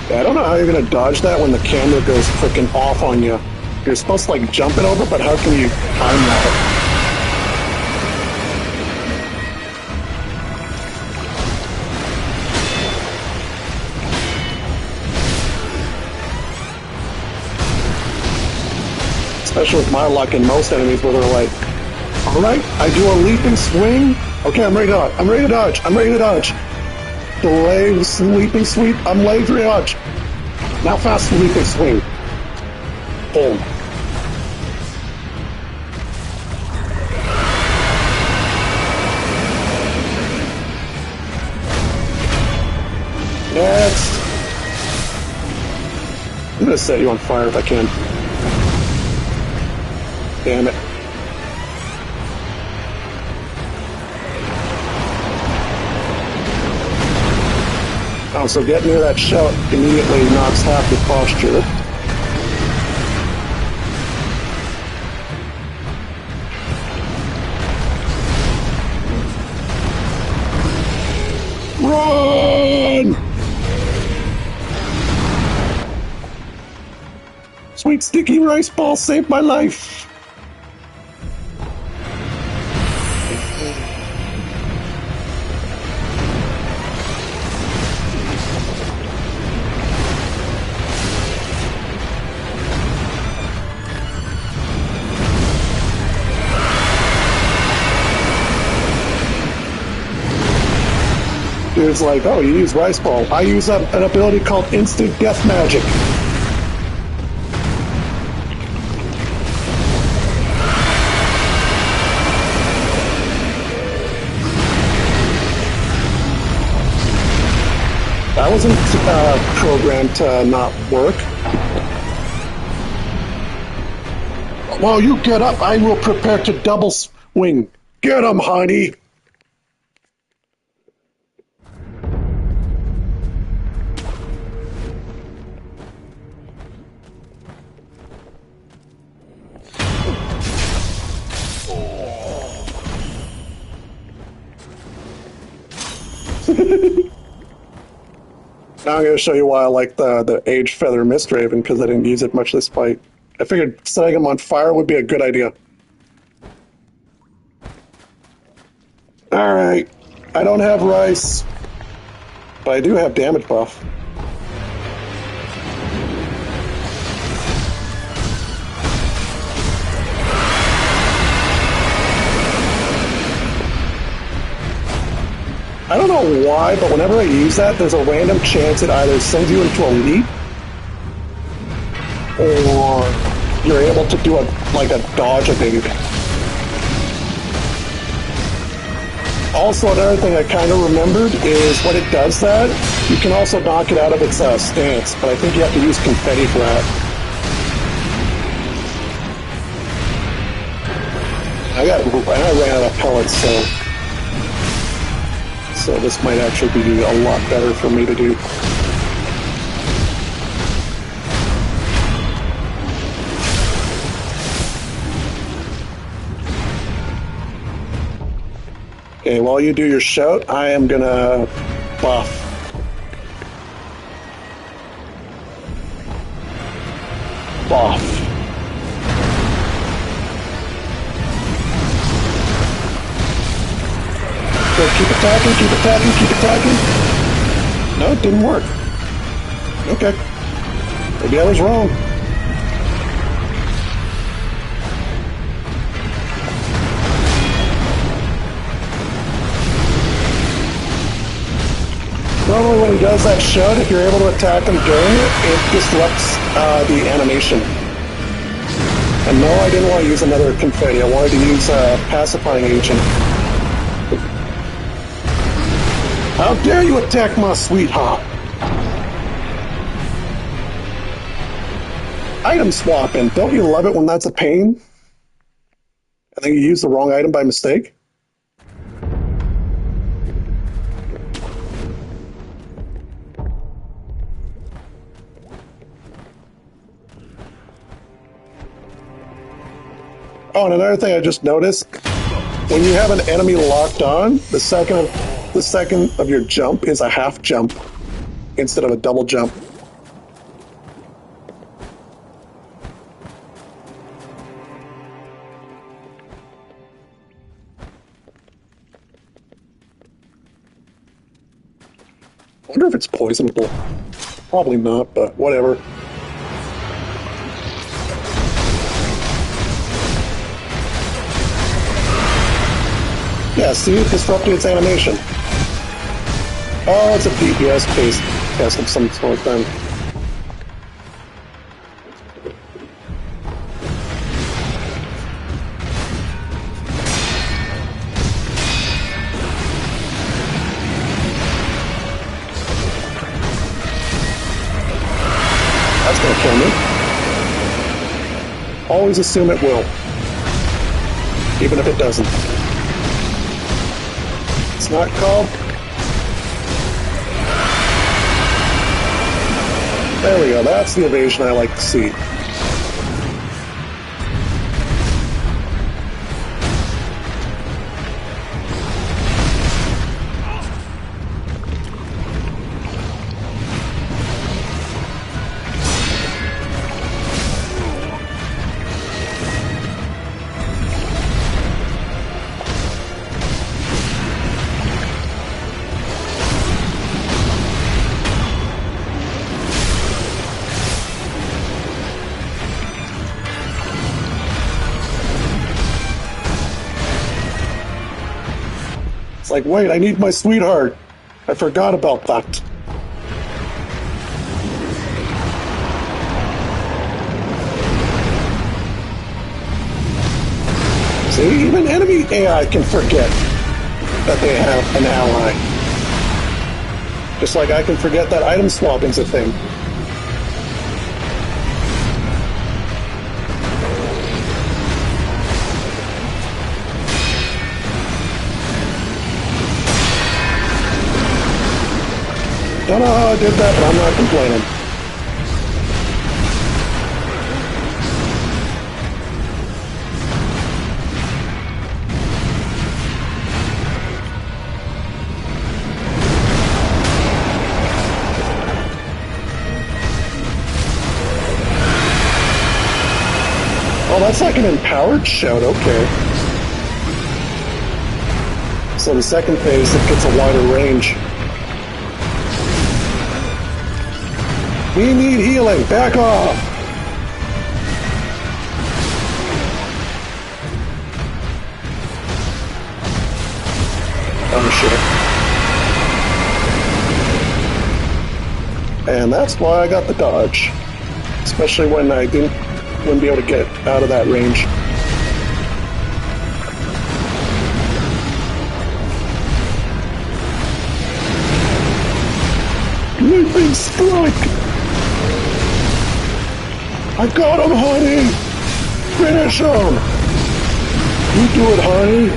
I don't know how you're gonna dodge that when the camera goes freaking off on you. You're supposed to like jump it over, but how can you time that? Especially with my luck and most enemies where they're like, alright, I do a leaping swing. Okay, I'm ready to dodge. I'm ready to dodge. I'm ready to dodge. Delay, leaping sweep. I'm ready to dodge. Now fast leaping swing. Boom. Next. I'm gonna set you on fire if I can. Damn it. Oh, so getting near that shout immediately knocks half your posture. Run! Sweet sticky rice ball saved my life. Dude's like, oh, you use rice ball. I use an ability called instant death magic. That wasn't programmed to not work. Well, you get up. I will prepare to double swing. Get him, honey. Now I'm going to show you why I like the Age Feather Mistraven, because I didn't use it much this fight. I figured setting him on fire would be a good idea. Alright, I don't have rice, but I do have damage buff. I don't know why, but whenever I use that, there's a random chance it either sends you into a leap, or you're able to do a dodge maybe. Also, another thing I kind of remembered is when it does that, you can also knock it out of its stance, but I think you have to use confetti for that. I ran out of pellets, so this might actually be a lot better for me to do. Okay, while you do your shout, I am gonna buff. Buff. So keep attacking, keep attacking, keep attacking. No, it didn't work. Okay. Maybe I was wrong. Normally when he does that shot, if you're able to attack him during it, it disrupts the animation. And no, I didn't want to use another confetti. I wanted to use a pacifying agent. How dare you attack my sweetheart? Item swapping. Don't you love it when that's a pain? I think you used the wrong item by mistake. Oh, and another thing I just noticed, when you have an enemy locked on, the second of your jump is a half jump instead of a double jump. I wonder if it's poisonable. Probably not, but whatever. Yeah, see, it disrupted its animation. Oh, it's a DPS-based test of some sort then. That's gonna kill me. Always assume it will. Even if it doesn't. It's not called. There we go, that's the evasion I like to see. It's like, wait, I need my sweetheart. I forgot about that. See, even enemy AI can forget that they have an ally. Just like I can forget that item swapping's a thing. Don't know how I did that, but I'm not complaining. Oh, that's like an empowered shout, okay. So the second phase, it gets a wider range. We need healing. Back off. Oh shit. And that's why I got the dodge. Especially when I wouldn't be able to get out of that range. Leaping strike! I got him, honey! Finish him! You do it, honey!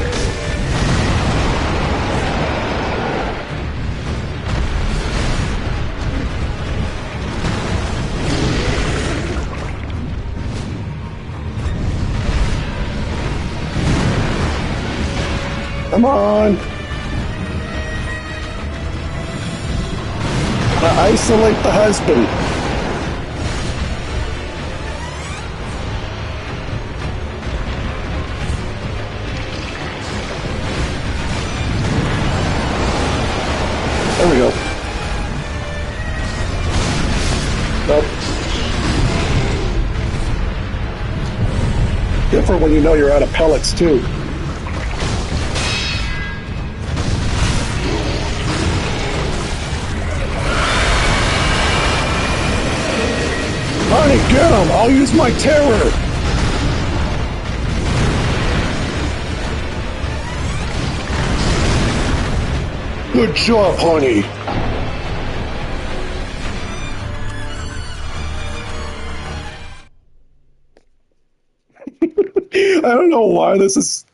Come on! Isolate the husband. There we go. Nope. Different when you know you're out of pellets, too. Honey, get him! I'll use my terror! Good job, honey! I don't know why this is...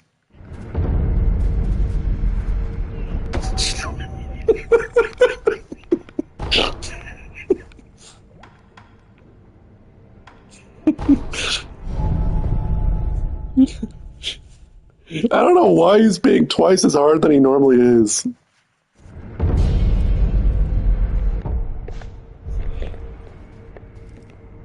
I don't know why he's being twice as hard than he normally is.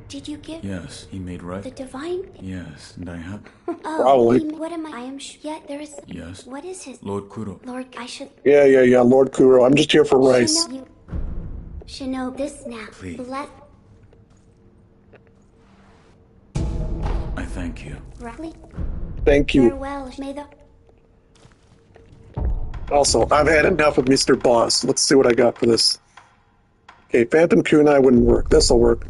Did you give? Yes, he made right. The divine? Yes, and I have. Oh, Probably. what am I am yet there is. Yes. What is his? Lord Kuro. Lord, I should. Yeah, Lord Kuro. I'm just here for rice. Shino, this now. Please. Let. I thank you. Riley. Thank you. Farewell. May the. Also, I've had enough of Mr. Boss. Let's see what I got for this. Okay, Phantom Kunai wouldn't work. This'll work.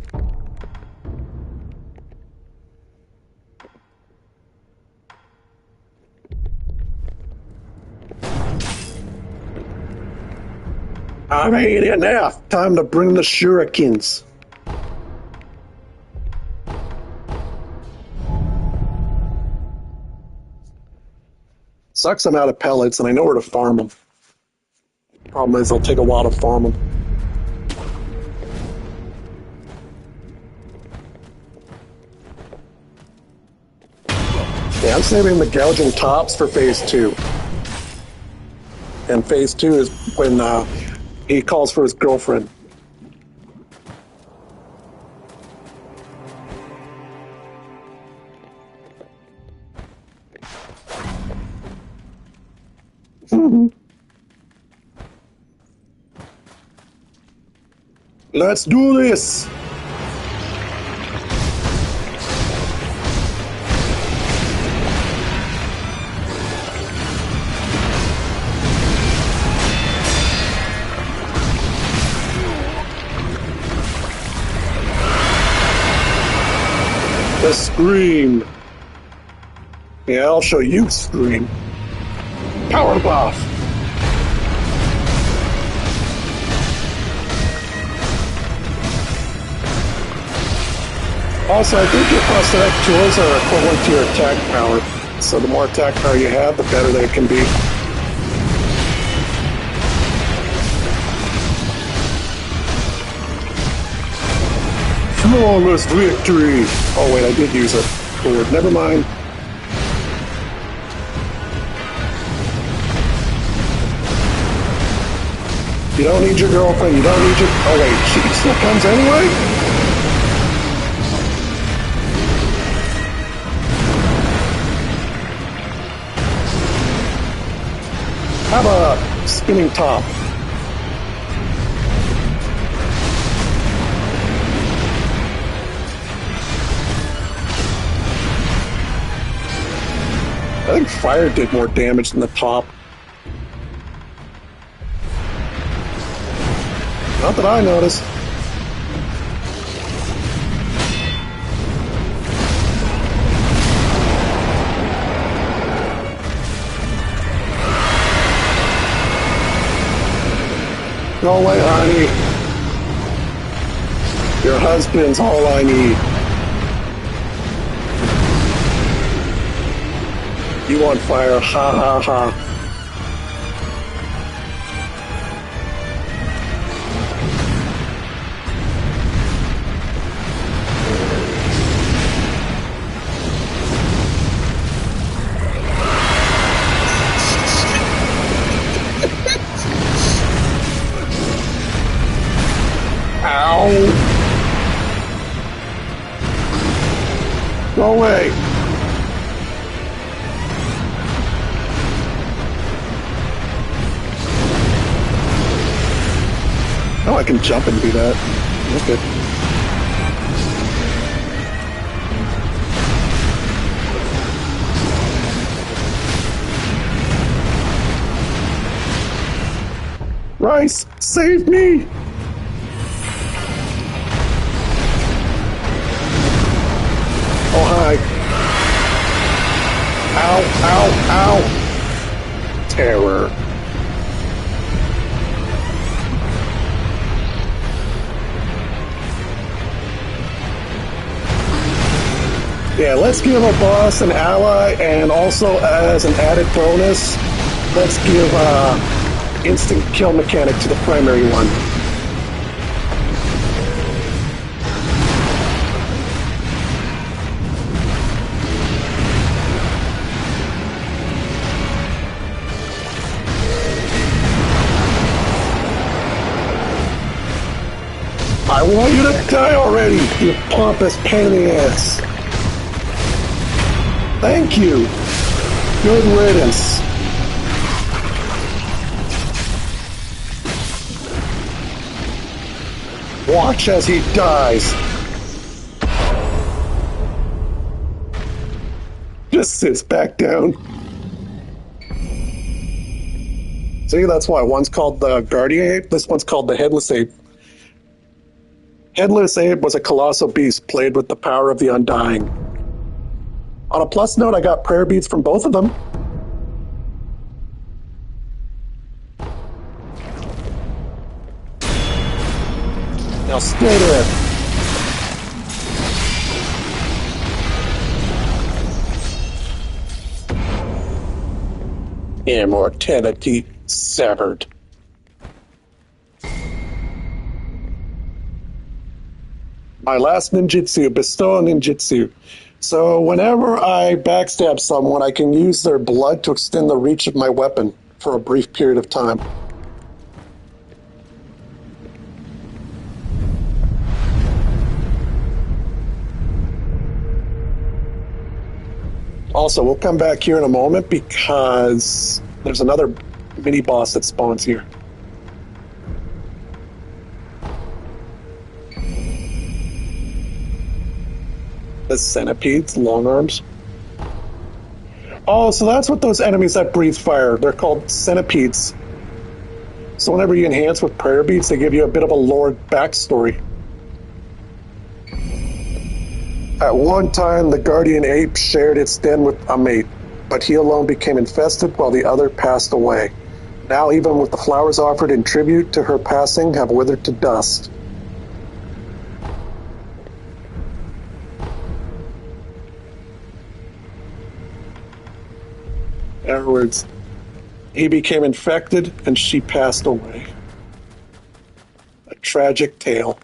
I've had enough. Time to bring the shurikens. Sucks I'm out of pellets and I know where to farm them. Problem is, it'll take a while to farm them. Yeah, I'm saving the gouging tops for phase 2. And phase 2 is when he calls for his girlfriend. Let's do this! The scream. Yeah, I'll show you scream. Power buff. Also, I think your prosthetic tools are equivalent to your attack power. So the more attack power you have, the better they can be. Flawless victory! Oh wait, I did use it. Forward. Never mind. You don't need your girlfriend, you don't need your... Oh wait, she still comes anyway? Have a spinning top. I think fire did more damage than the top. Not that I noticed. Go away, honey. Your husband's all I need. You on fire, ha ha ha. Ow! Go away! Oh, I can jump and do that. Okay. Rice, save me! Oh, hi. Ow, ow, ow! Terror. Yeah, let's give a boss an ally, and also as an added bonus, let's give instant kill mechanic to the primary one. I want you to die already, you pompous pain in the ass. Thank you. Good riddance. Watch as he dies. Just sits back down. See, that's why one's called the Guardian Ape, this one's called the Headless Ape. Headless Ape was a colossal beast played with the power of the Undying. On a plus note, I got prayer beads from both of them. Now stay there. Immortality severed. My last ninjutsu, bestow ninjutsu. So whenever I backstab someone, I can use their blood to extend the reach of my weapon for a brief period of time. Also, we'll come back here in a moment because there's another mini-boss that spawns here. The centipedes, long arms. Oh, so that's what those enemies that breathe fire, they're called centipedes. So whenever you enhance with prayer beads, they give you a bit of a lore backstory. At one time, the guardian ape shared its den with a mate, but he alone became infested while the other passed away. Now even with the flowers offered in tribute to her passing have withered to dust. In other words, he became infected and she passed away. A tragic tale.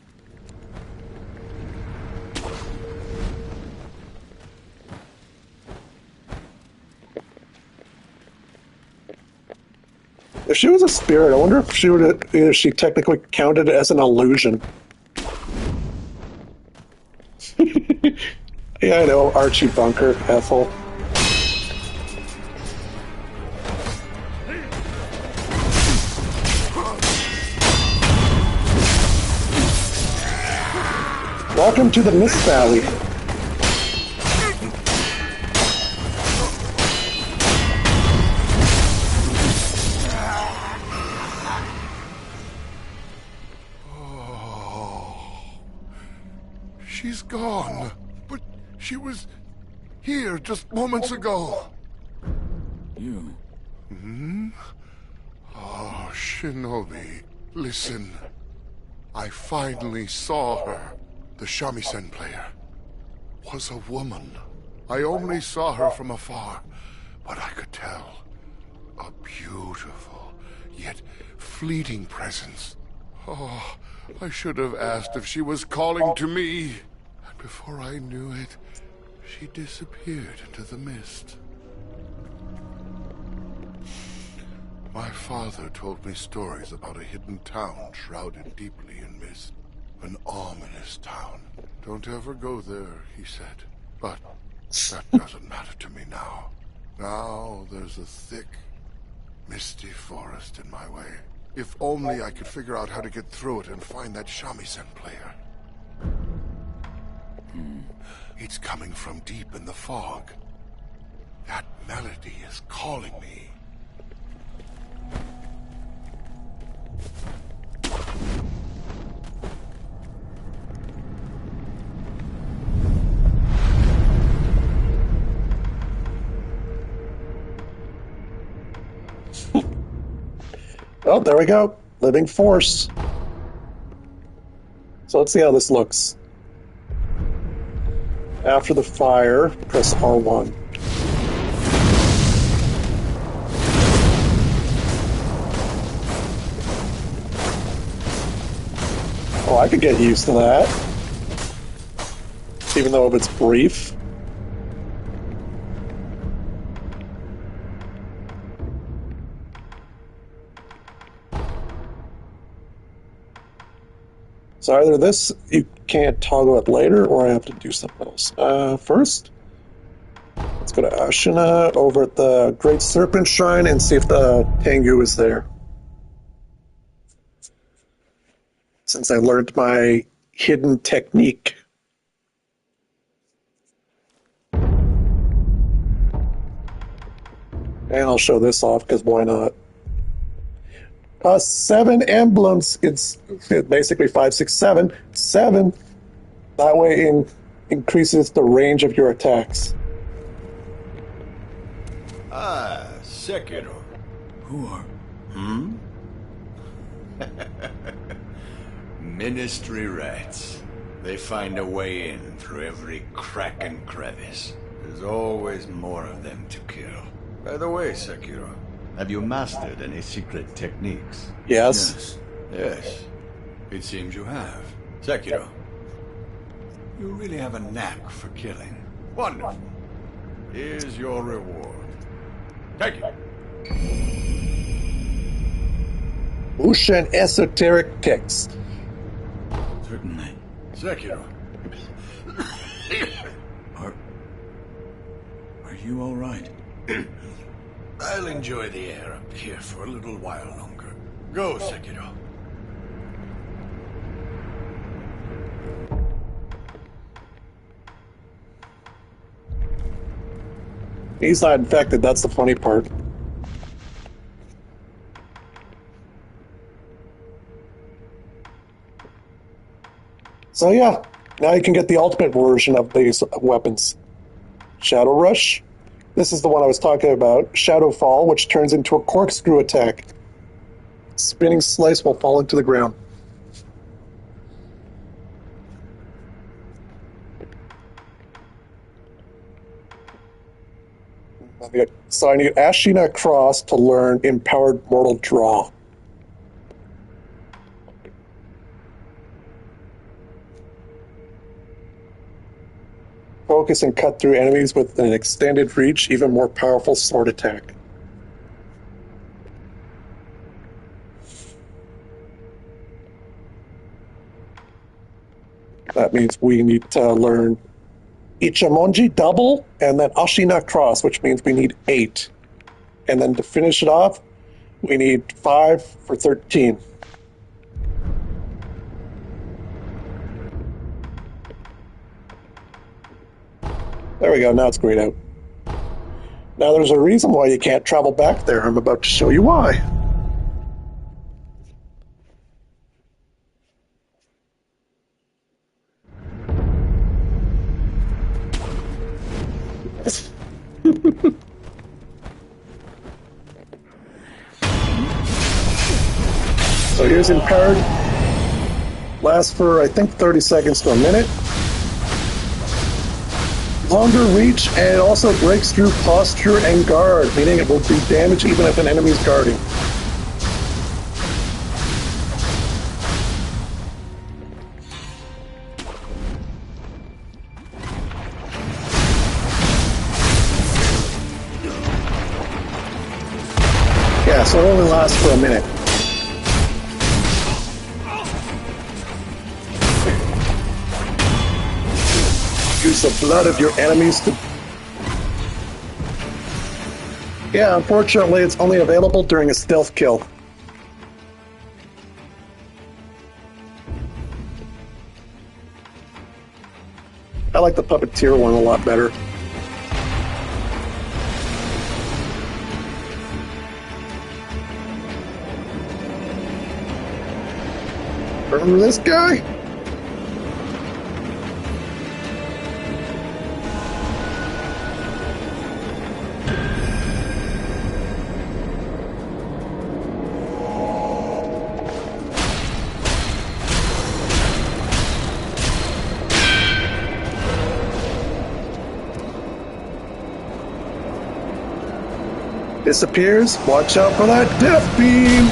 If she was a spirit, I wonder if she technically counted as an illusion. Yeah, I know, Archie Bunker, Ethel. Welcome to the Mist Valley. She's gone, but she was here just moments ago. You? Oh, Shinobi, listen. I finally saw her. The shamisen player was a woman. I only saw her from afar, but I could tell. A beautiful, yet fleeting presence. Oh, I should have asked if she was calling to me. And before I knew it, she disappeared into the mist. My father told me stories about a hidden town shrouded deeply in mist. An ominous town. Don't ever go there, he said. But that doesn't matter to me now. Now there's a thick, misty forest in my way. If only I could figure out how to get through it and find that shamisen player. It's coming from deep in the fog. That melody is calling me. Oh, there we go. Living force. So let's see how this looks. After the fire, press R1. Oh, I could get used to that. Even though if it's brief. So either this, you can't toggle it later, or I have to do something else. First, let's go to Ashina over at the Great Serpent Shrine and see if the Tengu is there. Since I learned my hidden technique. And I'll show this off, because why not? 7 emblems. It's basically 5, 6, 7. 7. That way increases the range of your attacks. Ah, Sekiro. Who are... Ministry rats. They find a way in through every crack and crevice. There's always more of them to kill. By the way, Sekiro, have you mastered any secret techniques? Yes. Yes. It seems you have. Sekiro, you really have a knack for killing. Wonderful. Here's your reward. Take it. Ushan esoteric text. Certainly. Sekiro. Are you all right? I'll enjoy the air up here for a little while longer. Go, Sekiro. He's not infected, that's the funny part. So yeah, now you can get the ultimate version of these weapons. Shadow Rush. This is the one I was talking about. Shadow Fall, which turns into a corkscrew attack. Spinning slice while falling to the ground. So I need Ashina Cross to learn Empowered Mortal Draw. Focus and cut through enemies with an extended reach, even more powerful sword attack. That means we need to learn Ichimonji double and then Ashina Cross, which means we need 8. And then to finish it off, we need 5 for 13. There we go, now it's grayed out. Now there's a reason why you can't travel back there. I'm about to show you why. So here's Empowered. Lasts for, I think, 30 seconds to a minute. Longer reach, and it also breaks through posture and guard, meaning it will do damage even if an enemy's guarding. Yeah, so it only lasts for a minute. Use the blood of your enemies to... Yeah, unfortunately, it's only available during a stealth kill. I like the Puppeteer one a lot better. Remember this guy? Disappears. Watch out for that death beam.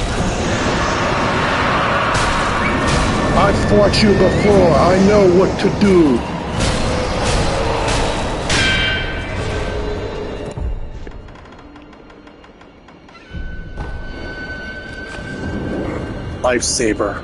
I've fought you before. I know what to do. Lifesaver.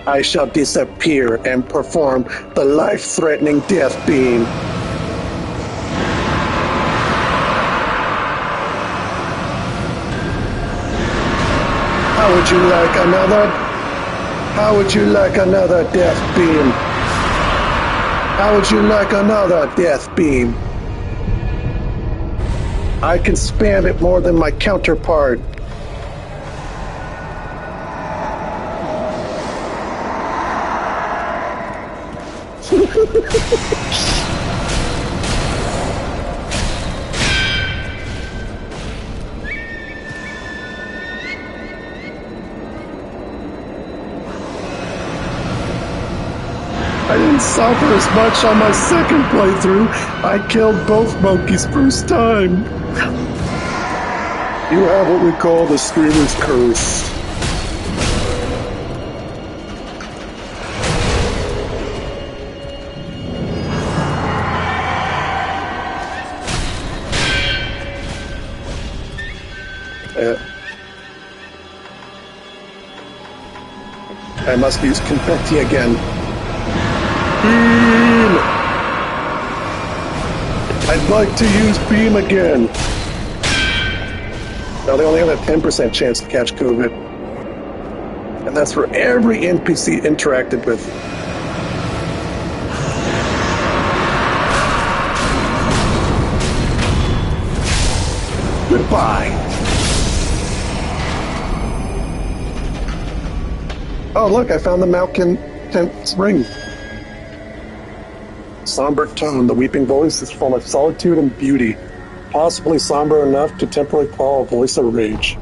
I shall disappear and perform the life-threatening death beam. How would you like another? How would you like another death beam? How would you like another death beam? I can spam it more than my counterpart. I didn't suffer as much on my second playthrough. I killed both monkeys first time. You have what we call the Streamer's Curse. I must use confetti again. Beam! I'd like to use beam again. Now they only have a 10% chance to catch COVID. And that's for every NPC interacted with. Goodbye. Oh, look, I found the malcontent ring. Somber tone, the weeping voice is full of solitude and beauty, possibly somber enough to temporarily call a voice of rage.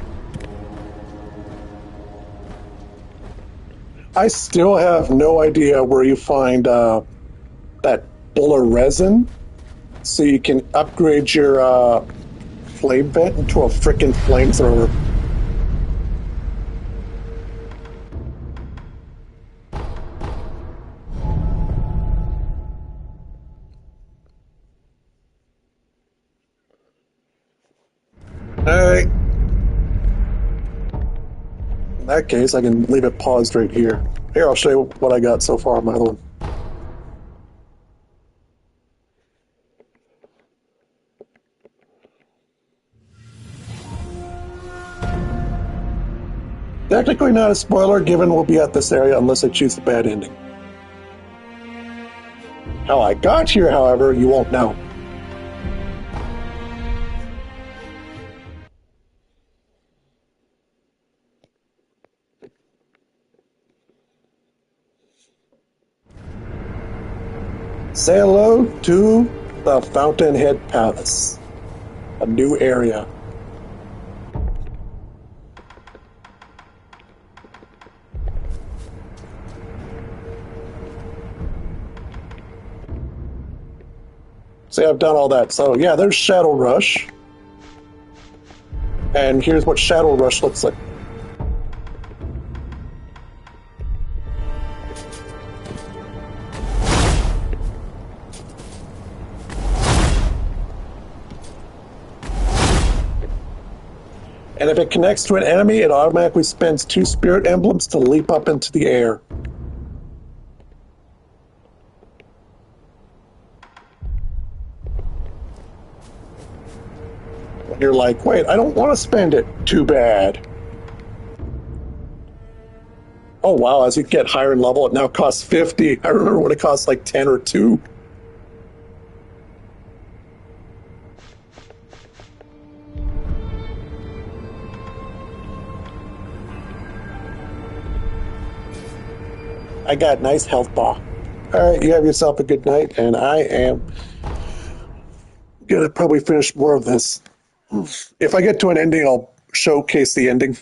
I still have no idea where you find that buller resin, so you can upgrade your flame vent into a frickin' flamethrower. Alright. In that case, I can leave it paused right here. Here, I'll show you what I got so far on my other one. Technically not a spoiler, given we'll be at this area unless I choose the bad ending. How I got here, however, you won't know. Say hello to the Fountainhead Palace, a new area. See, I've done all that. So yeah, there's Shadow Rush. And here's what Shadow Rush looks like. And if it connects to an enemy, it automatically spends 2 spirit emblems to leap up into the air. and you're like, wait, I don't want to spend it. Too bad. Oh wow, as you get higher in level, it now costs 50. I remember when it cost like 10 or 2. I got a nice health bar. Alright, you have yourself a good night, and I am gonna probably finish more of this. If I get to an ending, I'll showcase the ending.